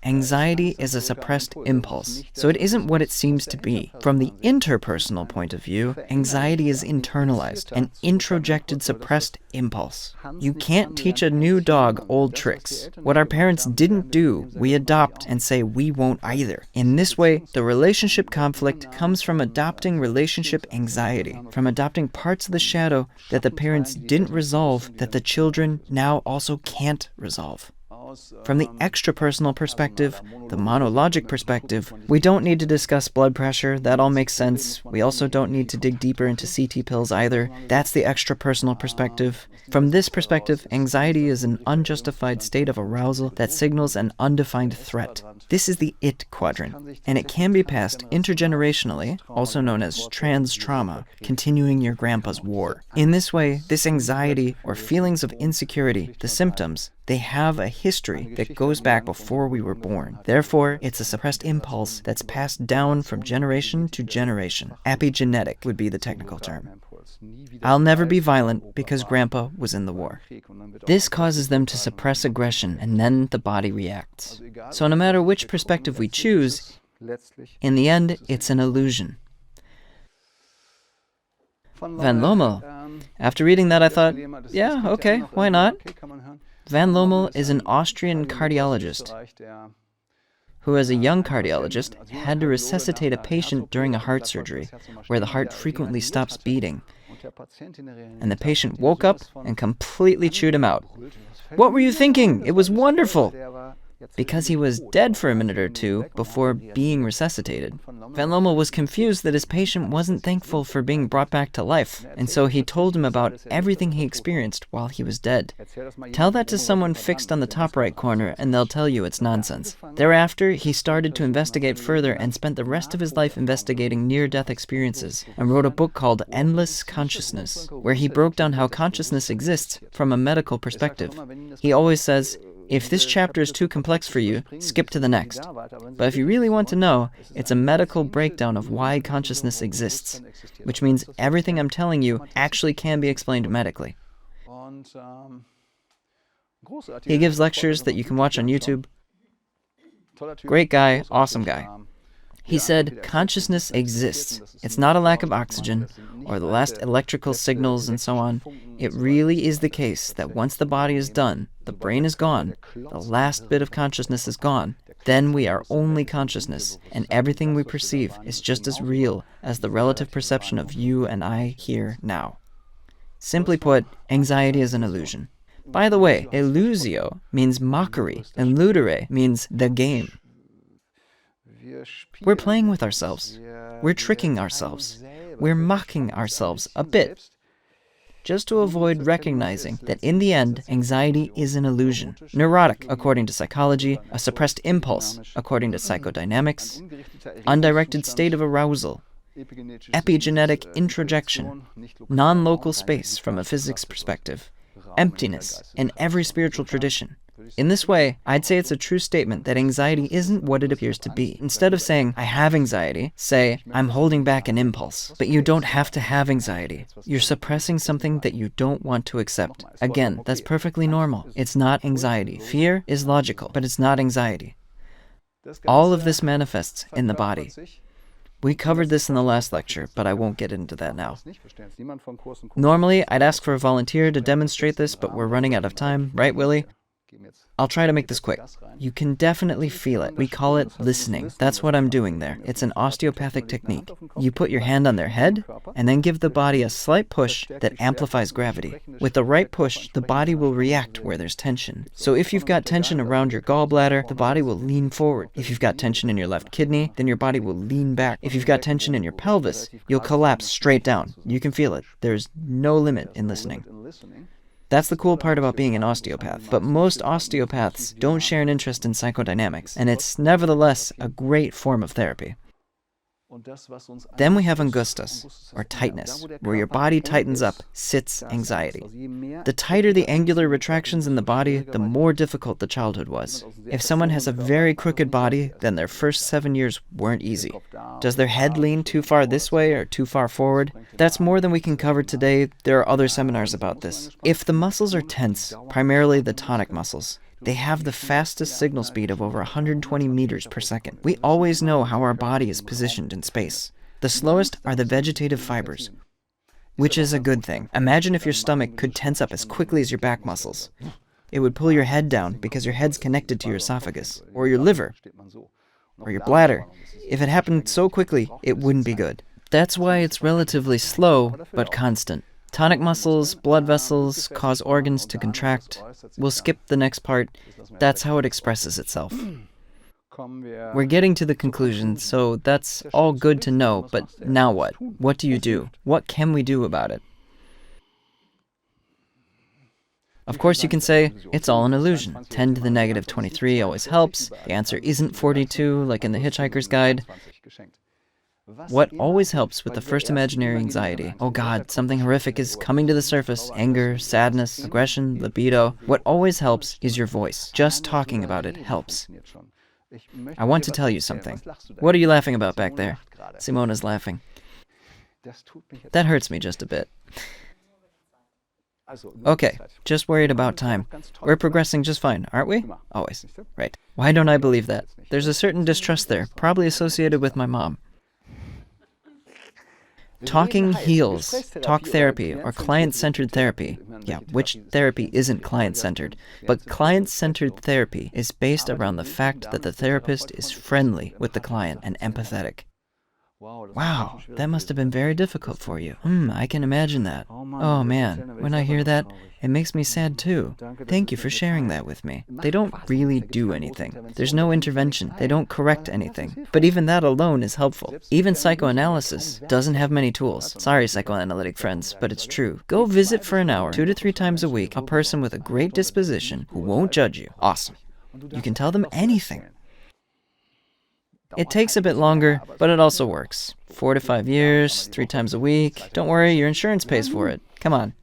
anxiety is a suppressed impulse, so it isn't what it seems to be. From the interpersonal point of view, anxiety is internalized, an introjected suppressed impulse. You can't teach a new dog old tricks. What our parents didn't do, we adopt and say we won't either. In this way, the relationship conflict comes from adopting relationship anxiety, from adopting parts of the shadow that the parents didn't resolve that the children now also can't resolve. From the extrapersonal perspective, the monologic perspective, we don't need to discuss blood pressure, that all makes sense. We also don't need to dig deeper into CT pills either. That's the extrapersonal perspective. From this perspective, anxiety is an unjustified state of arousal that signals an undefined threat. This is the it quadrant, and it can be passed intergenerationally, also known as trans-trauma, continuing your grandpa's war. In this way, this anxiety or feelings of insecurity, the symptoms, they have a history that goes back before we were born. Therefore, it's a suppressed impulse that's passed down from generation to generation. Epigenetic would be the technical term. I'll never be violent because Grandpa was in the war. This causes them to suppress aggression, and then the body reacts. So no matter which perspective we choose, in the end, it's an illusion. Van Lommel. After reading that, I thought, yeah, okay, why not? Van Lommel is an Austrian cardiologist who, as a young cardiologist, had to resuscitate a patient during a heart surgery where the heart frequently stops beating. And the patient woke up and completely chewed him out. What were you thinking? It was wonderful! Because he was dead for a minute or two before being resuscitated. Van Lommel was confused that his patient wasn't thankful for being brought back to life, and so he told him about everything he experienced while he was dead. Tell that to someone fixed on the top right corner, and they'll tell you it's nonsense. Thereafter, he started to investigate further and spent the rest of his life investigating near-death experiences, and wrote a book called Endless Consciousness, where he broke down how consciousness exists from a medical perspective. He always says, if this chapter is too complex for you, skip to the next. But if you really want to know, it's a medical breakdown of why consciousness exists, which means everything I'm telling you actually can be explained medically. He gives lectures that you can watch on YouTube. Great guy, awesome guy. He said, consciousness exists. It's not a lack of oxygen, or the last electrical signals and so on. It really is the case that once the body is done, the brain is gone, the last bit of consciousness is gone, then we are only consciousness, and everything we perceive is just as real as the relative perception of you and I here now. Simply put, anxiety is an illusion. By the way, illusio means mockery, and ludere means the game. We're playing with ourselves. We're tricking ourselves. We're mocking ourselves a bit, just to avoid recognizing that in the end, anxiety is an illusion. Neurotic, according to psychology, a suppressed impulse, according to psychodynamics, undirected state of arousal, epigenetic introjection, non-local space from a physics perspective, emptiness in every spiritual tradition. In this way, I'd say it's a true statement that anxiety isn't what it appears to be. Instead of saying, I have anxiety, say, I'm holding back an impulse. But you don't have to have anxiety. You're suppressing something that you don't want to accept. Again, that's perfectly normal. It's not anxiety. Fear is logical, but it's not anxiety. All of this manifests in the body. We covered this in the last lecture, but I won't get into that now. Normally, I'd ask for a volunteer to demonstrate this, but we're running out of time, right, Willie? I'll try to make this quick. You can definitely feel it. We call it listening. That's what I'm doing there. It's an osteopathic technique. You put your hand on their head, and then give the body a slight push that amplifies gravity. With the right push, the body will react where there's tension. So if you've got tension around your gallbladder, the body will lean forward. If you've got tension in your left kidney, then your body will lean back. If you've got tension in your pelvis, you'll collapse straight down. You can feel it. There's no limit in listening. That's the cool part about being an osteopath. But most osteopaths don't share an interest in psychodynamics, and it's nevertheless a great form of therapy. Then we have angustus, or tightness, where your body tightens up, sits anxiety. The tighter the angular retractions in the body, the more difficult the childhood was. If someone has a very crooked body, then their first 7 years weren't easy. Does their head lean too far this way or too far forward? That's more than we can cover today. There are other seminars about this. If the muscles are tense, primarily the tonic muscles, they have the fastest signal speed of over 120 meters per second. We always know how our body is positioned in space. The slowest are the vegetative fibers, which is a good thing. Imagine if your stomach could tense up as quickly as your back muscles. It would pull your head down because your head's connected to your esophagus, or your liver, or your bladder. If it happened so quickly, it wouldn't be good. That's why it's relatively slow, but constant. Tonic muscles, blood vessels, cause organs to contract. We'll skip the next part. That's how it expresses itself. We're getting to the conclusion, so that's all good to know, but now what? What do you do? What can we do about it? Of course you can say, it's all an illusion. 10 to the negative 23 always helps. The answer isn't 42, like in the Hitchhiker's Guide. What always helps with the first imaginary anxiety? Oh God, something horrific is coming to the surface. Anger, sadness, aggression, libido. What always helps is your voice. Just talking about it helps. I want to tell you something. What are you laughing about back there? Simona's laughing. That hurts me just a bit. Okay, just worried about time. We're progressing just fine, aren't we? Always. Right. Why don't I believe that? There's a certain distrust there, probably associated with my mom. Talking heals, talk therapy, or client-centered therapy. Yeah, which therapy isn't client-centered? But client-centered therapy is based around the fact that the therapist is friendly with the client and empathetic. Wow, that must have been very difficult for you. I can imagine that. Oh man, when I hear that, it makes me sad too. Thank you for sharing that with me. They don't really do anything. There's no intervention. They don't correct anything. But even that alone is helpful. Even psychoanalysis doesn't have many tools. Sorry, psychoanalytic friends, but it's true. Go visit for an hour, 2 to 3 times a week, a person with a great disposition who won't judge you. Awesome. You can tell them anything. It takes a bit longer, but it also works. 4 to 5 years, 3 times a week. Don't worry, your insurance pays for it. Come on.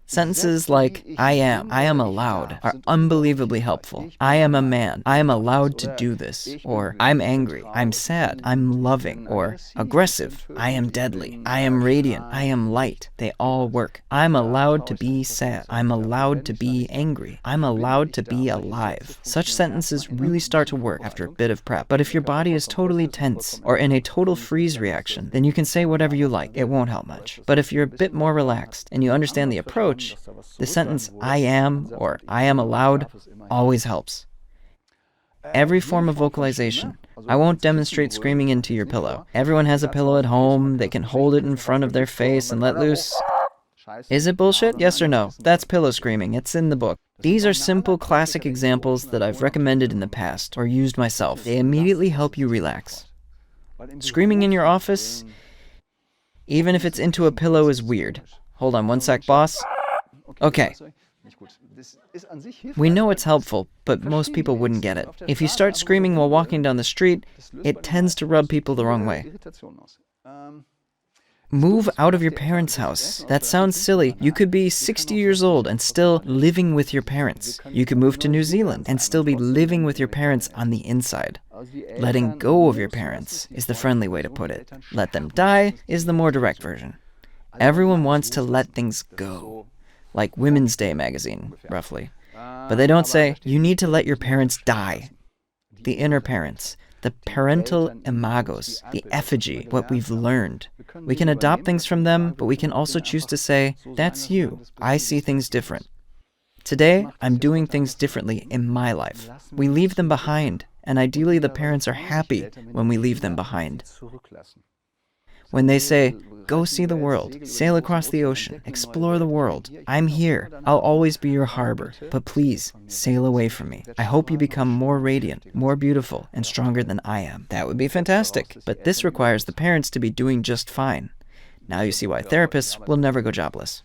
Sentences like, I am allowed, are unbelievably helpful. I am a man, I am allowed to do this. Or, I'm angry, I'm sad, I'm loving. Or, aggressive, I am deadly, I am radiant, I am light. They all work. I'm allowed to be sad, I'm allowed to be angry, I'm allowed to be alive. Such sentences really start to work after a bit of prep. But if your body is totally tense, or in a total freeze reaction, then you can say whatever you like. It won't help much. But if you're a bit more relaxed, and you understand the approach, the sentence, I am, or I am allowed, always helps. Every form of vocalization. I won't demonstrate screaming into your pillow. Everyone has a pillow at home. They can hold it in front of their face and let loose. Is it bullshit? Yes or no? That's pillow screaming. It's in the book. These are simple classic examples that I've recommended in the past, or used myself. They immediately help you relax. Screaming in your office, even if it's into a pillow, is weird. Hold on one sec, boss. Okay. We know it's helpful, but most people wouldn't get it. If you start screaming while walking down the street, it tends to rub people the wrong way. Move out of your parents' house. That sounds silly. You could be 60 years old and still living with your parents. You could move to New Zealand and still be living with your parents on the inside. Letting go of your parents is the friendly way to put it. Let them die is the more direct version. Everyone wants to let things go. Like Women's Day magazine, roughly. But they don't say, you need to let your parents die. The inner parents, the parental imagos, the effigy, what we've learned. We can adopt things from them, but we can also choose to say, that's you. I see things different. Today, I'm doing things differently in my life. We leave them behind, and ideally the parents are happy when we leave them behind. When they say, go see the world, sail across the ocean, explore the world. I'm here. I'll always be your harbor. But please, sail away from me. I hope you become more radiant, more beautiful, and stronger than I am. That would be fantastic. But this requires the parents to be doing just fine. Now you see why therapists will never go jobless.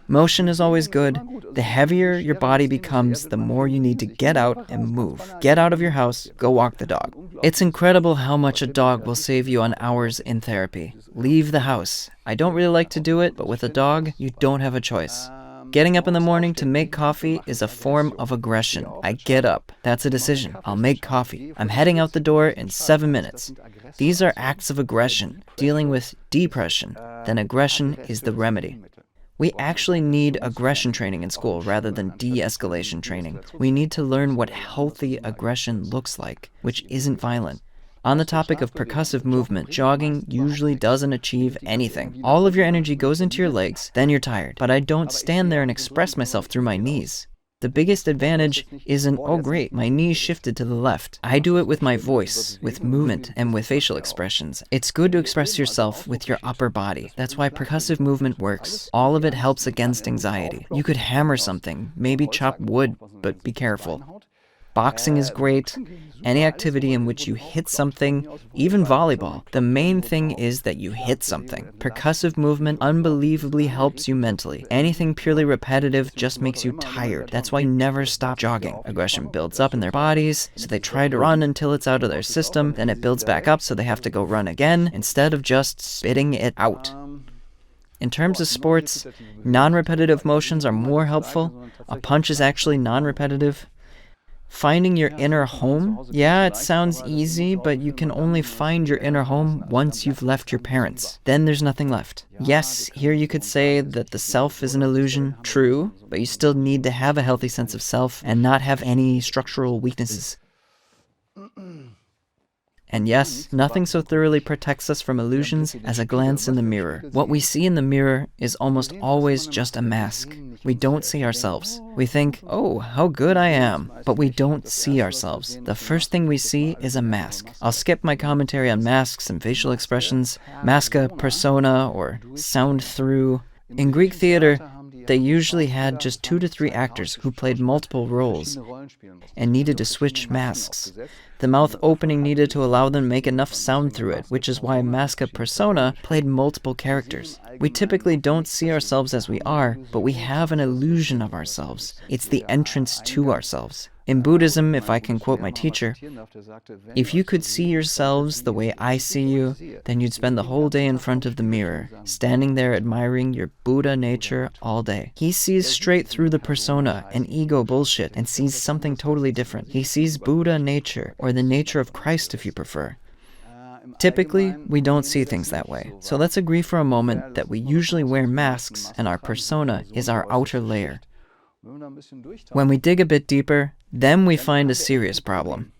Motion is always good. The heavier your body becomes, the more you need to get out and move. Get out of your house, go walk the dog. It's incredible how much a dog will save you on hours in therapy. Leave the house. I don't really like to do it, but with a dog, you don't have a choice. Getting up in the morning to make coffee is a form of aggression. I get up. That's a decision. I'll make coffee. I'm heading out the door in 7 minutes. These are acts of aggression. Dealing with depression, then aggression is the remedy. We actually need aggression training in school rather than de-escalation training. We need to learn what healthy aggression looks like, which isn't violent. On the topic of percussive movement, jogging usually doesn't achieve anything. All of your energy goes into your legs, then you're tired. But I don't stand there and express myself through my knees. The biggest advantage isn't, oh great, my knee shifted to the left. I do it with my voice, with movement, and with facial expressions. It's good to express yourself with your upper body. That's why percussive movement works. All of it helps against anxiety. You could hammer something, maybe chop wood, but be careful. Boxing is great. Any activity in which you hit something, even volleyball. The main thing is that you hit something. Percussive movement unbelievably helps you mentally. Anything purely repetitive just makes you tired. That's why you never stop jogging. Aggression builds up in their bodies, so they try to run until it's out of their system, then it builds back up so they have to go run again, instead of just spitting it out. In terms of sports, non-repetitive motions are more helpful. A punch is actually non-repetitive. Finding your inner home? Yeah, it sounds easy, but you can only find your inner home once you've left your parents. Then there's nothing left. Yes, here you could say that the self is an illusion. True, but you still need to have a healthy sense of self and not have any structural weaknesses. And yes, nothing so thoroughly protects us from illusions as a glance in the mirror. What we see in the mirror is almost always just a mask. We don't see ourselves. We think, oh, how good I am, but we don't see ourselves. The first thing we see is a mask. I'll skip my commentary on masks and facial expressions, maska, persona, or sound through. In Greek theater, they usually had just 2 to 3 actors who played multiple roles and needed to switch masks. The mouth opening needed to allow them to make enough sound through it, which is why maska persona played multiple characters. We typically don't see ourselves as we are, but we have an illusion of ourselves. It's the entrance to ourselves. In Buddhism, if I can quote my teacher, if you could see yourselves the way I see you, then you'd spend the whole day in front of the mirror, standing there admiring your Buddha nature all day. He sees straight through the persona and ego bullshit and sees something totally different. He sees Buddha nature, or the nature of Christ if you prefer. Typically, we don't see things that way. So let's agree for a moment that we usually wear masks and our persona is our outer layer. When we dig a bit deeper, then we find a serious problem.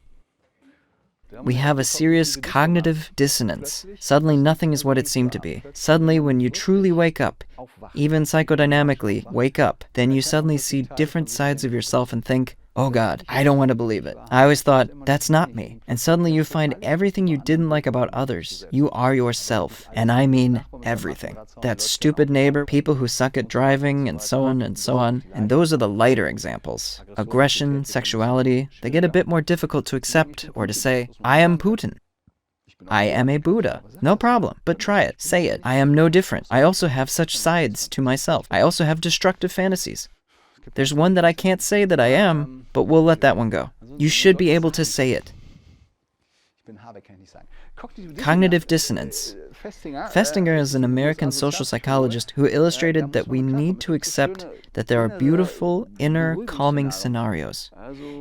We have a serious cognitive dissonance. Suddenly nothing is what it seemed to be. Suddenly when you truly wake up, even psychodynamically wake up, then you suddenly see different sides of yourself and think, oh God, I don't want to believe it. I always thought, that's not me. And suddenly you find everything you didn't like about others. You are yourself. And I mean everything. That stupid neighbor, people who suck at driving, and so on and so on. And those are the lighter examples. Aggression, sexuality, they get a bit more difficult to accept or to say, I am Putin. I am a Buddha. No problem, but try it. Say it. I am no different. I also have such sides to myself. I also have destructive fantasies. There's one that I can't say that I am, but we'll let that one go. You should be able to say it. Cognitive dissonance. Festinger is an American social psychologist who illustrated that we need to accept that there are beautiful, inner, calming scenarios.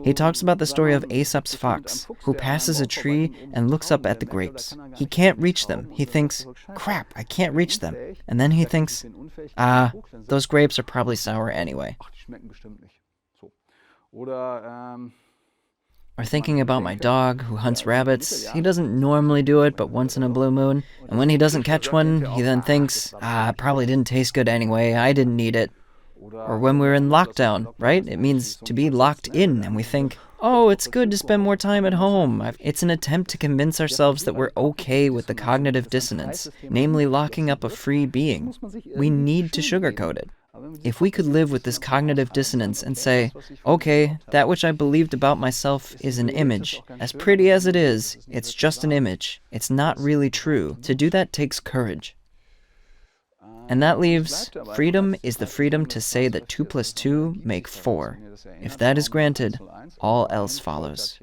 He talks about the story of Aesop's fox, who passes a tree and looks up at the grapes. He can't reach them. He thinks, crap, I can't reach them. And then he thinks, those grapes are probably sour anyway. Or thinking about my dog who hunts rabbits. He doesn't normally do it, but once in a blue moon. And when he doesn't catch one, he then thinks, it probably didn't taste good anyway, I didn't need it. Or when we're in lockdown, right? It means to be locked in, and we think, oh, it's good to spend more time at home. It's an attempt to convince ourselves that we're okay with the cognitive dissonance, namely locking up a free being. We need to sugarcoat it. If we could live with this cognitive dissonance and say, okay, that which I believed about myself is an image. As pretty as it is, it's just an image. It's not really true. To do that takes courage. And that leaves, freedom is the freedom to say that 2 + 2 make 4. If that is granted, all else follows.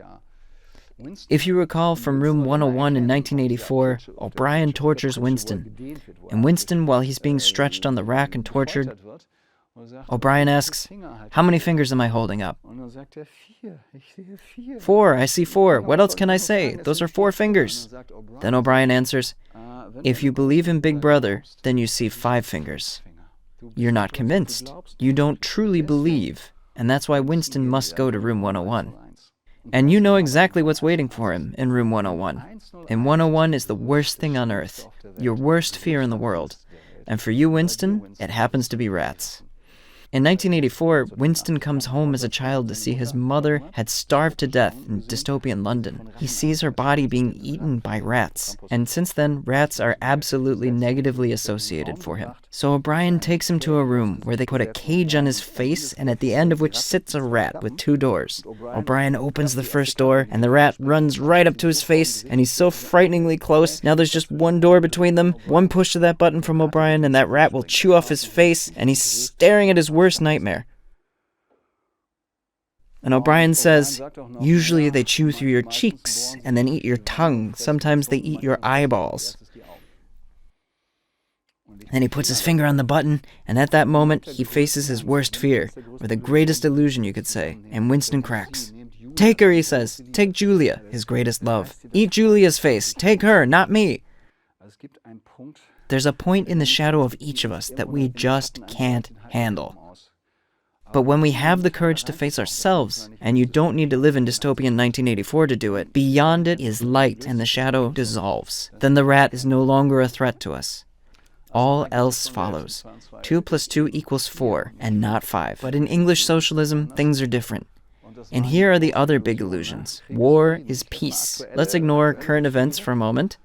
If you recall from Room 101 in 1984, O'Brien tortures Winston. And Winston, while he's being stretched on the rack and tortured, O'Brien asks, how many fingers am I holding up? 4, I see 4. What else can I say? Those are 4 fingers. Then O'Brien answers, if you believe in Big Brother, then you see 5 fingers. You're not convinced. You don't truly believe. And that's why Winston must go to Room 101. And you know exactly what's waiting for him in Room 101. And 101 is the worst thing on earth, your worst fear in the world. And for you, Winston, it happens to be rats. In 1984, Winston comes home as a child to see his mother had starved to death in dystopian London. He sees her body being eaten by rats, and since then, rats are absolutely negatively associated for him. So O'Brien takes him to a room where they put a cage on his face, and at the end of which sits a rat with 2 doors. O'Brien opens the first door, and the rat runs right up to his face, and he's so frighteningly close. Now there's just 1 door between them. One push of that button from O'Brien, and that rat will chew off his face, and he's staring at his worst nightmare. And O'Brien says, usually they chew through your cheeks and then eat your tongue. Sometimes they eat your eyeballs. Then he puts his finger on the button, and at that moment, he faces his worst fear, or the greatest illusion, you could say, and Winston cracks. Take her, he says. Take Julia, his greatest love. Eat Julia's face. Take her, not me. There's a point in the shadow of each of us that we just can't handle. But when we have the courage to face ourselves, and you don't need to live in dystopian 1984 to do it, beyond it is light and the shadow dissolves. Then the rat is no longer a threat to us. All else follows. 2 + 2 = 4, and not 5. But in English socialism, things are different. And here are the other big illusions. War is peace. Let's ignore current events for a moment.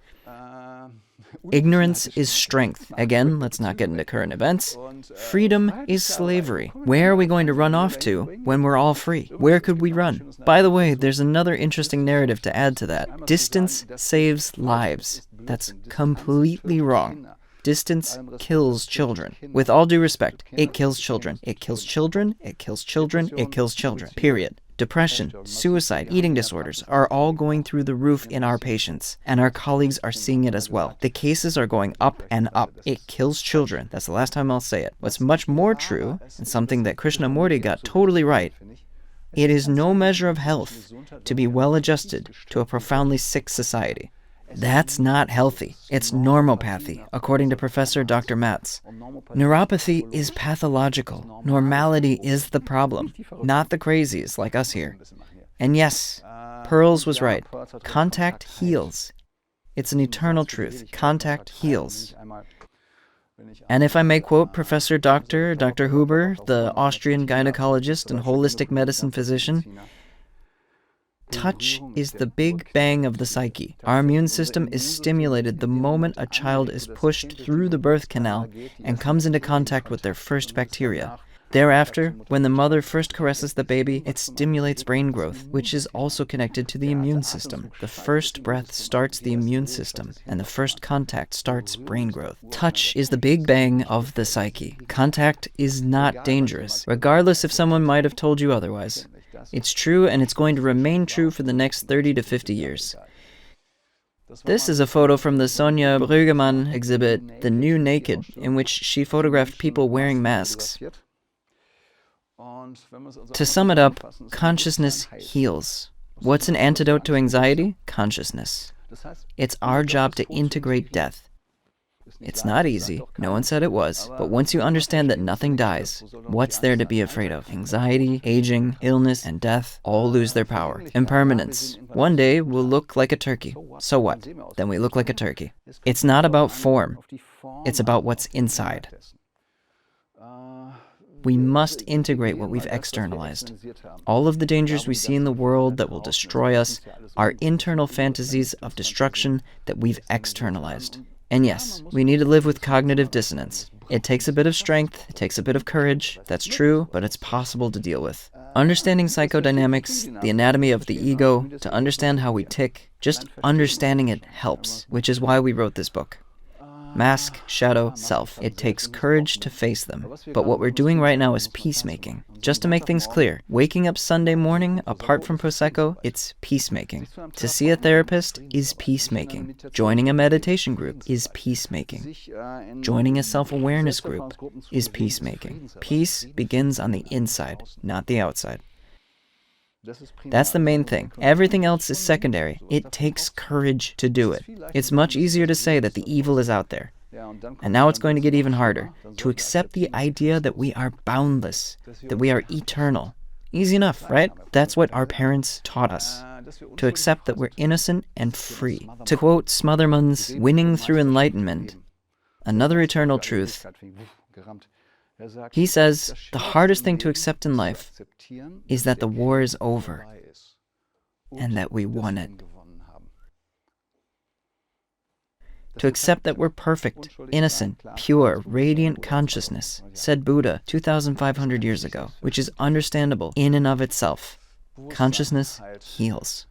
Ignorance is strength. Again, let's not get into current events. Freedom is slavery. Where are we going to run off to when we're all free? Where could we run? By the way, there's another interesting narrative to add to that. Distance saves lives. That's completely wrong. Distance kills children. With all due respect, it kills children. It kills children. It kills children. It kills children. Period. Depression, suicide, eating disorders are all going through the roof in our patients, and our colleagues are seeing it as well. The cases are going up and up. It kills children. That's the last time I'll say it. What's much more true, and something that Krishnamurti got totally right, it is no measure of health to be well-adjusted to a profoundly sick society. That's not healthy. It's normopathy, according to Professor Dr. Matz. Neuropathy is pathological. Normality is the problem, not the crazies like us here. And yes, Pearls was right. Contact heals. It's an eternal truth. Contact heals. And if I may quote Professor Dr. Huber, the Austrian gynecologist and holistic medicine physician, touch is the big bang of the psyche. Our immune system is stimulated the moment a child is pushed through the birth canal and comes into contact with their first bacteria. Thereafter, when the mother first caresses the baby, it stimulates brain growth, which is also connected to the immune system. The first breath starts the immune system, and the first contact starts brain growth. Touch is the big bang of the psyche. Contact is not dangerous, regardless if someone might have told you otherwise. It's true, and it's going to remain true for the next 30 to 50 years. This is a photo from the Sonja Brüggemann exhibit, The New Naked, in which she photographed people wearing masks. To sum it up, consciousness heals. What's an antidote to anxiety? Consciousness. It's our job to integrate death. It's not easy, no one said it was, but once you understand that nothing dies, what's there to be afraid of? Anxiety, aging, illness, and death all lose their power. Impermanence. One day we'll look like a turkey. So what? Then we look like a turkey. It's not about form. It's about what's inside. We must integrate what we've externalized. All of the dangers we see in the world that will destroy us are internal fantasies of destruction that we've externalized. And yes, we need to live with cognitive dissonance. It takes a bit of strength, it takes a bit of courage, that's true, but it's possible to deal with. Understanding psychodynamics, the anatomy of the ego, to understand how we tick, just understanding it helps, which is why we wrote this book. Mask, shadow, self. It takes courage to face them. But what we're doing right now is peacemaking. Just to make things clear, waking up Sunday morning, apart from Prosecco, it's peacemaking. To see a therapist is peacemaking. Joining a meditation group is peacemaking. Joining a self-awareness group is peacemaking. Peace begins on the inside, not the outside. That's the main thing. Everything else is secondary. It takes courage to do it. It's much easier to say that the evil is out there. And now it's going to get even harder. To accept the idea that we are boundless, that we are eternal. Easy enough, right? That's what our parents taught us. To accept that we're innocent and free. To quote Smotherman's Winning Through Enlightenment, another eternal truth. He says the hardest thing to accept in life is that the war is over and that we won it. To accept that we're perfect, innocent, pure, radiant consciousness, said Buddha 2,500 years ago, which is understandable in and of itself. Consciousness heals.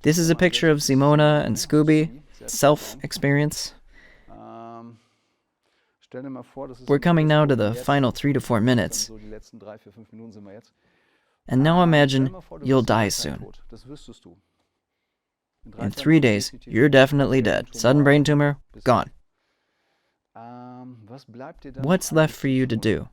This is a picture of Simona and Scooby, self-experience. We're coming now to the final 3 to 4 minutes. And now imagine you'll die soon. In 3 days, you're definitely dead. Sudden brain tumor, gone. What's left for you to do?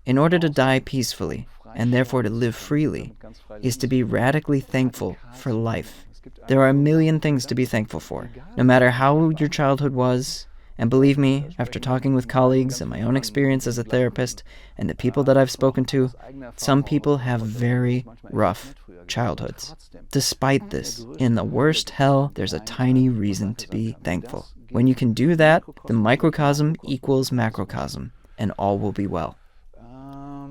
In order to die peacefully, and therefore to live freely, is to be radically thankful for life. There are a million things to be thankful for, no matter how your childhood was. And believe me, after talking with colleagues and my own experience as a therapist and the people that I've spoken to, some people have very rough childhoods. Despite this, in the worst hell, there's a tiny reason to be thankful. When you can do that, the microcosm equals macrocosm, and all will be well.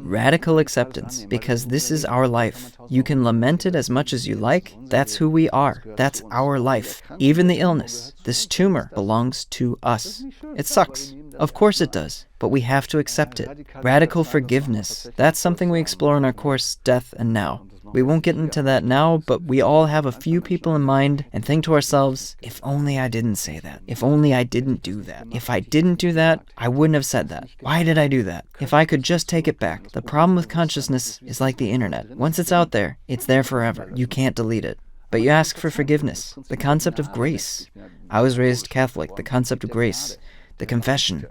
Radical acceptance, because this is our life. You can lament it as much as you like. That's who we are. That's our life. Even the illness, this tumor, belongs to us. It sucks. Of course it does. But we have to accept it. Radical forgiveness. That's something we explore in our course, Death and Now. We won't get into that now, but we all have a few people in mind and think to ourselves, if only I didn't say that. If only I didn't do that. If I didn't do that, I wouldn't have said that. Why did I do that? If I could just take it back. The problem with consciousness is like the internet. Once it's out there, it's there forever. You can't delete it. But you ask for forgiveness, the concept of grace. I was raised Catholic, the concept of grace, the confession.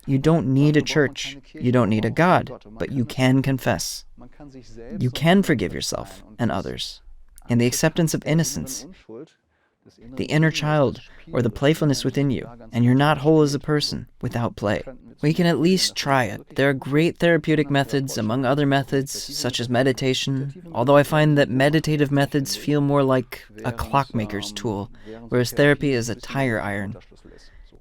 You don't need a church, you don't need a God, but you can confess. You can forgive yourself and others. In the acceptance of innocence, the inner child, or the playfulness within you, and you're not whole as a person without play. We can at least try it. There are great therapeutic methods, among other methods, such as meditation, although I find that meditative methods feel more like a clockmaker's tool, whereas therapy is a tire iron.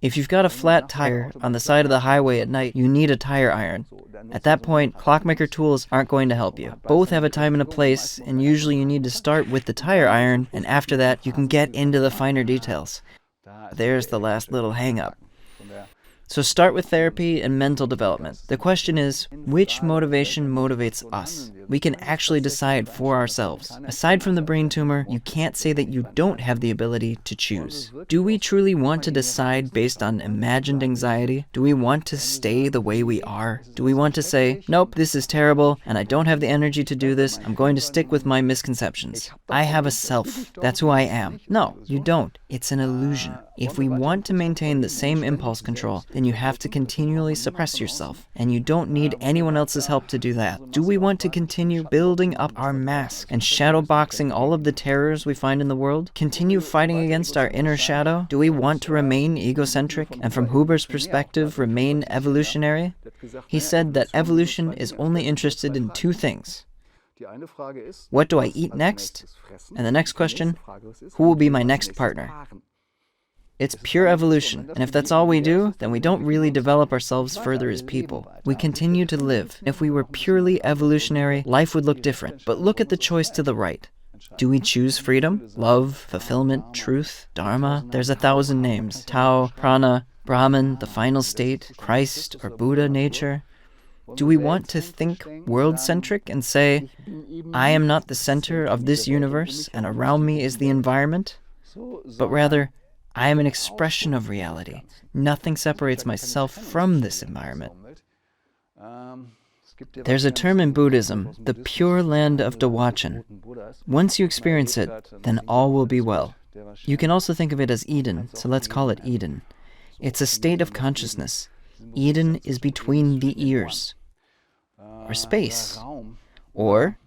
If you've got a flat tire on the side of the highway at night, you need a tire iron. At that point, clockmaker tools aren't going to help you. Both have a time and a place, and usually you need to start with the tire iron, and after that, you can get into the finer details. There's the last little hang-up. So start with therapy and mental development. The question is, which motivation motivates us? We can actually decide for ourselves. Aside from the brain tumor, you can't say that you don't have the ability to choose. Do we truly want to decide based on imagined anxiety? Do we want to stay the way we are? Do we want to say, nope, this is terrible, and I don't have the energy to do this, I'm going to stick with my misconceptions. I have a self. That's who I am. No, you don't. It's an illusion. If we want to maintain the same impulse control, then you have to continually suppress yourself, and you don't need anyone else's help to do that. Do we want to continue building up our mask and shadowboxing all of the terrors we find in the world? Continue fighting against our inner shadow? Do we want to remain egocentric and from Huber's perspective remain evolutionary? He said that evolution is only interested in two things. What do I eat next? And the next question, who will be my next partner? It's pure evolution, and if that's all we do, then we don't really develop ourselves further as people. We continue to live. If we were purely evolutionary, life would look different. But look at the choice to the right. Do we choose freedom, love, fulfillment, truth, dharma? There's 1,000 names. Tao, prana, Brahman, the final state, Christ, or Buddha nature. Do we want to think world-centric and say, I am not the center of this universe, and around me is the environment? But rather, I am an expression of reality. Nothing separates myself from this environment. There's a term in Buddhism, the pure land of Dawachen. Once you experience it, then all will be well. You can also think of it as Eden, so let's call it Eden. It's a state of consciousness. Eden is between the ears, or space, or,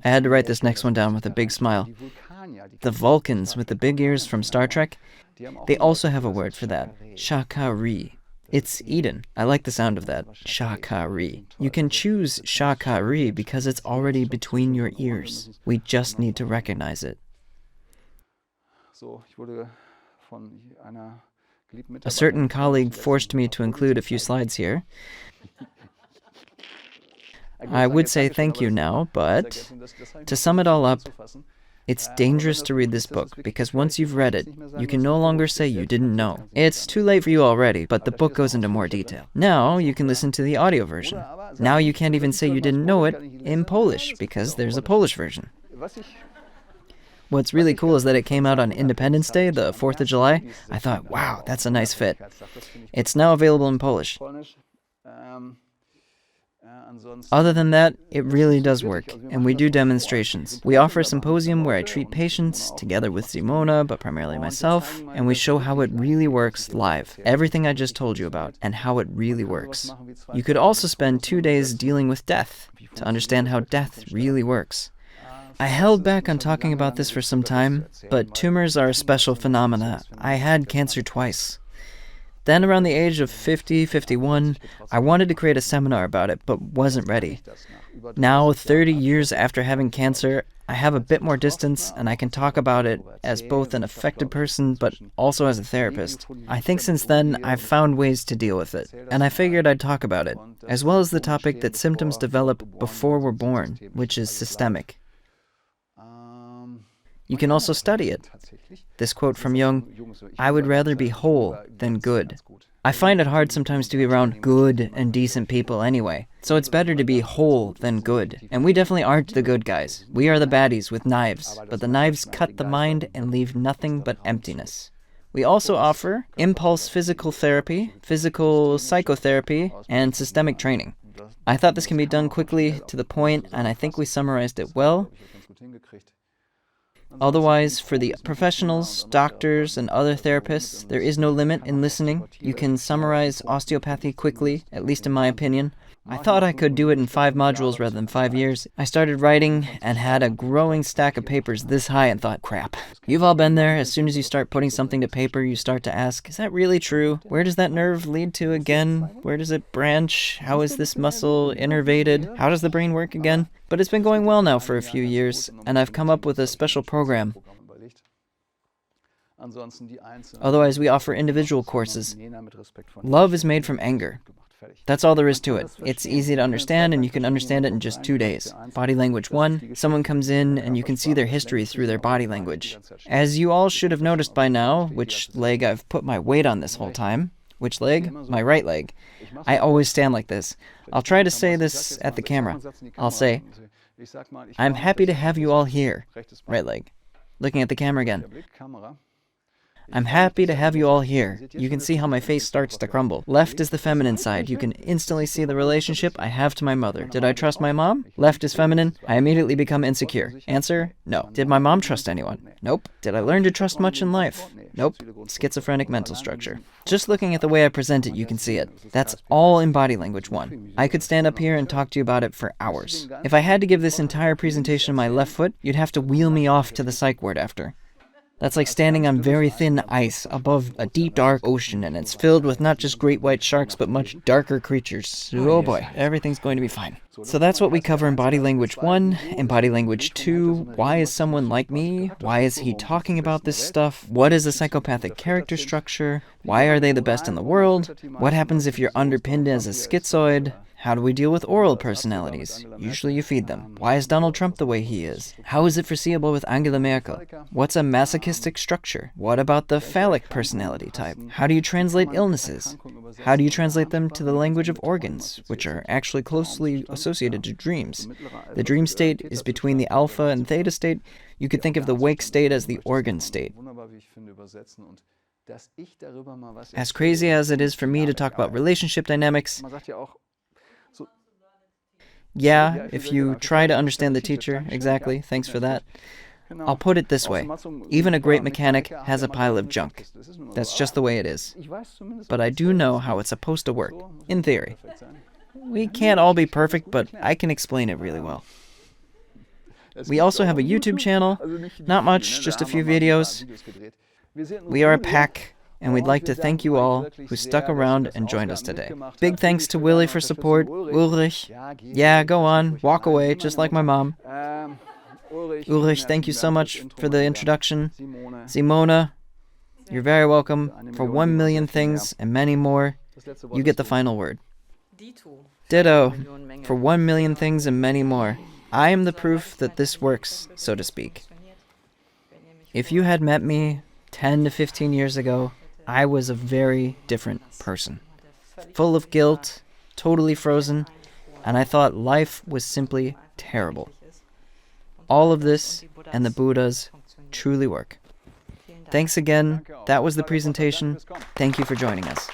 I had to write this next one down with a big smile, the Vulcans with the big ears from Star Trek, they also have a word for that, Shakari. It's Eden. I like the sound of that, Shakari. You can choose Shakari because it's already between your ears. We just need to recognize it. A certain colleague forced me to include a few slides here. I would say thank you now, but to sum it all up, it's dangerous to read this book because once you've read it, you can no longer say you didn't know. It's too late for you already, but the book goes into more detail. Now you can listen to the audio version. Now you can't even say you didn't know it in Polish because there's a Polish version. What's really cool is that it came out on Independence Day, the 4th of July. I thought, wow, that's a nice fit. It's now available in Polish. Other than that, it really does work, and we do demonstrations. We offer a symposium where I treat patients, together with Simona, but primarily myself, and we show how it really works live. Everything I just told you about, and how it really works. You could also spend 2 days dealing with death, to understand how death really works. I held back on talking about this for some time, but tumors are a special phenomena. I had cancer twice. Then around the age of 50, 51, I wanted to create a seminar about it, but wasn't ready. Now, 30 years after having cancer, I have a bit more distance, and I can talk about it as both an affected person, but also as a therapist. I think since then, I've found ways to deal with it, and I figured I'd talk about it, as well as the topic that symptoms develop before we're born, which is systemic. You can also study it. This quote from Jung, "I would rather be whole than good." I find it hard sometimes to be around good and decent people anyway, so it's better to be whole than good. And we definitely aren't the good guys. We are the baddies with knives, but the knives cut the mind and leave nothing but emptiness. We also offer impulse physical therapy, physical psychotherapy, and systemic training. I thought this can be done quickly, to the point, and I think we summarized it well. Otherwise, for the professionals, doctors, and other therapists, there is no limit in listening. You can summarize osteopathy quickly, at least in my opinion. I thought I could do it in 5 modules rather than 5 years. I started writing and had a growing stack of papers this high and thought, crap. You've all been there. As soon as you start putting something to paper, you start to ask, is that really true? Where does that nerve lead to again? Where does it branch? How is this muscle innervated? How does the brain work again? But it's been going well now for a few years, and I've come up with a special program. Otherwise, we offer individual courses. Love is made from anger. That's all there is to it. It's easy to understand, and you can understand it in just 2 days. Body language 1, someone comes in and you can see their history through their body language. As you all should have noticed by now, which leg I've put my weight on this whole time. Which leg? My right leg. I always stand like this. I'll try to say this at the camera. I'll say, I'm happy to have you all here. Right leg. Looking at the camera again. I'm happy to have you all here. You can see how my face starts to crumble. Left is the feminine side. You can instantly see the relationship I have to my mother. Did I trust my mom? Left is feminine. I immediately become insecure. Answer? No. Did my mom trust anyone? Nope. Did I learn to trust much in life? Nope. Schizophrenic mental structure. Just looking at the way I present it, you can see it. That's all in body language 1. I could stand up here and talk to you about it for hours. If I had to give this entire presentation on my left foot, you'd have to wheel me off to the psych ward after. That's like standing on very thin ice above a deep, dark ocean, and it's filled with not just great white sharks, but much darker creatures. Oh boy, everything's going to be fine. So that's what we cover in Body Language 1. In Body Language 2, why is someone like me? Why is he talking about this stuff? What is a psychopathic character structure? Why are they the best in the world? What happens if you're underpinned as a schizoid? How do we deal with oral personalities? Usually you feed them. Why is Donald Trump the way he is? How is it foreseeable with Angela Merkel? What's a masochistic structure? What about the phallic personality type? How do you translate illnesses? How do you translate them to the language of organs, which are actually closely associated to dreams? The dream state is between the alpha and theta state. You could think of the wake state as the organ state. As crazy as it is for me to talk about relationship dynamics, yeah, if you try to understand the teacher, exactly, thanks for that. I'll put it this way. Even a great mechanic has a pile of junk. That's just the way it is. But I do know how it's supposed to work, in theory. We can't all be perfect, but I can explain it really well. We also have a YouTube channel. Not much, just a few videos. We are a pack. And we'd like to thank you all who stuck around and joined us today. Big thanks to Willy for support. Ulrich. Yeah, go on. Walk away, just like my mom. Ulrich, thank you so much for the introduction. Simona, you're very welcome. For 1 million things and many more, you get the final word. Ditto. For 1 million things and many more. I am the proof that this works, so to speak. If you had met me 10 to 15 years ago, I was a very different person. Full of guilt, totally frozen, and I thought life was simply terrible. All of this and the Buddhas truly work. Thanks again. That was the presentation. Thank you for joining us.